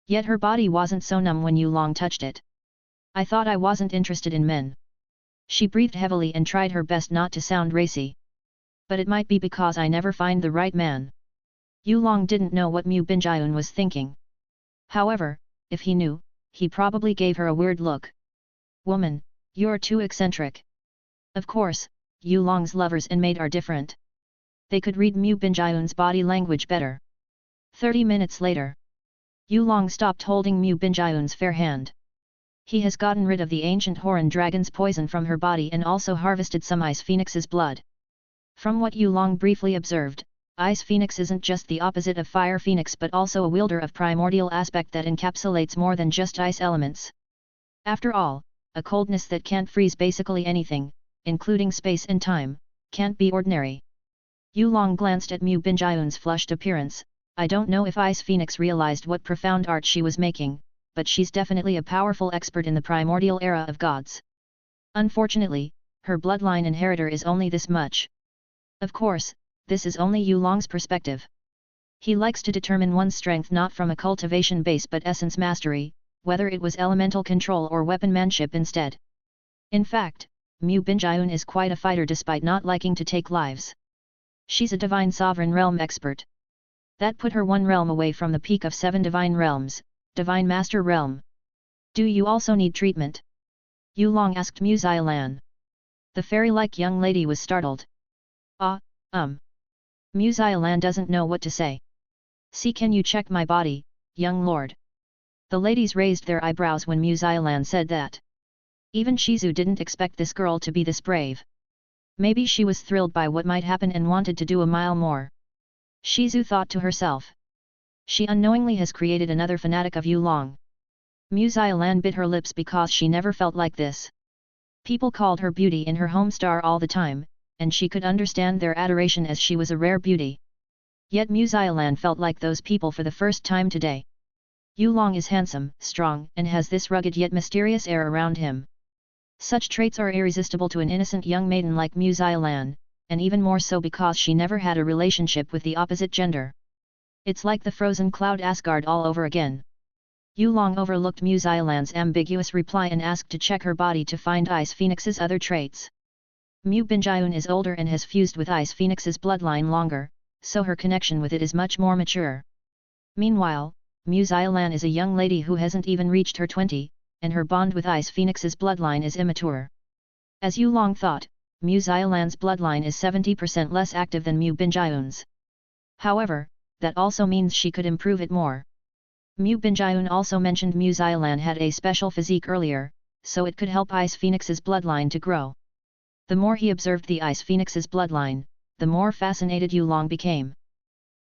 Yet her body wasn't so numb when Yulong touched it. I thought I wasn't interested in men. She breathed heavily and tried her best not to sound racy. But it might be because I never find the right man. Yulong didn't know what Mu Binjayun was thinking. However, if he knew, he probably gave her a weird look. Woman, you're too eccentric. Of course, Yulong's lovers and maid are different. They could read Mu Binjayun's body language better. 30 minutes later. Yulong stopped holding Mu Binjayun's fair hand. He has gotten rid of the ancient Horan dragon's poison from her body and also harvested some Ice Phoenix's blood. From what Yulong briefly observed, Ice Phoenix isn't just the opposite of Fire Phoenix but also a wielder of primordial aspect that encapsulates more than just ice elements. After all, a coldness that can't freeze basically anything, including space and time, can't be ordinary. Yulong glanced at Mu Binjayun's flushed appearance. I don't know if Ice Phoenix realized what profound art she was making, but she's definitely a powerful expert in the primordial era of gods. Unfortunately, her bloodline inheritor is only this much. Of course, this is only Yulong's perspective. He likes to determine one's strength not from a cultivation base but essence mastery, whether it was elemental control or weaponmanship instead. In fact, Mu Binjayun is quite a fighter despite not liking to take lives. She's a divine sovereign realm expert. That put her one realm away from the peak of 7 divine realms, divine master realm. Do you also need treatment? Yulong asked Mu Xiaolan. The fairy-like young lady was startled. Mu Xiaolan doesn't know what to say. See, can you check my body, young lord? The ladies raised their eyebrows when Mu Xiaolan said that. Even Shizu didn't expect this girl to be this brave. Maybe she was thrilled by what might happen and wanted to do a mile more. Shizu thought to herself. She unknowingly has created another fanatic of Yulong. Mu Xiaolan bit her lips because she never felt like this. People called her beauty in her home star all the time, and she could understand their adoration as she was a rare beauty. Yet Mu Xiaolan felt like those people for the first time today. Yulong is handsome, strong, and has this rugged yet mysterious air around him. Such traits are irresistible to an innocent young maiden like Mu Xiaolan, and even more so because she never had a relationship with the opposite gender. It's like the frozen cloud Asgard all over again. Yulong overlooked Mu Xiaolan's ambiguous reply and asked to check her body to find Ice Phoenix's other traits. Mu Binjayun is older and has fused with Ice Phoenix's bloodline longer, so her connection with it is much more mature. Meanwhile, Mu Xiaolan is a young lady who hasn't even reached her 20, and her bond with Ice Phoenix's bloodline is immature. As Yulong thought, Mu Xiaolan's bloodline is 70% less active than Mu Binjayun's. However, that also means she could improve it more. Mu Binjayun also mentioned Mu Xiaolan had a special physique earlier, so it could help Ice Phoenix's bloodline to grow. The more he observed the Ice Phoenix's bloodline, the more fascinated Yulong became.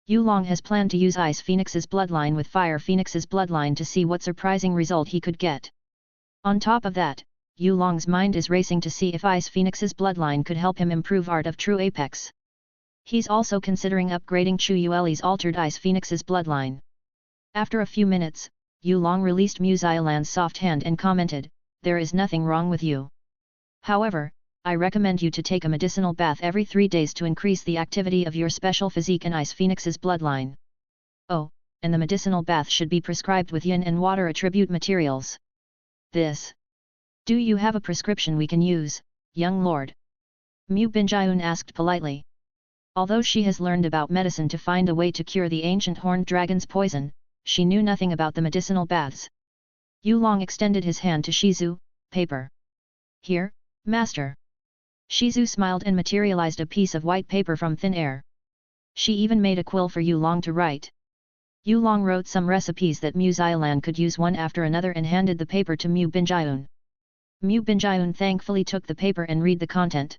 Yulong has planned to use Ice Phoenix's bloodline with Fire Phoenix's bloodline to see what surprising result he could get. On top of that, Yu Long's mind is racing to see if Ice Phoenix's bloodline could help him improve Art of True Apex. He's also considering upgrading Chu Yueli's altered Ice Phoenix's bloodline. After a few minutes, Yu Long released Mu Xiaolan's soft hand and commented, "There is nothing wrong with you. However, I recommend you to take a medicinal bath every 3 days to increase the activity of your special physique and Ice Phoenix's bloodline. Oh, and the medicinal bath should be prescribed with yin and water attribute materials. This. Do you have a prescription we can use, young lord?" Mu Binjayun asked politely. Although she has learned about medicine to find a way to cure the ancient horned dragon's poison, she knew nothing about the medicinal baths. Yu Long extended his hand to Shizu, "Paper. Here, master." Shizu smiled and materialized a piece of white paper from thin air. She even made a quill for Yu Long to write. Yu Long wrote some recipes that Mu Xiaolan could use one after another and handed the paper to Mu Binjayun. Mu Binjayun thankfully took the paper and read the content.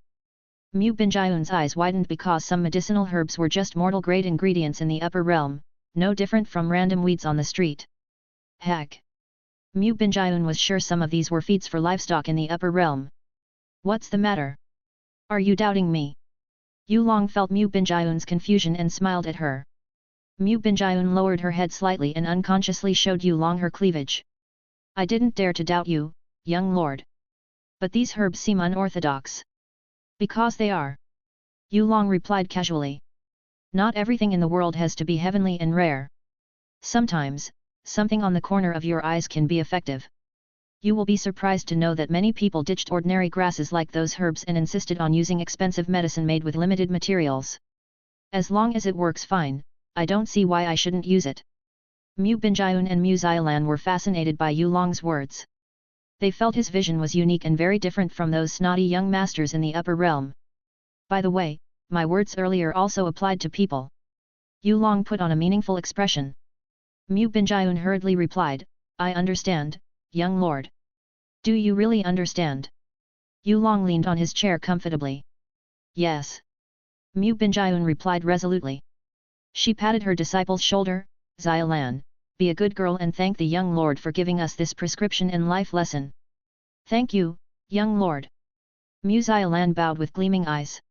Mu Binjayun's eyes widened because some medicinal herbs were just mortal-grade ingredients in the upper realm, no different from random weeds on the street. Heck! Mu Binjayun was sure some of these were feeds for livestock in the upper realm. What's the matter? Are you doubting me? Yu Long felt Mu Binjayun's confusion and smiled at her. Mu Binjayun lowered her head slightly and unconsciously showed Yu Long her cleavage. "I didn't dare to doubt you, young lord. But these herbs seem unorthodox." "Because they are," Yu Long replied casually. "Not everything in the world has to be heavenly and rare. Sometimes, something on the corner of your eyes can be effective. You will be surprised to know that many people ditched ordinary grasses like those herbs and insisted on using expensive medicine made with limited materials. As long as it works fine, I don't see why I shouldn't use it." Mu Binjayun and Mu Xiaolan were fascinated by Yu Long's words. They felt his vision was unique and very different from those snotty young masters in the upper realm. "By the way, my words earlier also applied to people." Yu Long put on a meaningful expression. Mu Binjayun hurriedly replied, "I understand, young lord." "Do you really understand?" Yu Long leaned on his chair comfortably. "Yes." Mu Binjayun replied resolutely. She patted her disciple's shoulder, "Xiaolan, be a good girl and thank the young lord for giving us this prescription and life lesson." "Thank you, young lord." Mu Xiaolan bowed with gleaming eyes.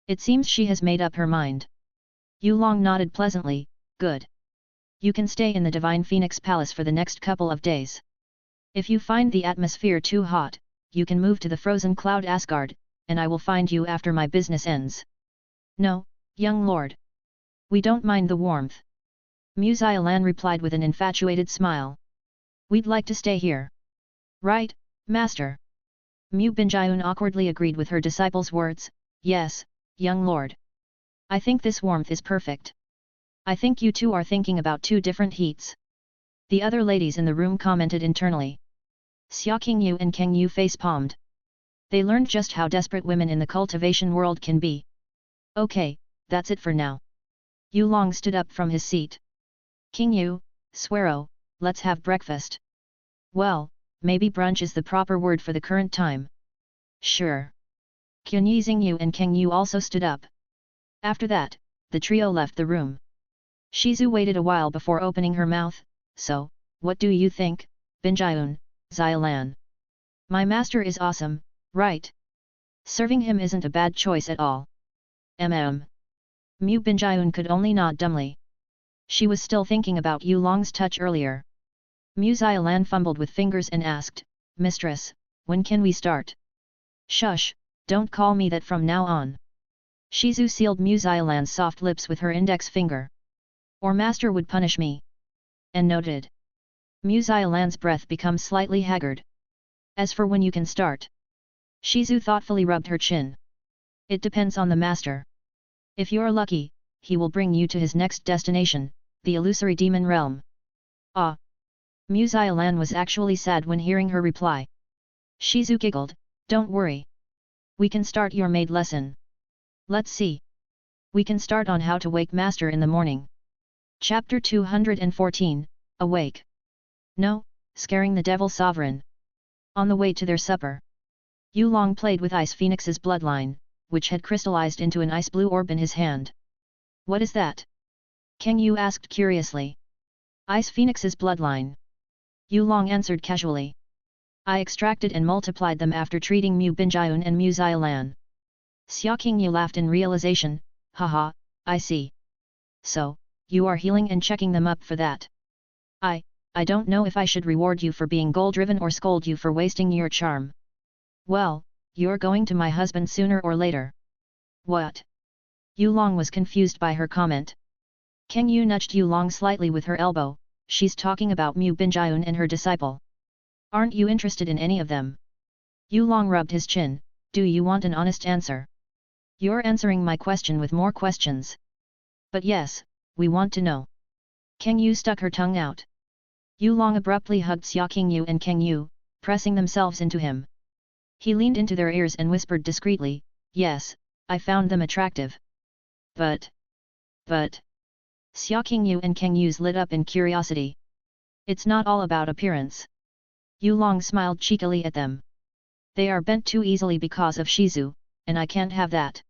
It seems she has made up her mind. Yu Long nodded pleasantly, "Good. You can stay in the Divine Phoenix Palace for the next couple of days. If you find the atmosphere too hot, you can move to the frozen cloud Asgard, and I will find you after my business ends." "No, young lord. We don't mind the warmth." Mu Xiaolan replied with an infatuated smile. "We'd like to stay here." "Right, master." Mu Binjayun awkwardly agreed with her disciple's words, "Yes, young lord. I think this warmth is perfect." "I think you two are thinking about two different heats." The other ladies in the room commented internally. Xia Qingyu and Kang Yu face-palmed. They learned just how desperate women in the cultivation world can be. "Okay, that's it for now." Yu Long stood up from his seat. "Qingyu, Suero, let's have breakfast." "Well, maybe brunch is the proper word for the current time." "Sure." Qinyi Xingyu and Kang Yu also stood up. After that, the trio left the room. Shizu waited a while before opening her mouth. "So, what do you think, Binjayun, Xiaolan? My master is awesome, right? Serving him isn't a bad choice at all." Mu Binjayun could only nod dumbly. She was still thinking about Yu Long's touch earlier. Mu Xiaolan fumbled with fingers and asked, "Mistress, when can we start?" "Shush, don't call me that from now on." Shizu sealed Mu Xiaolan's soft lips with her index finger. "Or master would punish me." And noted. Mu Xiaolan's breath became slightly haggard. "As for when you can start." Shizu thoughtfully rubbed her chin. "It depends on the master. If you're lucky, he will bring you to his next destination, the illusory demon realm." "Ah!" Mu Xiaolan was actually sad when hearing her reply. Shizu giggled, "Don't worry. We can start your maid lesson. Let's see. We can start on how to wake master in the morning." Chapter 214, Awake. No, scaring the devil sovereign. On the way to their supper, Yu Long played with Ice Phoenix's bloodline, which had crystallized into an ice blue orb in his hand. "What is that?" Kang Yu asked curiously. "Ice Phoenix's bloodline." Yu Long answered casually. I extracted and multiplied them after treating Mu Binjayun and Mu Xiaolan. Xia Qingyu laughed in realization, haha, I see. So, you are healing and checking them up for that. I don't know if I should reward you for being goal-driven or scold you for wasting your charm. Well, you're going to my husband sooner or later. What? Yu Long was confused by her comment. Kang Yu nudged Yu Long slightly with her elbow, she's talking about Mu Binjayun and her disciple. Aren't you interested in any of them? Yu Long rubbed his chin, do you want an honest answer? You're answering my question with more questions. But yes, we want to know. Kang Yu stuck her tongue out. Yu Long abruptly hugged Xia Qingyu and Kang Yu, pressing themselves into him. He leaned into their ears and whispered discreetly, yes, I found them attractive. But... Xia Qingyu and Kang Yu's lit up in curiosity. It's not all about appearance. Yu Long smiled cheekily at them. They are bent too easily because of Shizu, and I can't have that.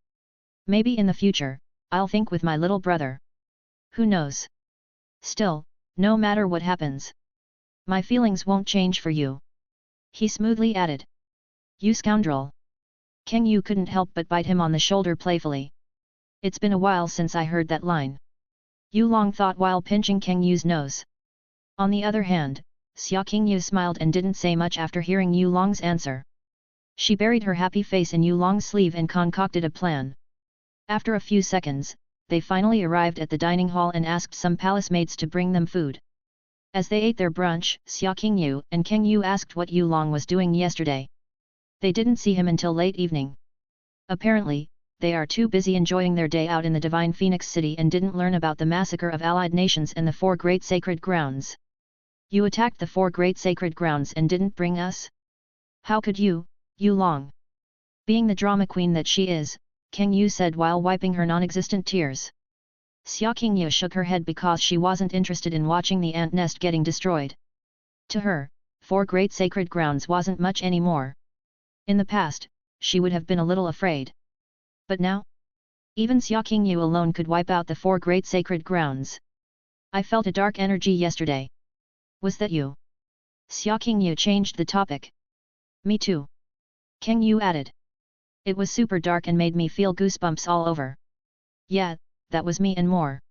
Maybe in the future, I'll think with my little brother. Who knows? Still, no matter what happens, my feelings won't change for you. He smoothly added. You scoundrel. Kang Yu couldn't help but bite him on the shoulder playfully. It's been a while since I heard that line. Yu Long thought while pinching Kang Yu's nose. On the other hand, Xia Qingyu smiled and didn't say much after hearing Yu Long's answer. She buried her happy face in Yu Long's sleeve and concocted a plan. After a few seconds, they finally arrived at the dining hall and asked some palace maids to bring them food. As they ate their brunch, Xia Qingyu and Kang Yu asked what Yu Long was doing yesterday. They didn't see him until late evening. Apparently, they are too busy enjoying their day out in the Divine Phoenix City and didn't learn about the massacre of allied nations and the 4 great sacred grounds. You attacked the 4 great sacred grounds and didn't bring us? How could you, Yu Long? Being the drama queen that she is, Kang Yu said while wiping her non-existent tears. Xia Qingyu shook her head because she wasn't interested in watching the ant nest getting destroyed. To her, 4 great sacred grounds wasn't much anymore. In the past, she would have been a little afraid. But now? Even Xia Qingyu alone could wipe out the 4 great sacred grounds. I felt a dark energy yesterday. Was that you? Xia Qingyu changed the topic. Me too. Kang Yu added. It was super dark and made me feel goosebumps all over. Yeah, that was me and more.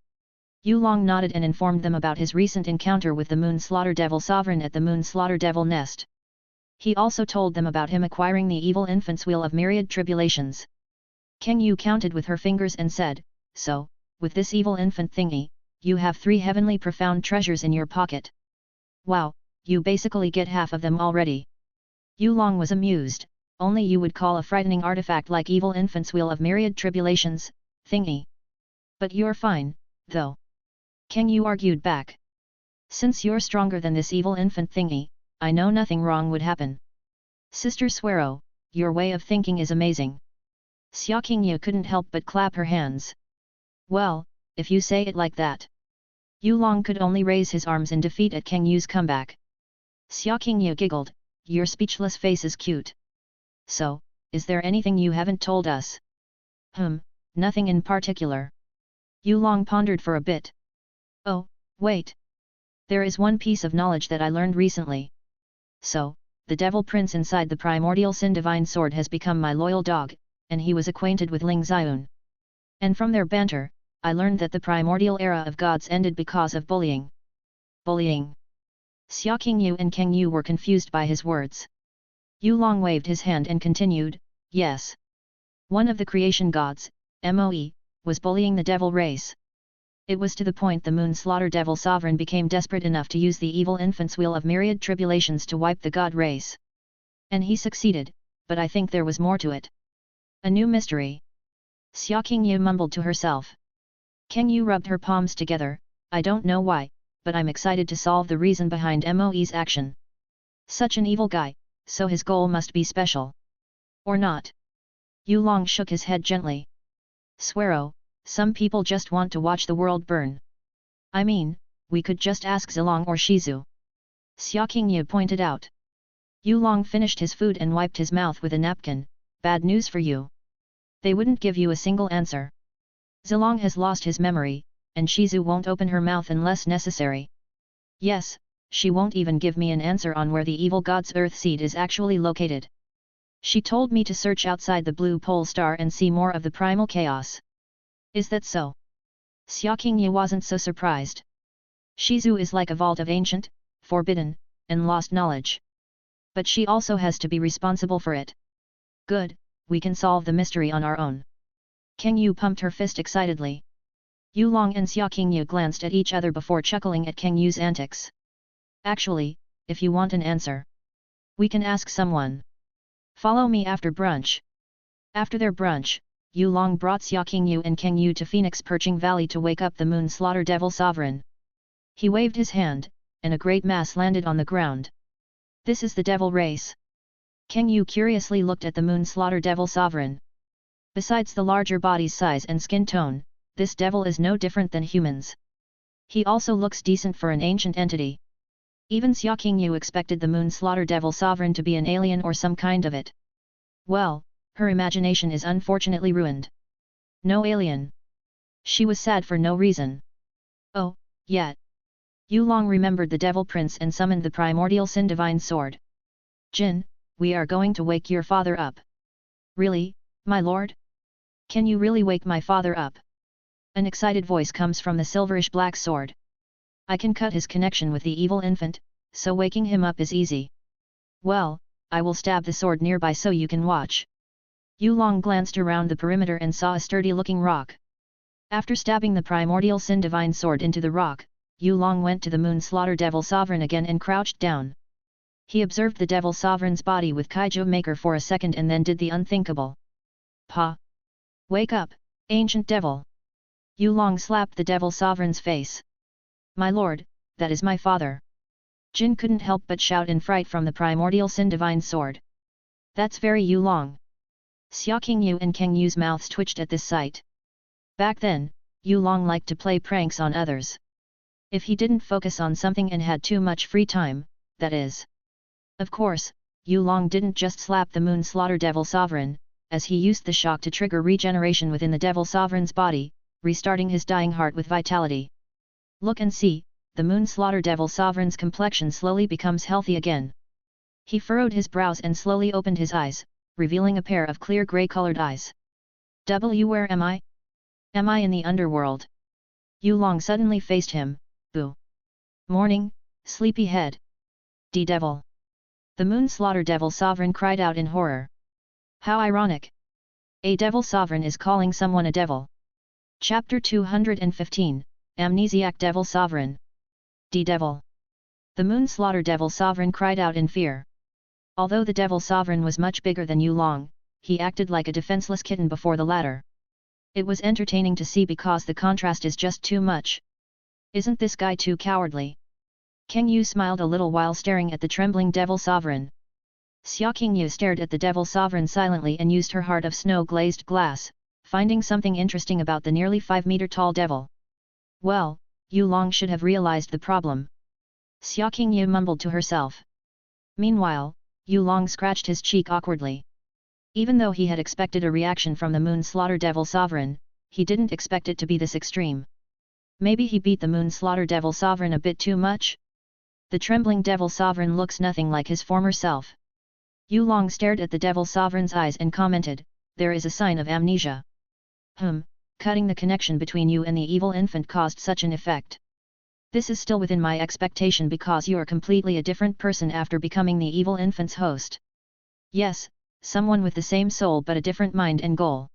Yu Long nodded and informed them about his recent encounter with the Moon Slaughter Devil Sovereign at the Moon Slaughter Devil Nest. He also told them about him acquiring the evil infant's wheel of myriad tribulations. Kang Yu counted with her fingers and said, so, with this evil infant thingy, you have 3 heavenly profound treasures in your pocket. Wow, you basically get half of them already. Yu Long was amused, only you would call a frightening artifact like evil infant's wheel of myriad tribulations, thingy. But you're fine, though. Kang Yu argued back. Since you're stronger than this evil infant thingy, I know nothing wrong would happen. Sister Suero, your way of thinking is amazing. Xia Qingyu couldn't help but clap her hands. Well, if you say it like that. Yu Long could only raise his arms in defeat at Kang Yu's comeback. Xia Qingyu giggled, your speechless face is cute. So, is there anything you haven't told us? Nothing in particular. Yu Long pondered for a bit. Oh, wait. There is one piece of knowledge that I learned recently. So, the Devil Prince inside the Primordial Sin Divine Sword has become my loyal dog, and he was acquainted with Ling Xiun. And from their banter, I learned that the primordial era of gods ended because of bullying. Bullying? Xia Qingyu and Kang Yu were confused by his words. Yu Long waved his hand and continued, yes. One of the creation gods, Moe, was bullying the devil race. It was to the point the Moon Slaughter Devil Sovereign became desperate enough to use the evil infant's wheel of myriad tribulations to wipe the god race. And he succeeded, but I think there was more to it. A new mystery. Xia Qingyu mumbled to herself. Kang Yu rubbed her palms together, I don't know why, but I'm excited to solve the reason behind Moe's action. Such an evil guy, so his goal must be special. Or not? Yu Long shook his head gently. Suero, some people just want to watch the world burn. I mean, we could just ask Zilong or Shizu. Xia Qingyu pointed out. Yu Long finished his food and wiped his mouth with a napkin, bad news for you. They wouldn't give you a single answer. Zilong has lost his memory, and Shizu won't open her mouth unless necessary. Yes, she won't even give me an answer on where the evil god's earth seed is actually located. She told me to search outside the blue pole star and see more of the primal chaos. Is that so? Xia Qingye wasn't so surprised. Shizu is like a vault of ancient, forbidden, and lost knowledge. But she also has to be responsible for it. Good, we can solve the mystery on our own. Kang Yu pumped her fist excitedly. Yu Long and Xia Qingye glanced at each other before chuckling at Kang Yu's antics. Actually, if you want an answer, we can ask someone. Follow me after brunch. After their brunch, Yu Long brought Xia Qingye and Kang Yu to Phoenix Perching Valley to wake up the Moon Slaughter Devil Sovereign. He waved his hand, and a great mass landed on the ground. This is the Devil Race. Kang Yu curiously looked at the Moon Slaughter Devil Sovereign. Besides the larger body's size and skin tone, this devil is no different than humans. He also looks decent for an ancient entity. Even Xia Qingye expected the Moon Slaughter Devil Sovereign to be an alien or some kind of it. Well, her imagination is unfortunately ruined. No alien. She was sad for no reason. Oh, yet. Yu Long remembered the Devil Prince and summoned the primordial Sin Divine Sword. Jin, we are going to wake your father up. Really, my lord? Can you really wake my father up? An excited voice comes from the silverish black sword. I can cut his connection with the evil infant, so waking him up is easy. Well, I will stab the sword nearby so you can watch. Yu Long glanced around the perimeter and saw a sturdy-looking rock. After stabbing the primordial Sin Divine Sword into the rock, Yu Long went to the Moon Slaughter Devil Sovereign again and crouched down. He observed the Devil Sovereign's body with Kaiju Maker for a second and then did the unthinkable. Pa! Wake up, ancient devil! Yu Long slapped the Devil Sovereign's face. My lord, that is my father. Jin couldn't help but shout in fright from the primordial Sin Divine Sword. That's very Yu Long. Xia Qingye and Kang Yu's mouths twitched at this sight. Back then, Yu Long liked to play pranks on others. If he didn't focus on something and had too much free time, that is. Of course, Yu Long didn't just slap the Moon Slaughter Devil Sovereign, as he used the shock to trigger regeneration within the Devil Sovereign's body, restarting his dying heart with vitality. Look and see, the Moon Slaughter Devil Sovereign's complexion slowly becomes healthy again. He furrowed his brows and slowly opened his eyes, revealing a pair of clear grey-colored eyes. Where am I? Am I in the underworld? Yu Long suddenly faced him. Boo! Morning, sleepyhead! D-Devil! The Moon Slaughter Devil Sovereign cried out in horror. How ironic! A Devil Sovereign is calling someone a devil. Chapter 215, Amnesiac Devil Sovereign. D-Devil! The Moon Slaughter Devil Sovereign cried out in fear. Although the Devil Sovereign was much bigger than Yu Long, he acted like a defenseless kitten before the latter. It was entertaining to see because the contrast is just too much. Isn't this guy too cowardly? Kang Yu smiled a little while staring at the trembling Devil Sovereign. Xia Qingye stared at the Devil Sovereign silently and used her heart of snow-glazed glass, finding something interesting about the nearly 5-meter-tall devil. Well, Yu Long should have realized the problem. Xia Qingye mumbled to herself. Meanwhile, Yu Long scratched his cheek awkwardly. Even though he had expected a reaction from the Moon Slaughter Devil Sovereign, he didn't expect it to be this extreme. Maybe he beat the Moon Slaughter Devil Sovereign a bit too much? The trembling Devil Sovereign looks nothing like his former self. Yu Long stared at the Devil Sovereign's eyes and commented, there is a sign of amnesia. Cutting the connection between you and the evil infant caused such an effect. This is still within my expectation because you are completely a different person after becoming the evil infant's host. Yes, someone with the same soul but a different mind and goal.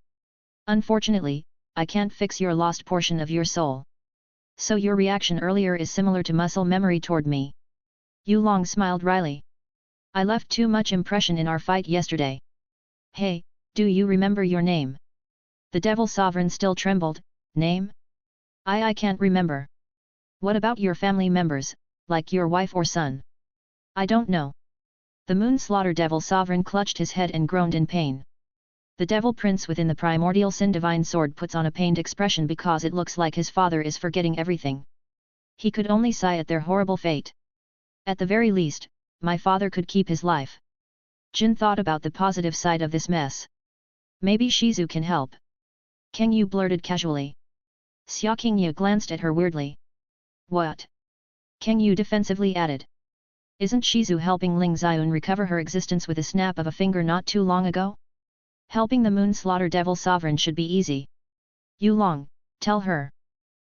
Unfortunately, I can't fix your lost portion of your soul. So your reaction earlier is similar to muscle memory toward me. Yu Long smiled wryly. I left too much impression in our fight yesterday. Hey, do you remember your name? The Devil Sovereign still trembled. Name? I can't remember. What about your family members, like your wife or son? I don't know. The Moon Slaughter Devil Sovereign clutched his head and groaned in pain. The Devil Prince within the primordial Sin Divine Sword puts on a pained expression because it looks like his father is forgetting everything. He could only sigh at their horrible fate. At the very least, my father could keep his life. Jin thought about the positive side of this mess. Maybe Shizu can help. Kang Yu blurted casually. Xia Qingye glanced at her weirdly. What? Kang Yu defensively added. Isn't Shizu helping Ling Xiun recover her existence with a snap of a finger not too long ago? Helping the Moon Slaughter Devil Sovereign should be easy. Yulong, tell her.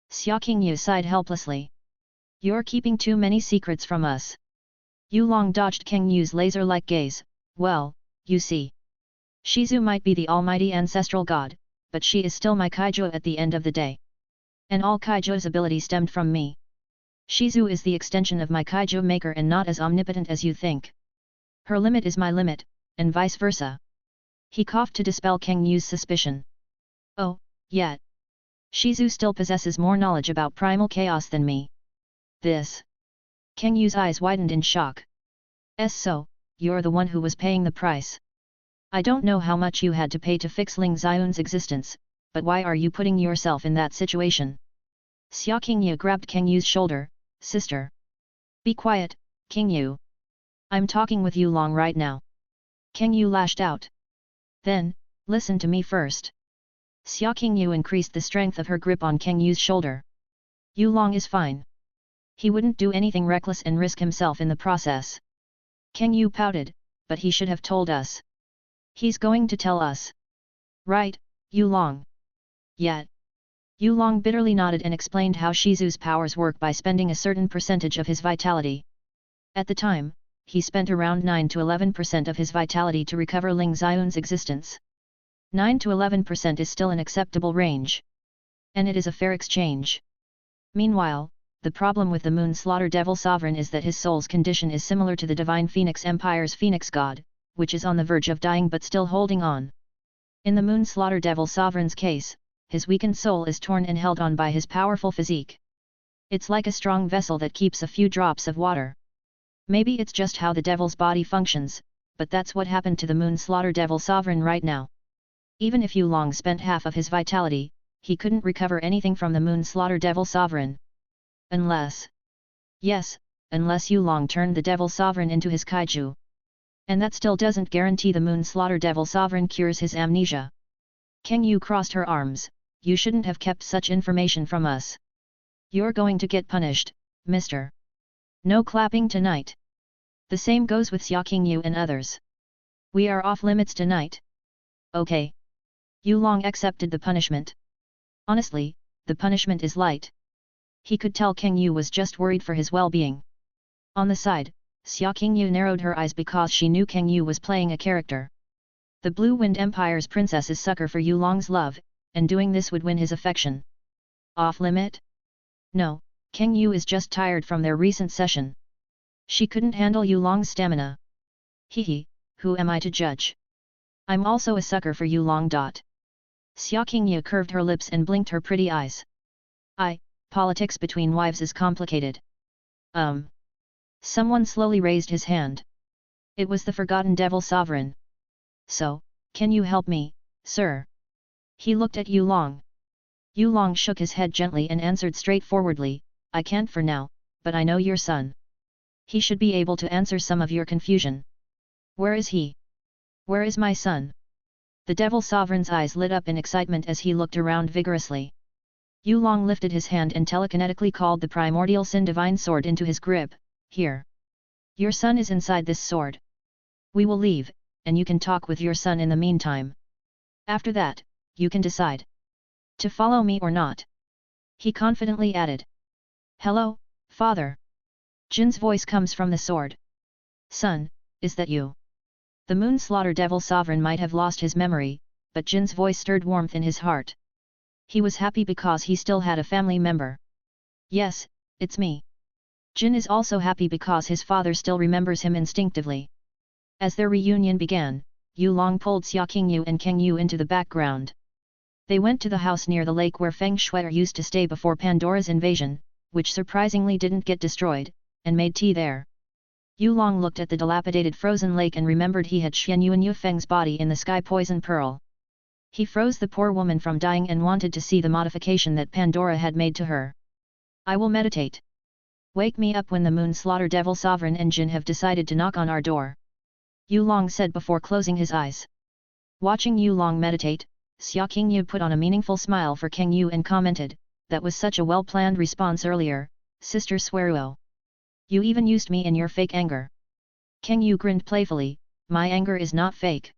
Xia Qingyu sighed helplessly. You're keeping too many secrets from us. Yulong dodged Kang Yu's laser-like gaze. Well, you see. Shizu might be the almighty ancestral god, but she is still my kaiju at the end of the day. And all kaiju's ability stemmed from me. Shizu is the extension of my Kaiju Maker and not as omnipotent as you think. Her limit is my limit, and vice versa. He coughed to dispel Kang Yu's suspicion. Oh, yet. Shizu still possesses more knowledge about primal chaos than me. This. Kang Yu's eyes widened in shock. So, you're the one who was paying the price. I don't know how much you had to pay to fix Ling Xiun's existence, but why are you putting yourself in that situation? Xia Qingyu grabbed Kang Yu's shoulder. Sister. Be quiet, Qingyu. I'm talking with Yulong right now. Kang Yu lashed out. Then, listen to me first. Xia Qingyu increased the strength of her grip on Kang Yu's shoulder. Yulong is fine. He wouldn't do anything reckless and risk himself in the process. Kang Yu pouted, but he should have told us. He's going to tell us. Right, Yulong. Yet. Yulong bitterly nodded and explained how Shizu's powers work by spending a certain percentage of his vitality. At the time, he spent around 9 to 11% of his vitality to recover Ling Xiun's existence. 9 to 11% is still an acceptable range. And it is a fair exchange. Meanwhile, the problem with the Moon Slaughter Devil Sovereign is that his soul's condition is similar to the Divine Phoenix Empire's Phoenix God, which is on the verge of dying but still holding on. In the Moon Slaughter Devil Sovereign's case, his weakened soul is torn and held on by his powerful physique. It's like a strong vessel that keeps a few drops of water. Maybe it's just how the devil's body functions, but that's what happened to the Moon Slaughter Devil Sovereign right now. Even if Yulong spent half of his vitality, he couldn't recover anything from the Moon Slaughter Devil Sovereign. Unless... Yes, unless Yulong turned the Devil Sovereign into his kaiju. And that still doesn't guarantee the Moon Slaughter Devil Sovereign cures his amnesia. Kang Yu crossed her arms. You shouldn't have kept such information from us. You're going to get punished, mister. No clapping tonight. The same goes with Xia Qingyu and others. We are off limits tonight. Okay. Yulong accepted the punishment. Honestly, the punishment is light. He could tell Kang Yu was just worried for his well-being. On the side, Xia Qingyu narrowed her eyes because she knew Kang Yu was playing a character. The Blue Wind Empire's princess is sucker for Yulong's love, and doing this would win his affection. Off limit? No, Kang Yu is just tired from their recent session. She couldn't handle Yulong's stamina. Hehe, who am I to judge? I'm also a sucker for Yulong. Xia Qingyu curved her lips and blinked her pretty eyes. Politics between wives is complicated. Someone slowly raised his hand. It was the Forgotten Devil Sovereign. So, can you help me, sir? He looked at Yulong. Yulong shook his head gently and answered straightforwardly, I can't for now, but I know your son. He should be able to answer some of your confusion. Where is he? Where is my son? The Devil Sovereign's eyes lit up in excitement as he looked around vigorously. Yulong lifted his hand and telekinetically called the primordial Sin Divine Sword into his grip. Here. Your son is inside this sword. We will leave, and you can talk with your son in the meantime. After that, you can decide to follow me or not. He confidently added. Hello, father. Jin's voice comes from the sword. Son, is that you? The Moon Slaughter Devil Sovereign might have lost his memory, but Jin's voice stirred warmth in his heart. He was happy because he still had a family member. Yes, it's me. Jin is also happy because his father still remembers him instinctively. As their reunion began, Yulong pulled Xia Qingyu and Kang Yu into the background. They went to the house near the lake where Feng Shuai used to stay before Pandora's invasion, which surprisingly didn't get destroyed, and made tea there. Yulong looked at the dilapidated frozen lake and remembered he had Xian Yuan Yufeng's body in the sky poison pearl. He froze the poor woman from dying and wanted to see the modification that Pandora had made to her. I will meditate. Wake me up when the Moon Slaughter Devil Sovereign and Jin have decided to knock on our door. Yulong said before closing his eyes. Watching Yulong meditate, Xia Qingyu put on a meaningful smile for Kang Yu and commented, that was such a well-planned response earlier, Sister Sweruo. You even used me in your fake anger. Kang Yu grinned playfully, my anger is not fake.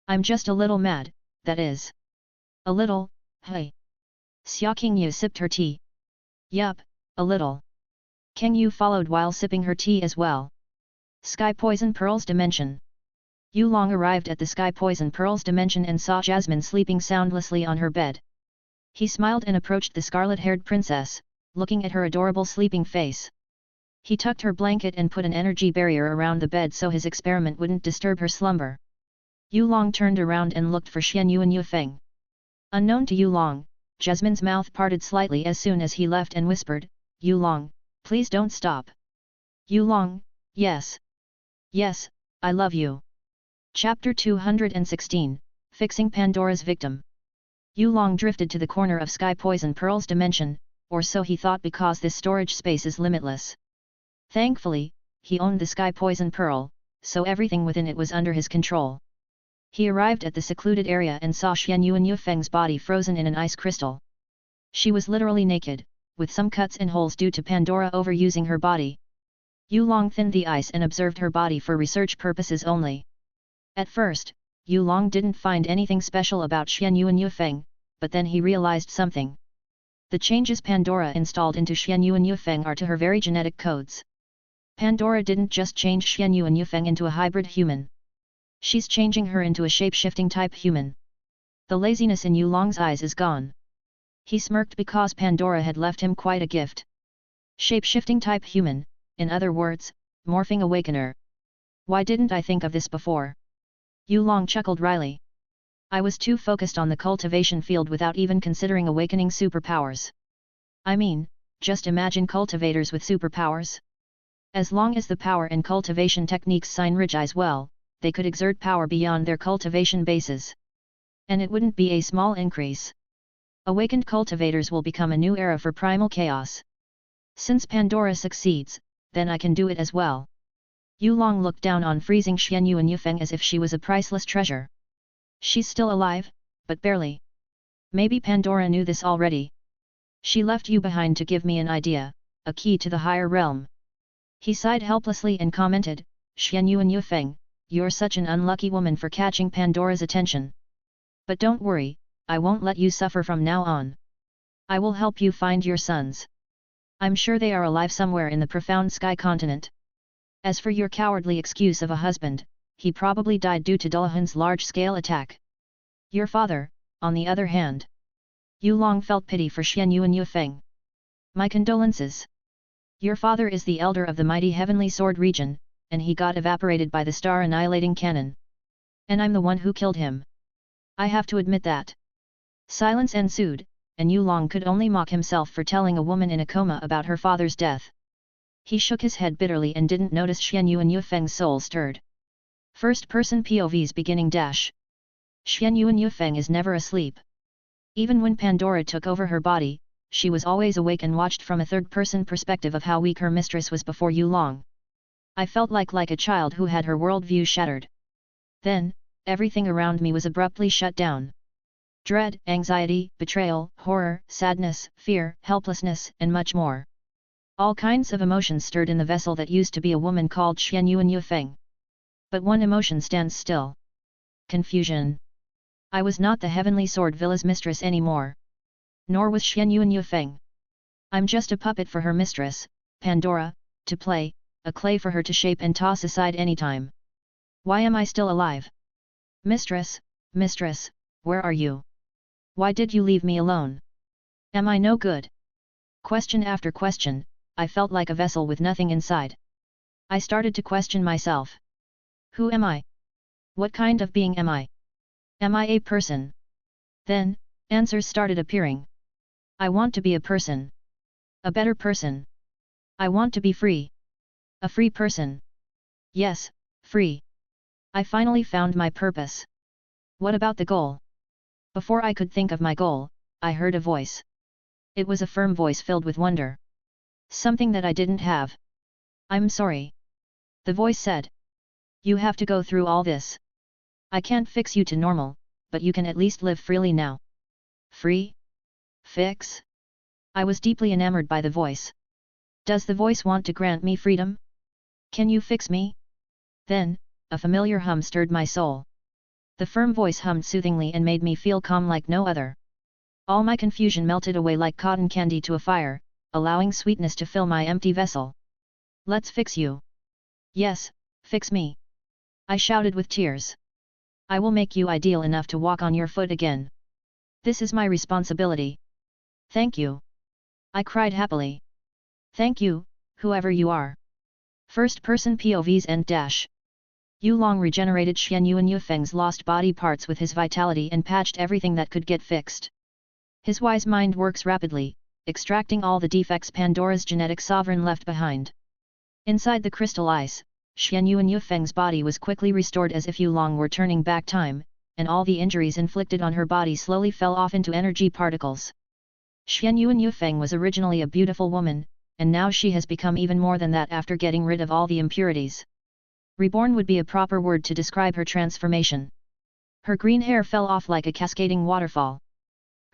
I'm just a little mad, that is. A little, hey. Xia King Yu sipped her tea. Yup, a little. Kang Yu followed while sipping her tea as well. Sky Poison Pearls Dimension. Yu Long arrived at the Sky Poison Pearls Dimension and saw Jasmine sleeping soundlessly on her bed. He smiled and approached the scarlet-haired princess, looking at her adorable sleeping face. He tucked her blanket and put an energy barrier around the bed so his experiment wouldn't disturb her slumber. Yu Long turned around and looked for Xian Yu and Yu Feng. Unknown to Yu Long, Jasmine's mouth parted slightly as soon as he left and whispered, Yu Long, please don't stop. Yu Long, yes. Yes, I love you. Chapter 216, Fixing Pandora's Victim. Yu Long drifted to the corner of Sky Poison Pearl's dimension, or so he thought because this storage space is limitless. Thankfully, he owned the Sky Poison Pearl, so everything within it was under his control. He arrived at the secluded area and saw Xian Yu and Yu Feng's body frozen in an ice crystal. She was literally naked, with some cuts and holes due to Pandora overusing her body. Yu Long thinned the ice and observed her body for research purposes only. At first, Yu Long didn't find anything special about Xian Yu and Yu Feng, but then he realized something. The changes Pandora installed into Xian Yu and Yu Feng are to her very genetic codes. Pandora didn't just change Xian Yu and Yu Feng into a hybrid human. She's changing her into a shape-shifting type human. The laziness in Yu Long's eyes is gone. He smirked because Pandora had left him quite a gift. Shape-shifting type human, in other words, morphing awakener. Why didn't I think of this before? Yu Long chuckled wryly. I was too focused on the cultivation field without even considering awakening superpowers. I mean, just imagine cultivators with superpowers. As long as the power and cultivation techniques synergize well, they could exert power beyond their cultivation bases. And it wouldn't be a small increase. Awakened cultivators will become a new era for primal chaos. Since Pandora succeeds, then I can do it as well. Yu Long looked down on freezing Xian Yu and Yu Feng as if she was a priceless treasure. She's still alive, but barely. Maybe Pandora knew this already. She left you behind to give me an idea, a key to the higher realm. He sighed helplessly and commented, Xian Yu and Yu Feng, you're such an unlucky woman for catching Pandora's attention. But don't worry, I won't let you suffer from now on. I will help you find your sons. I'm sure they are alive somewhere in the profound sky continent. As for your cowardly excuse of a husband, he probably died due to Dullahan's large-scale attack. Your father, on the other hand. Yu Long felt pity for Xian Yu and Yu Feng. My condolences. Your father is the elder of the mighty Heavenly Sword region, and he got evaporated by the star-annihilating cannon. And I'm the one who killed him. I have to admit that. Silence ensued, and Yu Long could only mock himself for telling a woman in a coma about her father's death. He shook his head bitterly and didn't notice Xian Yu and Yu Feng's soul stirred. First-person POVs beginning dash. Xian Yu and Yu Feng is never asleep. Even when Pandora took over her body, she was always awake and watched from a third-person perspective of how weak her mistress was before Yu Long. I felt like a child who had her worldview shattered. Then, everything around me was abruptly shut down. Dread, anxiety, betrayal, horror, sadness, fear, helplessness, and much more. All kinds of emotions stirred in the vessel that used to be a woman called Xian Yu and Yu Feng. But one emotion stands still. Confusion. I was not the Heavenly Sword Villa's mistress anymore. Nor was Xian Yu and Yu Feng. I'm just a puppet for her mistress, Pandora, to play, a clay for her to shape and toss aside anytime. Why am I still alive? Mistress, mistress, where are you? Why did you leave me alone? Am I no good? Question after question, I felt like a vessel with nothing inside. I started to question myself. Who am I? What kind of being am I? Am I a person? Then, answers started appearing. I want to be a person. A better person. I want to be free. A free person. Yes, free. I finally found my purpose. What about the goal? Before I could think of my goal, I heard a voice. It was a firm voice filled with wonder. Something that I didn't have. I'm sorry. The voice said. You have to go through all this. I can't fix you to normal, but you can at least live freely now. Free? Fix? I was deeply enamored by the voice. Does the voice want to grant me freedom? Can you fix me? Then, a familiar hum stirred my soul. The firm voice hummed soothingly and made me feel calm like no other. All my confusion melted away like cotton candy to a fire, allowing sweetness to fill my empty vessel. Let's fix you. Yes, fix me. I shouted with tears. I will make you ideal enough to walk on your foot again. This is my responsibility. Thank you. I cried happily. Thank you, whoever you are. First person POVs and dash. Yulong regenerated Xianyuan Yufeng's lost body parts with his vitality and patched everything that could get fixed. His wise mind works rapidly, extracting all the defects Pandora's genetic sovereign left behind. Inside the crystal ice, Xianyuan Yufeng's body was quickly restored as if Yulong were turning back time, and all the injuries inflicted on her body slowly fell off into energy particles. Xianyuan Yufeng was originally a beautiful woman, and now she has become even more than that after getting rid of all the impurities. Reborn would be a proper word to describe her transformation. Her green hair fell off like a cascading waterfall.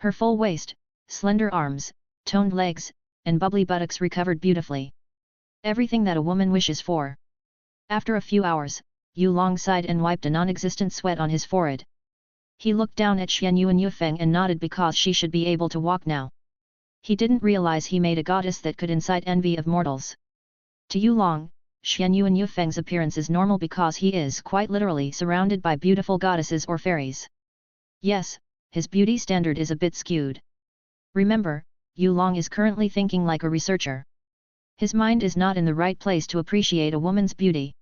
Her full waist, slender arms, toned legs, and bubbly buttocks recovered beautifully. Everything that a woman wishes for. After a few hours, Yulong sighed and wiped a non-existent sweat on his forehead. He looked down at Xianyuan Yufeng and nodded because she should be able to walk now. He didn't realize he made a goddess that could incite envy of mortals. To Yulong, Xianyuan Yufeng's appearance is normal because he is quite literally surrounded by beautiful goddesses or fairies. Yes, his beauty standard is a bit skewed. Remember, Yulong is currently thinking like a researcher. His mind is not in the right place to appreciate a woman's beauty.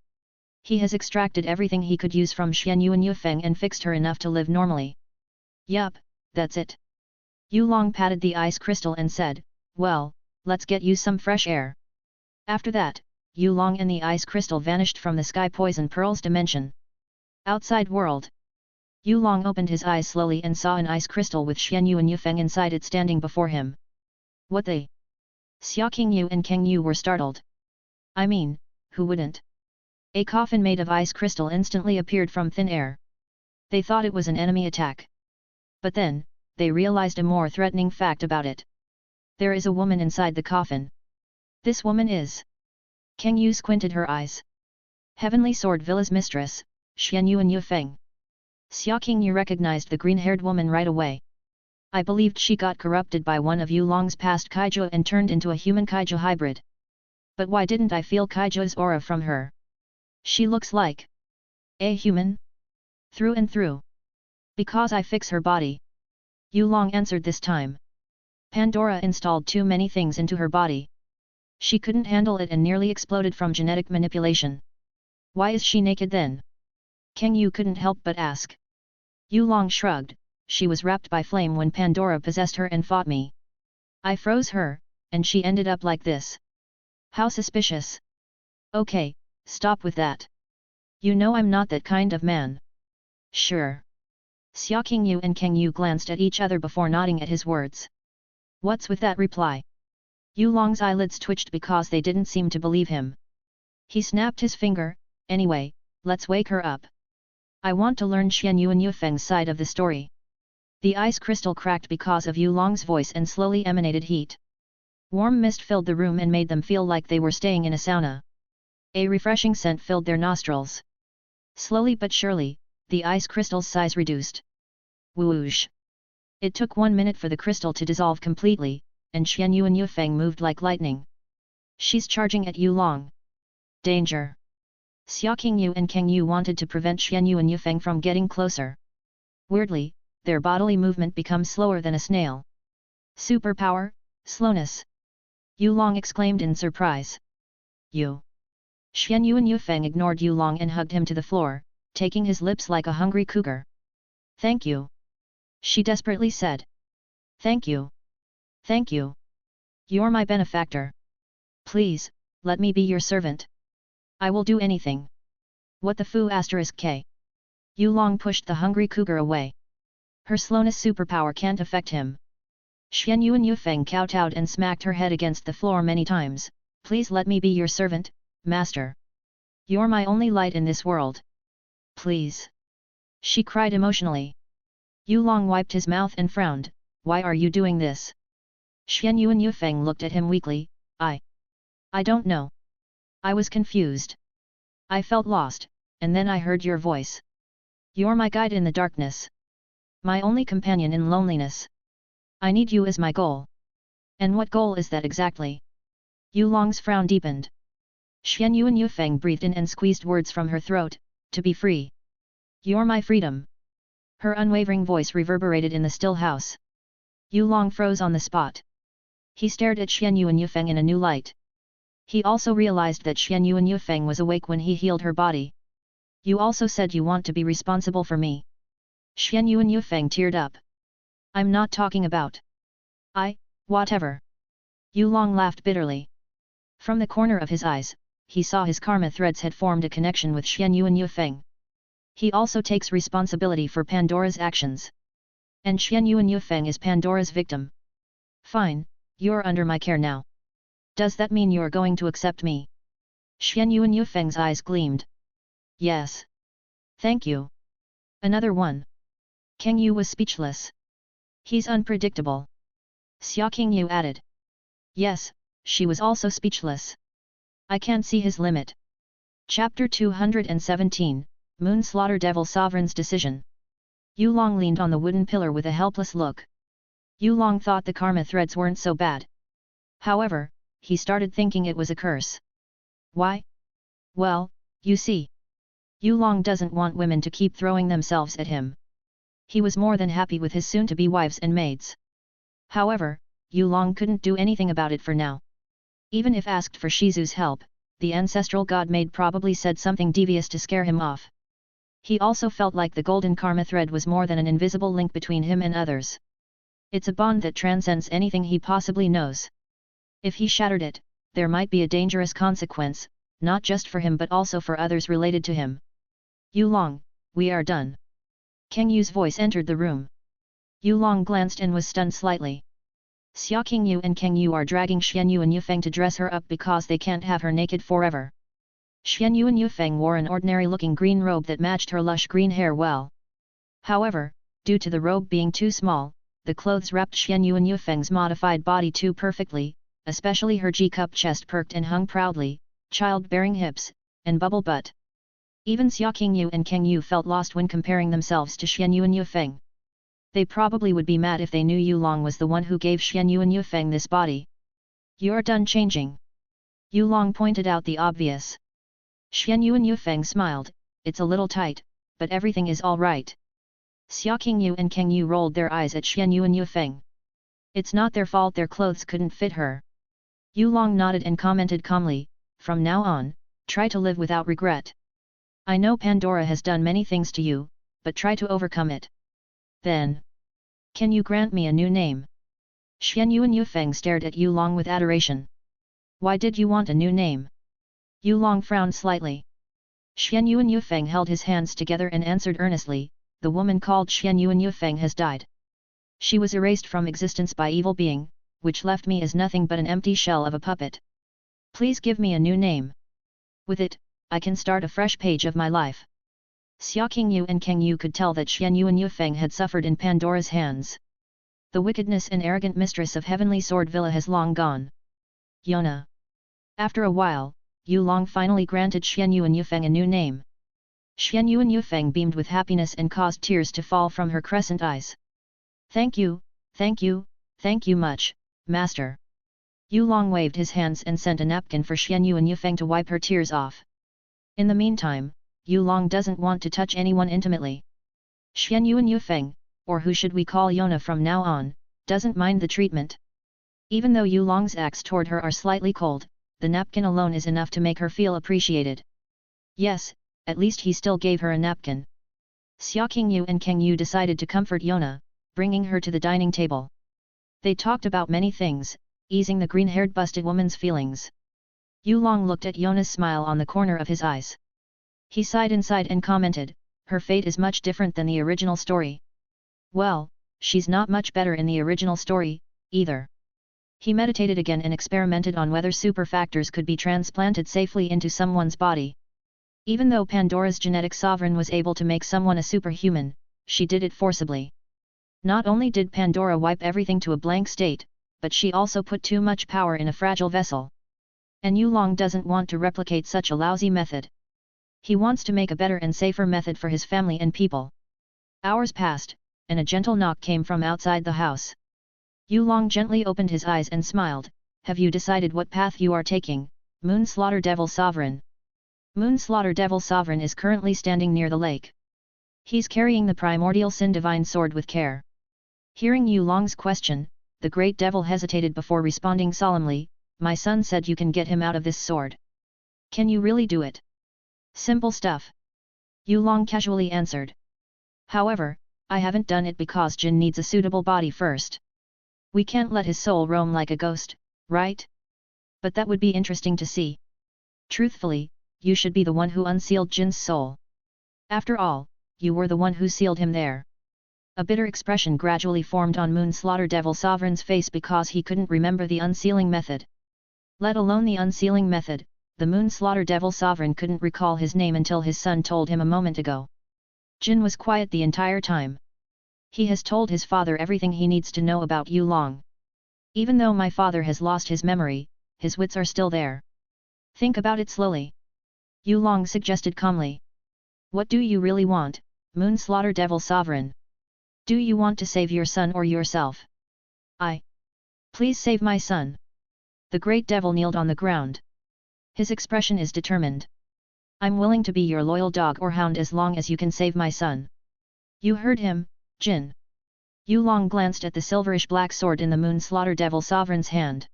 He has extracted everything he could use from Xianyuan Yufeng and fixed her enough to live normally. Yup, that's it. Yulong patted the ice crystal and said, well, let's get you some fresh air. After that, Yulong and the ice crystal vanished from the Sky Poison Pearl's dimension. Outside world. Yulong opened his eyes slowly and saw an ice crystal with Xianyuan Yufeng inside it standing before him. What the? Xia Qingyu and Kang Yu were startled. I mean, who wouldn't? A coffin made of ice crystal instantly appeared from thin air. They thought it was an enemy attack. But then, they realized a more threatening fact about it. There is a woman inside the coffin. This woman is... Kang Yu squinted her eyes. Heavenly Sword Villa's mistress, Xianyuan Yufeng. Xia Qingyu recognized the green-haired woman right away. I believed she got corrupted by one of Yulong's past kaiju and turned into a human kaiju hybrid. But why didn't I feel kaiju's aura from her? She looks like a human? Through and through. Because I fix her body. Yulong answered this time. Pandora installed too many things into her body. She couldn't handle it and nearly exploded from genetic manipulation. Why is she naked then? Kang Yu couldn't help but ask. Yulong shrugged, she was wrapped by flame when Pandora possessed her and fought me. I froze her, and she ended up like this. How suspicious. Okay, stop with that. You know I'm not that kind of man. Sure. Xia Qingyu and Kang Yu glanced at each other before nodding at his words. What's with that reply? Yulong's eyelids twitched because they didn't seem to believe him. He snapped his finger, anyway, let's wake her up. I want to learn Xianyuan Yufeng's side of the story. The ice crystal cracked because of Yulong's voice and slowly emanated heat. Warm mist filled the room and made them feel like they were staying in a sauna. A refreshing scent filled their nostrils. Slowly but surely, the ice crystal's size reduced. Whoosh! It took 1 minute for the crystal to dissolve completely, and Xianyuan Yufeng moved like lightning. She's charging at Yulong. Danger! Xia Qingyu and Kang Yu wanted to prevent Xianyuan Yufeng from getting closer. Weirdly, their bodily movement becomes slower than a snail. Superpower, slowness! Yulong exclaimed in surprise. You! Xianyuan Yufeng ignored Yulong and hugged him to the floor, taking his lips like a hungry cougar. Thank you! She desperately said. Thank you! Thank you! You're my benefactor. Please, let me be your servant. I will do anything. What the foo *k? Yulong pushed the hungry cougar away. Her slowness superpower can't affect him. Xianyuan Yufeng kowtowed and smacked her head against the floor many times. Please let me be your servant, master. You're my only light in this world. Please. She cried emotionally. Yulong wiped his mouth and frowned. Why are you doing this? Xianyuan Yufeng looked at him weakly. I don't know. I was confused. I felt lost, and then I heard your voice. You're my guide in the darkness. My only companion in loneliness. I need you as my goal. And what goal is that exactly? Yulong's frown deepened. Xian Yuan Yufeng breathed in and squeezed words from her throat, to be free. You're my freedom. Her unwavering voice reverberated in the still house. Yulong froze on the spot. He stared at Xian Yuan Yufeng in a new light. He also realized that Xian Yuan Yufeng was awake when he healed her body. You also said you want to be responsible for me. Xian Yuan Yufeng teared up. I'm not talking about. Whatever. Yulong laughed bitterly. From the corner of his eyes, he saw his karma threads had formed a connection with Xian Yuan Yufeng. He also takes responsibility for Pandora's actions. And Xian Yuan Yufeng is Pandora's victim. Fine, you're under my care now. Does that mean you're going to accept me? Xian Yuan Yufeng's eyes gleamed. Yes. Thank you. Another one. Kang Yu was speechless. He's unpredictable. Xia Qingyu added. Yes, she was also speechless. I can't see his limit. Chapter 217, Moon Slaughter Devil Sovereign's Decision. Yulong leaned on the wooden pillar with a helpless look. Yulong thought the karma threads weren't so bad. However, he started thinking it was a curse. Why? Well, you see. Yulong doesn't want women to keep throwing themselves at him. He was more than happy with his soon-to-be wives and maids. However, Yulong couldn't do anything about it for now. Even if asked for Shizu's help, the ancestral god maid probably said something devious to scare him off. He also felt like the golden karma thread was more than an invisible link between him and others. It's a bond that transcends anything he possibly knows. If he shattered it, there might be a dangerous consequence, not just for him but also for others related to him. Yulong, we are done. Kang Yu's voice entered the room. Yulong glanced and was stunned slightly. Xia Qingyu and Kang Yu are dragging Xian Yuan Yufeng to dress her up because they can't have her naked forever. Xian Yuan Yufeng wore an ordinary-looking green robe that matched her lush green hair well. However, due to the robe being too small, the clothes wrapped Xian Yuan Yufeng's modified body too perfectly, especially her G-cup chest perked and hung proudly, child-bearing hips, and bubble butt. Even Xia Qingyu and Kang Yu felt lost when comparing themselves to Xian Yuan Yufeng. They probably would be mad if they knew Yulong was the one who gave Xian Yuan Yufeng this body. You're done changing. Yulong pointed out the obvious. Xian Yuan Yufeng smiled, it's a little tight, but everything is all right. Xia Qingyu and Kang Yu rolled their eyes at Xian Yuan Yufeng. It's not their fault their clothes couldn't fit her. Yulong nodded and commented calmly, from now on, try to live without regret. I know Pandora has done many things to you, but try to overcome it. Then, can you grant me a new name? Xian Yuan Yufeng stared at Yulong with adoration. Why did you want a new name? Yulong frowned slightly. Xian Yuan Yufeng held his hands together and answered earnestly, the woman called Xian Yuan Yufeng has died. She was erased from existence by evil being, which left me as nothing but an empty shell of a puppet. Please give me a new name. With it, I can start a fresh page of my life. Xia Qingyu and Kang Yu could tell that Xian Yuan Yufeng had suffered in Pandora's hands. The wickedness and arrogant mistress of Heavenly Sword Villa has long gone. Yona. After a while, Yulong finally granted Xian Yuan Yufeng a new name. Xian Yuan Yufeng beamed with happiness and caused tears to fall from her crescent eyes. Thank you, thank you, thank you much, master. Yulong waved his hands and sent a napkin for Xian Yuan Yufeng to wipe her tears off. In the meantime, Yulong doesn't want to touch anyone intimately. Xian Yuan Yufeng, or who should we call Yona from now on, doesn't mind the treatment. Even though Yulong's acts toward her are slightly cold, the napkin alone is enough to make her feel appreciated. Yes, at least he still gave her a napkin. Xia Qingyu and Kang Yu decided to comfort Yona, bringing her to the dining table. They talked about many things, easing the green-haired busted woman's feelings. Yulong looked at Yona's smile on the corner of his eyes. He sighed inside and commented, her fate is much different than the original story. Well, she's not much better in the original story, either. He meditated again and experimented on whether super factors could be transplanted safely into someone's body. Even though Pandora's genetic sovereign was able to make someone a superhuman, she did it forcibly. Not only did Pandora wipe everything to a blank state, but she also put too much power in a fragile vessel. And Yu Long doesn't want to replicate such a lousy method. He wants to make a better and safer method for his family and people. Hours passed, and a gentle knock came from outside the house. Yu Long gently opened his eyes and smiled. Have you decided what path you are taking, Moon Slaughter Devil Sovereign? Moon Slaughter Devil Sovereign is currently standing near the lake. He's carrying the primordial sin divine sword with care. Hearing Yu Long's question, the great devil hesitated before responding solemnly, my son said you can get him out of this sword. Can you really do it? Simple stuff. Yu Long casually answered. However, I haven't done it because Jin needs a suitable body first. We can't let his soul roam like a ghost, right? But that would be interesting to see. Truthfully, you should be the one who unsealed Jin's soul. After all, you were the one who sealed him there. A bitter expression gradually formed on Moon Slaughter Devil Sovereign's face because he couldn't remember the unsealing method. Let alone the unsealing method, the Moon Slaughter Devil Sovereign couldn't recall his name until his son told him a moment ago. Jin was quiet the entire time. He has told his father everything he needs to know about Yu Long. Even though my father has lost his memory, his wits are still there. Think about it slowly. Yu Long suggested calmly. What do you really want, Moon Slaughter Devil Sovereign? Do you want to save your son or yourself? Please save my son. The great devil kneeled on the ground. His expression is determined. I'm willing to be your loyal dog or hound as long as you can save my son. You heard him, Jin. Yu Long glanced at the silverish black sword in the Moon Slaughter Devil Sovereign's hand.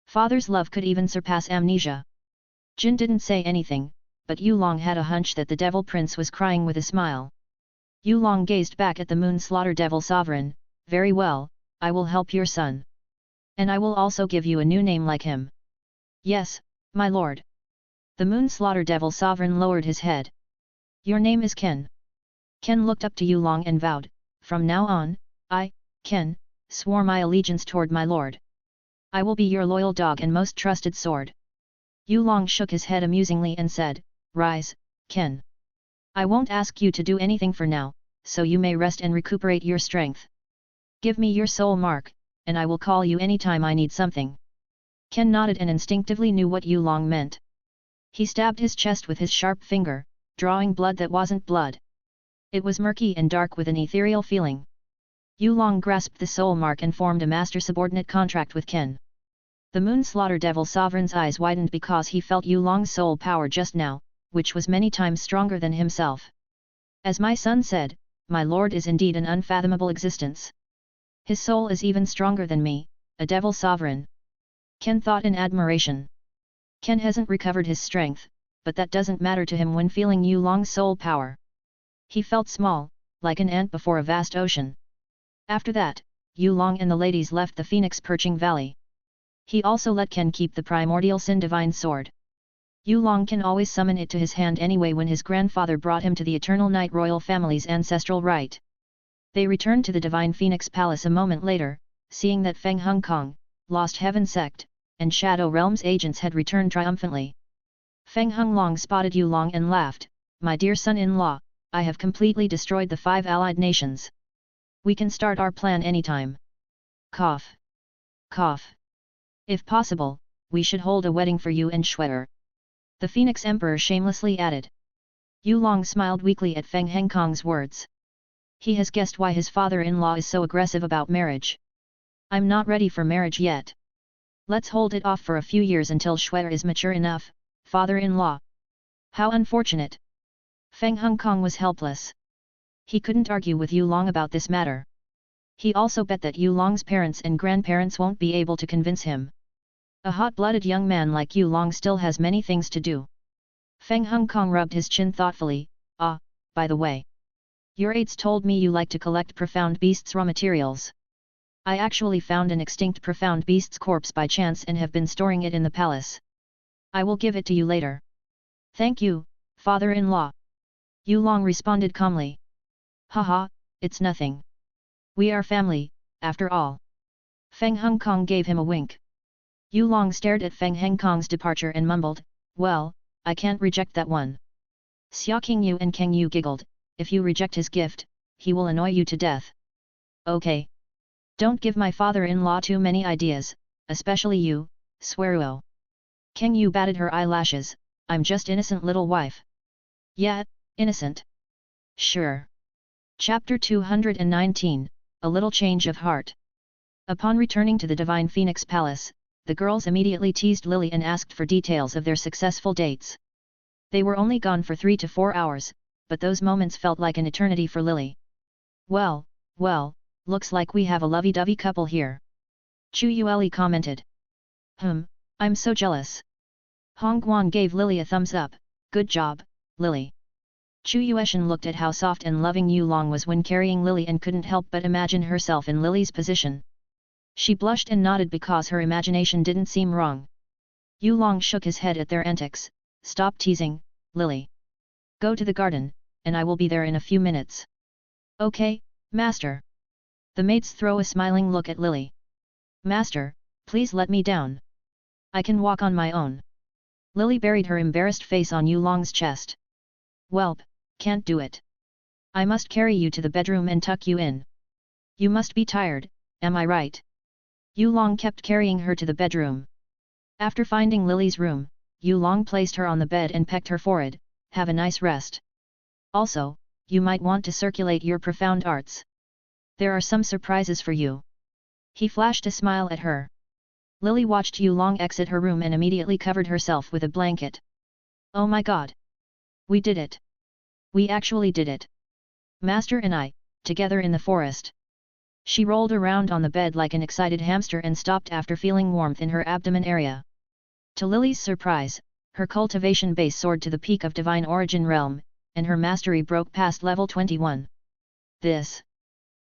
Father's love could even surpass amnesia. Jin didn't say anything, but Yu Long had a hunch that the Devil Prince was crying with a smile. Yu Long gazed back at the Moon Slaughter Devil Sovereign. Very well, I will help your son. And I will also give you a new name like him. Yes, my lord. The Moon Slaughter Devil Sovereign lowered his head. Your name is Ken. Ken looked up to Yu Long and vowed, from now on, I, Ken, swore my allegiance toward my lord. I will be your loyal dog and most trusted sword. Yu Long shook his head amusingly and said, rise, Ken. I won't ask you to do anything for now, so you may rest and recuperate your strength. Give me your soul mark, and I will call you anytime I need something. Ken nodded and instinctively knew what Yu Long meant. He stabbed his chest with his sharp finger, drawing blood that wasn't blood. It was murky and dark with an ethereal feeling. Yu Long grasped the soul mark and formed a master-subordinate contract with Ken. The Moon Slaughter Devil Sovereign's eyes widened because he felt Yu Long's soul power just now, which was many times stronger than himself. As my son said, my lord is indeed an unfathomable existence. His soul is even stronger than me, a devil sovereign. Ken thought in admiration. Ken hasn't recovered his strength, but that doesn't matter to him when feeling Yu Long's soul power. He felt small, like an ant before a vast ocean. After that, Yu Long and the ladies left the Phoenix Perching Valley. He also let Ken keep the primordial sin divine sword. Yu Long can always summon it to his hand anyway when his grandfather brought him to the Eternal Night royal family's ancestral right. They returned to the Divine Phoenix Palace a moment later, seeing that Feng Hong Kong, Lost Heaven Sect, and Shadow Realms agents had returned triumphantly. Feng Hung Long spotted Yu Long and laughed, my dear son-in-law, I have completely destroyed the 5 allied nations. We can start our plan anytime. Cough. Cough. If possible, we should hold a wedding for you and Schwetter. The Phoenix Emperor shamelessly added. Yu Long smiled weakly at Feng Hong Kong's words. He has guessed why his father-in-law is so aggressive about marriage. I'm not ready for marriage yet. Let's hold it off for a few years until Schwetter is mature enough, father-in-law. How unfortunate. Feng Hong Kong was helpless. He couldn't argue with Yu Long about this matter. He also bet that Yu Long's parents and grandparents won't be able to convince him. A hot-blooded young man like Yu Long still has many things to do. Feng Hong Kong rubbed his chin thoughtfully. By the way. Your aides told me you like to collect profound beasts' raw materials. I actually found an extinct profound beast's corpse by chance and have been storing it in the palace. I will give it to you later. Thank you, father-in-law. Yu Long responded calmly. Haha, it's nothing. We are family, after all. Feng Hong Kong gave him a wink. Yu Long stared at Feng Hong Kong's departure and mumbled, well, I can't reject that one. Xia Qingyu and Kang Yu giggled, if you reject his gift, he will annoy you to death. Okay. Don't give my father-in-law too many ideas, especially you, Sweruo. Kang Yu batted her eyelashes, I'm just innocent little wife. Yeah, innocent. Sure. Chapter 219, A Little Change of Heart. Upon returning to the Divine Phoenix Palace, the girls immediately teased Lily and asked for details of their successful dates. They were only gone for 3 to 4 hours, but those moments felt like an eternity for Lily. Well, looks like we have a lovey-dovey couple here. Chu Yue commented. I'm so jealous. Hong Guan gave Lily a thumbs up, good job, Lily. Chu Yueshan looked at how soft and loving Yu Long was when carrying Lily and couldn't help but imagine herself in Lily's position. She blushed and nodded because her imagination didn't seem wrong. Yu Long shook his head at their antics, stop teasing, Lily. Go to the garden, and I will be there in a few minutes. Okay, Master. The maids throw a smiling look at Lily. Master, please let me down. I can walk on my own. Lily buried her embarrassed face on Yu Long's chest. Welp, can't do it. I must carry you to the bedroom and tuck you in. You must be tired, am I right? Yu Long kept carrying her to the bedroom. After finding Lily's room, Yu Long placed her on the bed and pecked her forehead, have a nice rest. Also, you might want to circulate your profound arts. There are some surprises for you. He flashed a smile at her. Lily watched Yu Long exit her room and immediately covered herself with a blanket. Oh my god! We did it! We actually did it! Master and I, together in the forest. She rolled around on the bed like an excited hamster and stopped after feeling warmth in her abdomen area. To Lily's surprise, her cultivation base soared to the peak of Divine Origin Realm, and her mastery broke past level 21.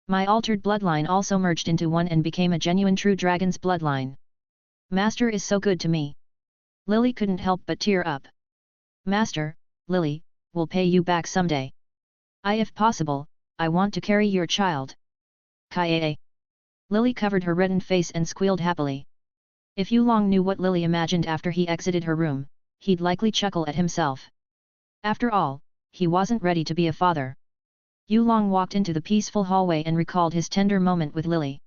My altered bloodline also merged into one and became a genuine true dragon's bloodline. Master is so good to me. Lily couldn't help but tear up. Master, Lily, will pay you back someday. If possible, I want to carry your child. Kaie. Lily covered her reddened face and squealed happily. If Yu Long knew what Lily imagined after he exited her room, he'd likely chuckle at himself. After all, he wasn't ready to be a father. Yu Long walked into the peaceful hallway and recalled his tender moment with Lily.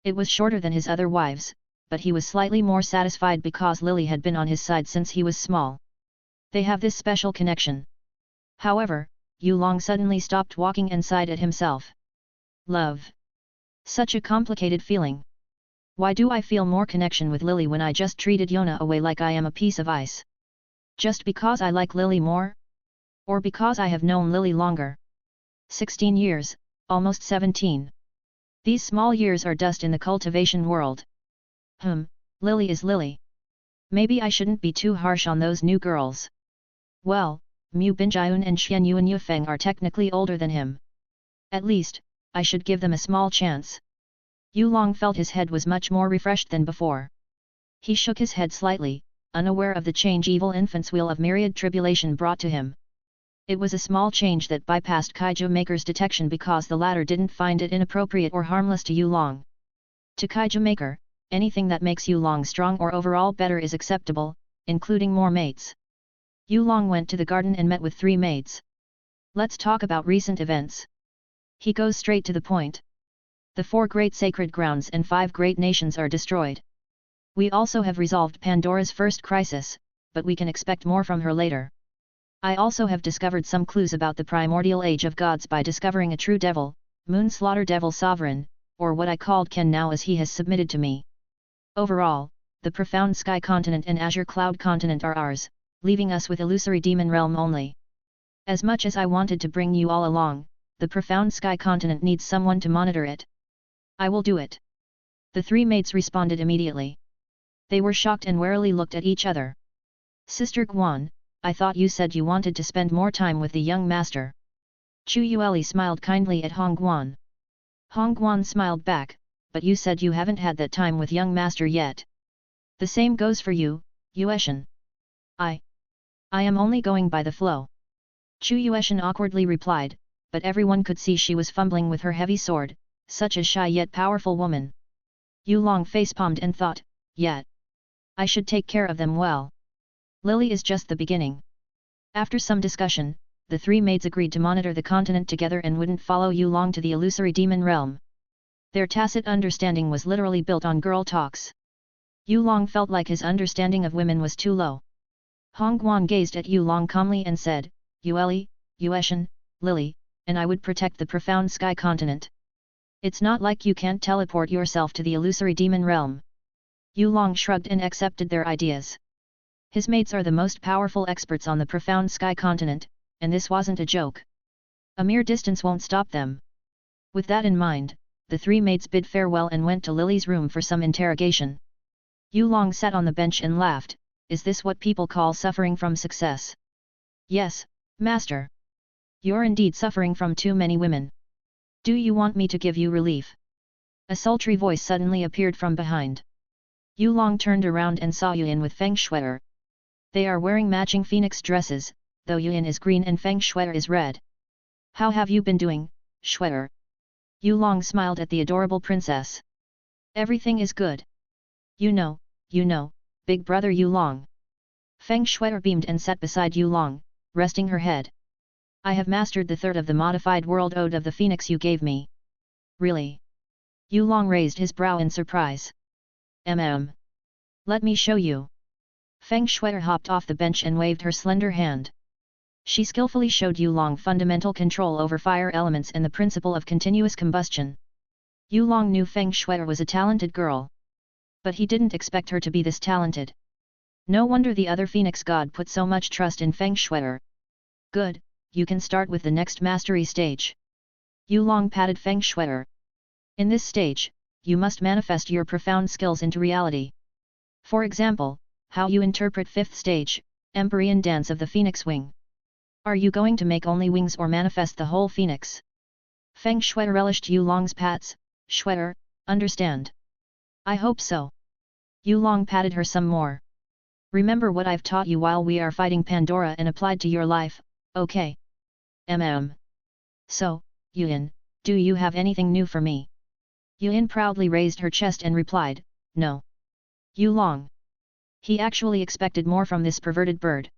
It was shorter than his other wives, but he was slightly more satisfied because Lily had been on his side since he was small. They have this special connection. However, Yu Long suddenly stopped walking and sighed at himself. Love. Such a complicated feeling. Why do I feel more connection with Lily when I just treated Yona away like I am a piece of ice? Just because I like Lily more? Or because I have known Lily longer? 16 years, almost 17. These small years are dust in the cultivation world. Lily is Lily. Maybe I shouldn't be too harsh on those new girls. Well, Mu Binjiun and Xian Yuan Yufeng are technically older than him. At least, I should give them a small chance. Yu Long felt his head was much more refreshed than before. He shook his head slightly, unaware of the change evil infant's wheel of myriad tribulation brought to him. It was a small change that bypassed Kaiju Maker's detection because the latter didn't find it inappropriate or harmless to Yu Long. To Kaiju Maker, anything that makes Yu Long strong or overall better is acceptable, including more mates. Yu Long went to the garden and met with 3 maids. Let's talk about recent events. He goes straight to the point. The 4 great sacred grounds and 5 great nations are destroyed. We also have resolved Pandora's first crisis, but we can expect more from her later. I also have discovered some clues about the primordial age of gods by discovering a true devil, Moon Slaughter Devil Sovereign, or what I called Ken now as he has submitted to me. Overall, the profound Sky Continent and Azure Cloud Continent are ours, leaving us with illusory Demon Realm only. As much as I wanted to bring you all along, the profound Sky Continent needs someone to monitor it. I will do it. The 3 maids responded immediately. They were shocked and warily looked at each other. Sister Guan, I thought you said you wanted to spend more time with the young master. Chu Yue smiled kindly at Hong Guan. Hong Guan smiled back, but you said you haven't had that time with young master yet. The same goes for you, Yueshan. I am only going by the flow. Chu Yueshan awkwardly replied, but everyone could see she was fumbling with her heavy sword, such a shy yet powerful woman. Yu Long facepalmed and thought, yet. I should take care of them well. Lily is just the beginning. After some discussion, the 3 maids agreed to monitor the continent together and wouldn't follow Yu Long to the illusory demon realm. Their tacit understanding was literally built on girl talks. Yu Long felt like his understanding of women was too low. Hong Guan gazed at Yu Long calmly and said, Yueli, Yueshan, Lily, and I would protect the profound sky continent. It's not like you can't teleport yourself to the illusory demon realm. Yu Long shrugged and accepted their ideas. His mates are the most powerful experts on the profound sky continent, and this wasn't a joke. A mere distance won't stop them. With that in mind, the three mates bid farewell and went to Lily's room for some interrogation. Yu Long sat on the bench and laughed. Is this what people call suffering from success? Yes, master. You're indeed suffering from too many women. Do you want me to give you relief? A sultry voice suddenly appeared from behind. Yu Long turned around and saw Yuan with Feng Shuer. They are wearing matching phoenix dresses, though Yuan is green and Feng Shuer is red. How have you been doing, Shuer? Yu Long smiled at the adorable princess. Everything is good. You know, big brother Yu Long. Feng Shuer beamed and sat beside Yu Long, resting her head. I have mastered the third of the modified world ode of the phoenix you gave me. Really? Yu Long raised his brow in surprise. Let me show you. Feng Shuer hopped off the bench and waved her slender hand. She skillfully showed Yu Long fundamental control over fire elements and the principle of continuous combustion. Yu Long knew Feng Shuer was a talented girl. But he didn't expect her to be this talented. No wonder the other Phoenix God put so much trust in Feng Shuer. Good, you can start with the next mastery stage. Yu Long patted Feng Shuer. In this stage, you must manifest your profound skills into reality. For example, how you interpret fifth stage, Empyrean Dance of the Phoenix Wing. Are you going to make only wings or manifest the whole phoenix? Feng Shuer relished Yu Long's pats. Shuer, understand? I hope so. Yu Long patted her some more. Remember what I've taught you while we are fighting Pandora and applied to your life, okay? So, Yuan, do you have anything new for me? Yuan proudly raised her chest and replied, no. Yu Long. He actually expected more from this perverted bird.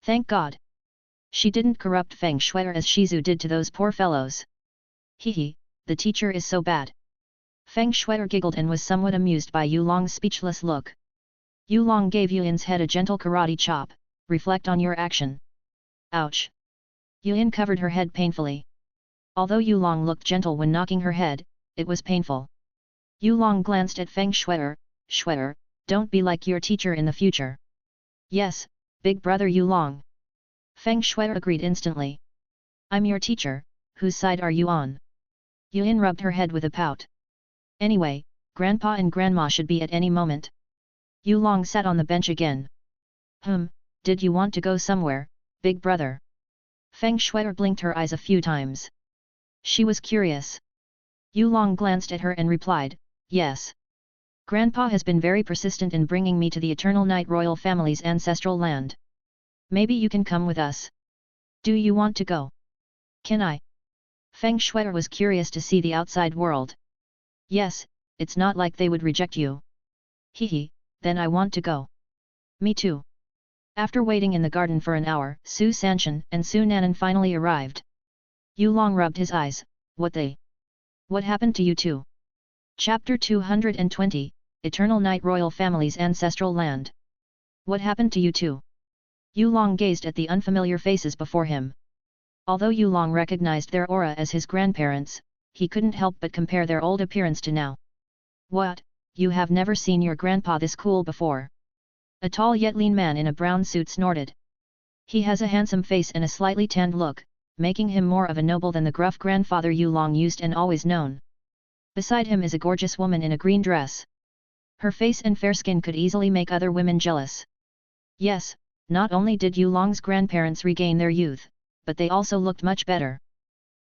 Thank God. She didn't corrupt Feng Shuer as Shizu did to those poor fellows. Hehe, the teacher is so bad. Feng Shuer giggled and was somewhat amused by Yu Long's speechless look. Yu Long gave Yuan's head a gentle karate chop. Reflect on your action. Ouch. Yuan covered her head painfully. Although Yu Long looked gentle when knocking her head, it was painful. Yu Long glanced at Feng Shuer. Shuer, don't be like your teacher in the future. Yes, big brother Yu Long. Feng Shuer agreed instantly. I'm your teacher, whose side are you on? Yuan rubbed her head with a pout. Anyway, Grandpa and Grandma should be at any moment. Yu Long sat on the bench again. Did you want to go somewhere, big brother? Feng Shuer blinked her eyes a few times. She was curious. Yu Long glanced at her and replied, yes. Grandpa has been very persistent in bringing me to the Eternal Night Royal Family's ancestral land. Maybe you can come with us. Do you want to go? Can I? Feng Shuer was curious to see the outside world. Yes, it's not like they would reject you. Hehe, then I want to go. Me too. After waiting in the garden for an hour, Su Sanshan and Su Nanan finally arrived. Yu Long rubbed his eyes. What happened to you two? Chapter 220, Eternal Night Royal Family's Ancestral Land. What happened to you two? Yu Long gazed at the unfamiliar faces before him. Although Yu Long recognized their aura as his grandparents, he couldn't help but compare their old appearance to now. What, you have never seen your grandpa this cool before? A tall yet lean man in a brown suit snorted. He has a handsome face and a slightly tanned look, making him more of a noble than the gruff grandfather Yu Long used and always known. Beside him is a gorgeous woman in a green dress. Her face and fair skin could easily make other women jealous. Yes, not only did Yu Long's grandparents regain their youth, but they also looked much better.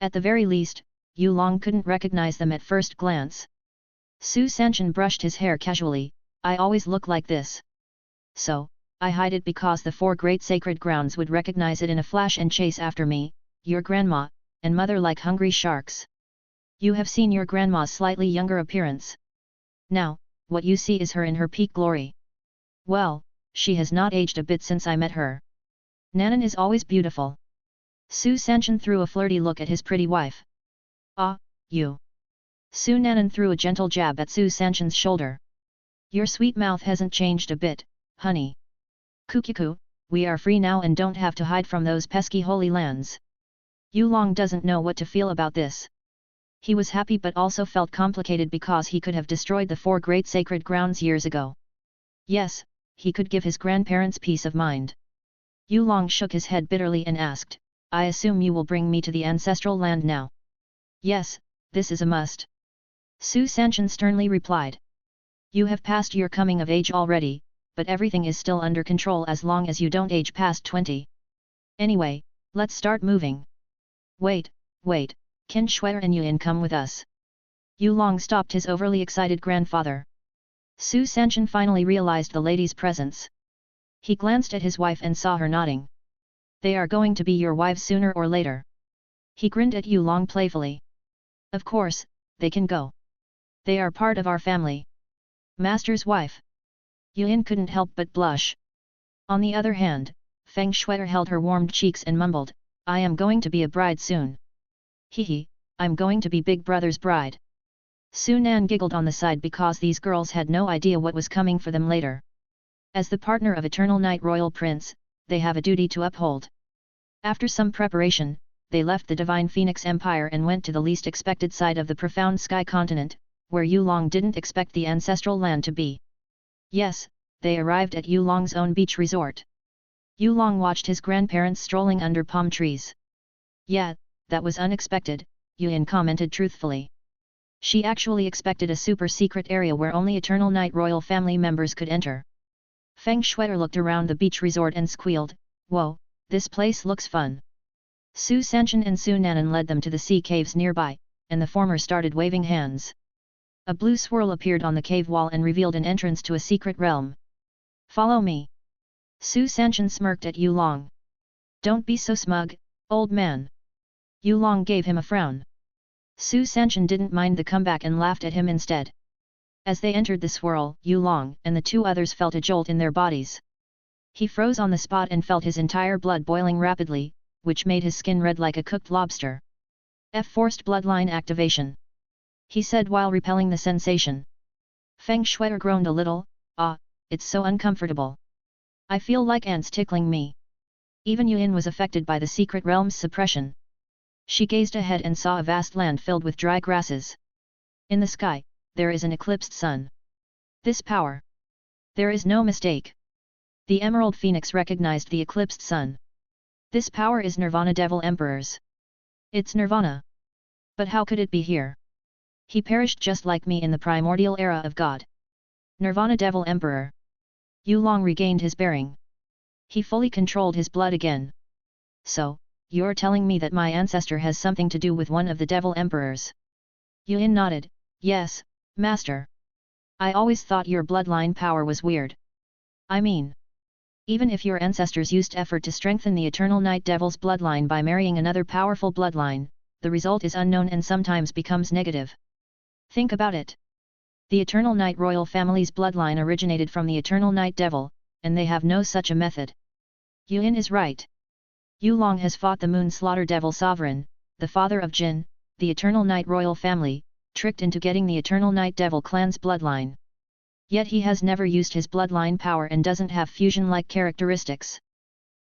At the very least, Yu Long couldn't recognize them at first glance. Su Sanshan brushed his hair casually. I always look like this. So, I hide it because the four great sacred grounds would recognize it in a flash and chase after me, your grandma, and mother like hungry sharks. You have seen your grandma's slightly younger appearance. Now, what you see is her in her peak glory. Well, she has not aged a bit since I met her. Nanan is always beautiful. Su Sanshan threw a flirty look at his pretty wife. Ah, you. Su Nanan threw a gentle jab at Su Sanshan's shoulder. Your sweet mouth hasn't changed a bit, honey. Kukiku, we are free now and don't have to hide from those pesky holy lands. Yulong doesn't know what to feel about this. He was happy but also felt complicated because he could have destroyed the 4 great sacred grounds years ago. Yes, he could give his grandparents peace of mind. Yulong shook his head bitterly and asked, I assume you will bring me to the ancestral land now. Yes, this is a must. Su Sanshin sternly replied. You have passed your coming of age already, but everything is still under control as long as you don't age past 20. Anyway, let's start moving. Wait, Qin Shuer and Yuan come with us. Yulong stopped his overly excited grandfather. Su Sanshin finally realized the lady's presence. He glanced at his wife and saw her nodding. They are going to be your wives sooner or later. He grinned at Yulong playfully. Of course, they can go. They are part of our family. Master's wife. Yuan couldn't help but blush. On the other hand, Feng Shuer held her warmed cheeks and mumbled, I am going to be a bride soon. Hehe, I'm going to be Big Brother's bride. Su Nan giggled on the side because these girls had no idea what was coming for them later. As the partner of Eternal Night Royal Prince, they have a duty to uphold. After some preparation, they left the Divine Phoenix Empire and went to the least expected side of the profound sky continent, where Yulong didn't expect the ancestral land to be. Yes, they arrived at Yulong's own beach resort. Yulong watched his grandparents strolling under palm trees. Yeah, that was unexpected, Yuan commented truthfully. She actually expected a super secret area where only Eternal Night Royal family members could enter. Feng Shuer looked around the beach resort and squealed, Whoa, this place looks fun. Su Sanshin and Su Nanan led them to the sea caves nearby, and the former started waving hands. A blue swirl appeared on the cave wall and revealed an entrance to a secret realm. Follow me. Su Sanshin smirked at Yulong. Don't be so smug, old man. Yulong gave him a frown. Su Sanshin didn't mind the comeback and laughed at him instead. As they entered the swirl, Yulong and the 2 others felt a jolt in their bodies. He froze on the spot and felt his entire blood boiling rapidly, which made his skin red like a cooked lobster. Forced bloodline activation. He said while repelling the sensation. Feng Shuer groaned a little, it's so uncomfortable. I feel like ants tickling me. Even Yuan was affected by the secret realm's suppression. She gazed ahead and saw a vast land filled with dry grasses. In the sky, there is an eclipsed sun. This power. There is no mistake. The Emerald Phoenix recognized the eclipsed sun. This power is Nirvana Devil Emperor's. It's Nirvana. But how could it be here? He perished just like me in the primordial era of God. Nirvana Devil Emperor. Yulong regained his bearing. He fully controlled his blood again. So, you're telling me that my ancestor has something to do with one of the Devil Emperors? Yuan nodded, yes, Master. I always thought your bloodline power was weird. I mean, even if your ancestors used effort to strengthen the Eternal Night Devil's bloodline by marrying another powerful bloodline, the result is unknown and sometimes becomes negative. Think about it. The Eternal Night Royal family's bloodline originated from the Eternal Night Devil, and they have no such a method. Yuan is right. Yulong has fought the Moon Slaughter Devil Sovereign, the father of Jin, the Eternal Night Royal family, tricked into getting the Eternal Night Devil clan's bloodline. Yet he has never used his bloodline power and doesn't have fusion-like characteristics.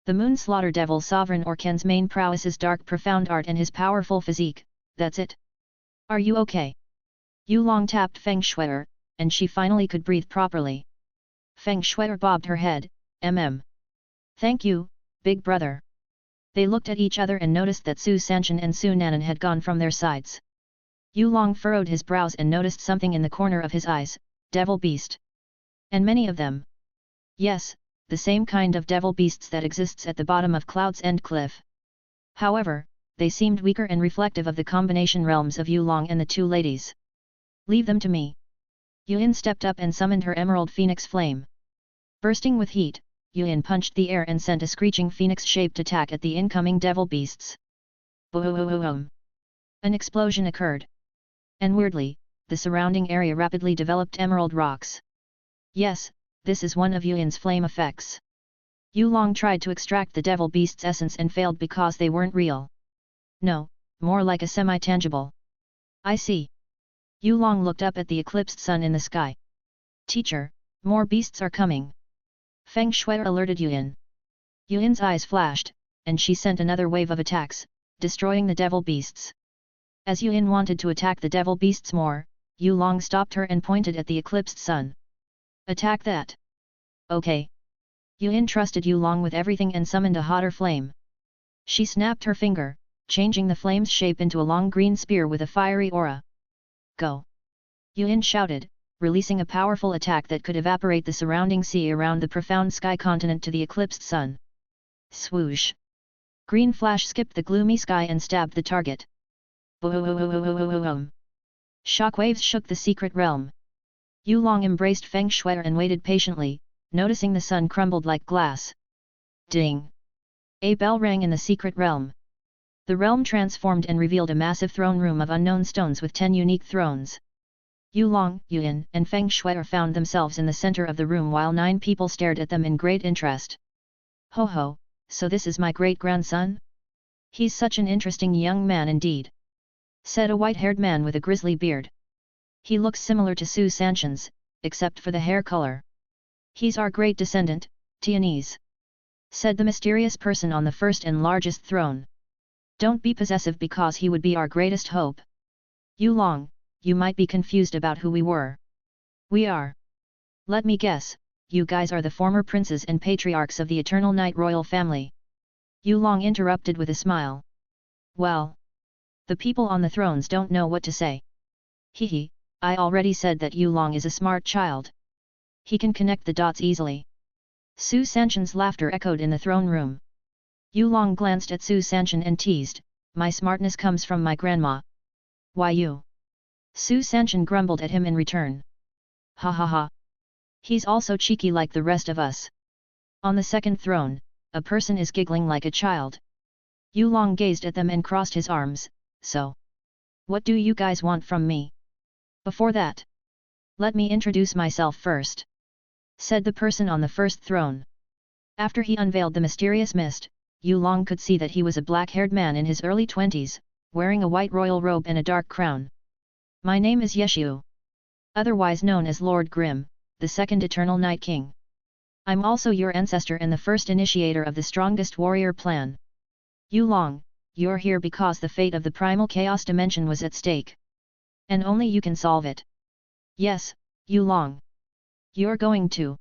The Moon Slaughter Devil Sovereign or Ken's main prowess is dark profound art and his powerful physique, that's it. Are you okay? Yulong tapped Feng Shuer, and she finally could breathe properly. Feng Shuer bobbed her head, Thank you, big brother. They looked at each other and noticed that Su Sanshin and Su Nanan had gone from their sides. Yulong furrowed his brows and noticed something in the corner of his eyes, devil beast. And many of them. Yes, the same kind of devil beasts that exists at the bottom of Cloud's End Cliff. However, they seemed weaker and reflective of the combination realms of Yulong and the 2 ladies. Leave them to me. Yuan stepped up and summoned her Emerald Phoenix Flame. Bursting with heat, Yuan punched the air and sent a screeching phoenix-shaped attack at the incoming devil beasts. Boom! An explosion occurred. And weirdly, the surrounding area rapidly developed emerald rocks. Yes, this is one of Yuan's flame effects. Yulong tried to extract the devil beast's essence and failed because they weren't real. No, more like a semi-tangible. I see. Yulong looked up at the eclipsed sun in the sky. Teacher, more beasts are coming. Feng Shui alerted Yuan. Yuan's eyes flashed, and she sent another wave of attacks, destroying the devil beasts. As Yuan wanted to attack the devil beasts more, Yu Long stopped her and pointed at the eclipsed sun. Attack that! Okay. Yuan trusted Yu Long with everything and summoned a hotter flame. She snapped her finger, changing the flame's shape into a long green spear with a fiery aura. Go! Yuan shouted, releasing a powerful attack that could evaporate the surrounding sea around the profound sky continent to the eclipsed sun. Swoosh! Green flash skipped the gloomy sky and stabbed the target. Boom! Shockwaves shook the secret realm. Yu Long embraced Feng Shui and waited patiently, noticing the sun crumbled like glass. Ding! A bell rang in the secret realm. The realm transformed and revealed a massive throne room of unknown stones with 10 unique thrones. Yu Long, Yuan, and Feng Shui found themselves in the center of the room while 9 people stared at them in great interest. Ho ho, so this is my great-grandson? He's such an interesting young man indeed, said a white-haired man with a grizzly beard. He looks similar to Su Sanshan's, except for the hair color. He's our great descendant, Tianese, said the mysterious person on the first and largest throne. Don't be possessive because he would be our greatest hope. Yu Long, you might be confused about who we were. We are. Let me guess, you guys are the former princes and patriarchs of the Eternal Night royal family. Yu Long interrupted with a smile. Well, the people on the thrones don't know what to say. Hehe, I already said that Yu Long is a smart child. He can connect the dots easily. Su Sanshan's laughter echoed in the throne room. Yu Long glanced at Su Sanshan and teased, my smartness comes from my grandma. Why you? Su Sanshan grumbled at him in return. Ha ha ha. He's also cheeky like the rest of us. On the second throne, a person is giggling like a child. Yu Long gazed at them and crossed his arms, so. What do you guys want from me? Before that, let me introduce myself first, said the person on the first throne. After he unveiled the mysterious mist, Yu Long could see that he was a black-haired man in his early 20s, wearing a white royal robe and a dark crown. My name is Yeshu, otherwise known as Lord Grim, the second Eternal Night King. I'm also your ancestor and the first initiator of the strongest warrior plan. Yu Long, you're here because the fate of the primal chaos dimension was at stake. And only you can solve it. Yes, Yu Long. You're going to.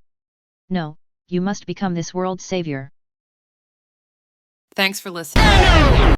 No, you must become this world's savior. Thanks for listening.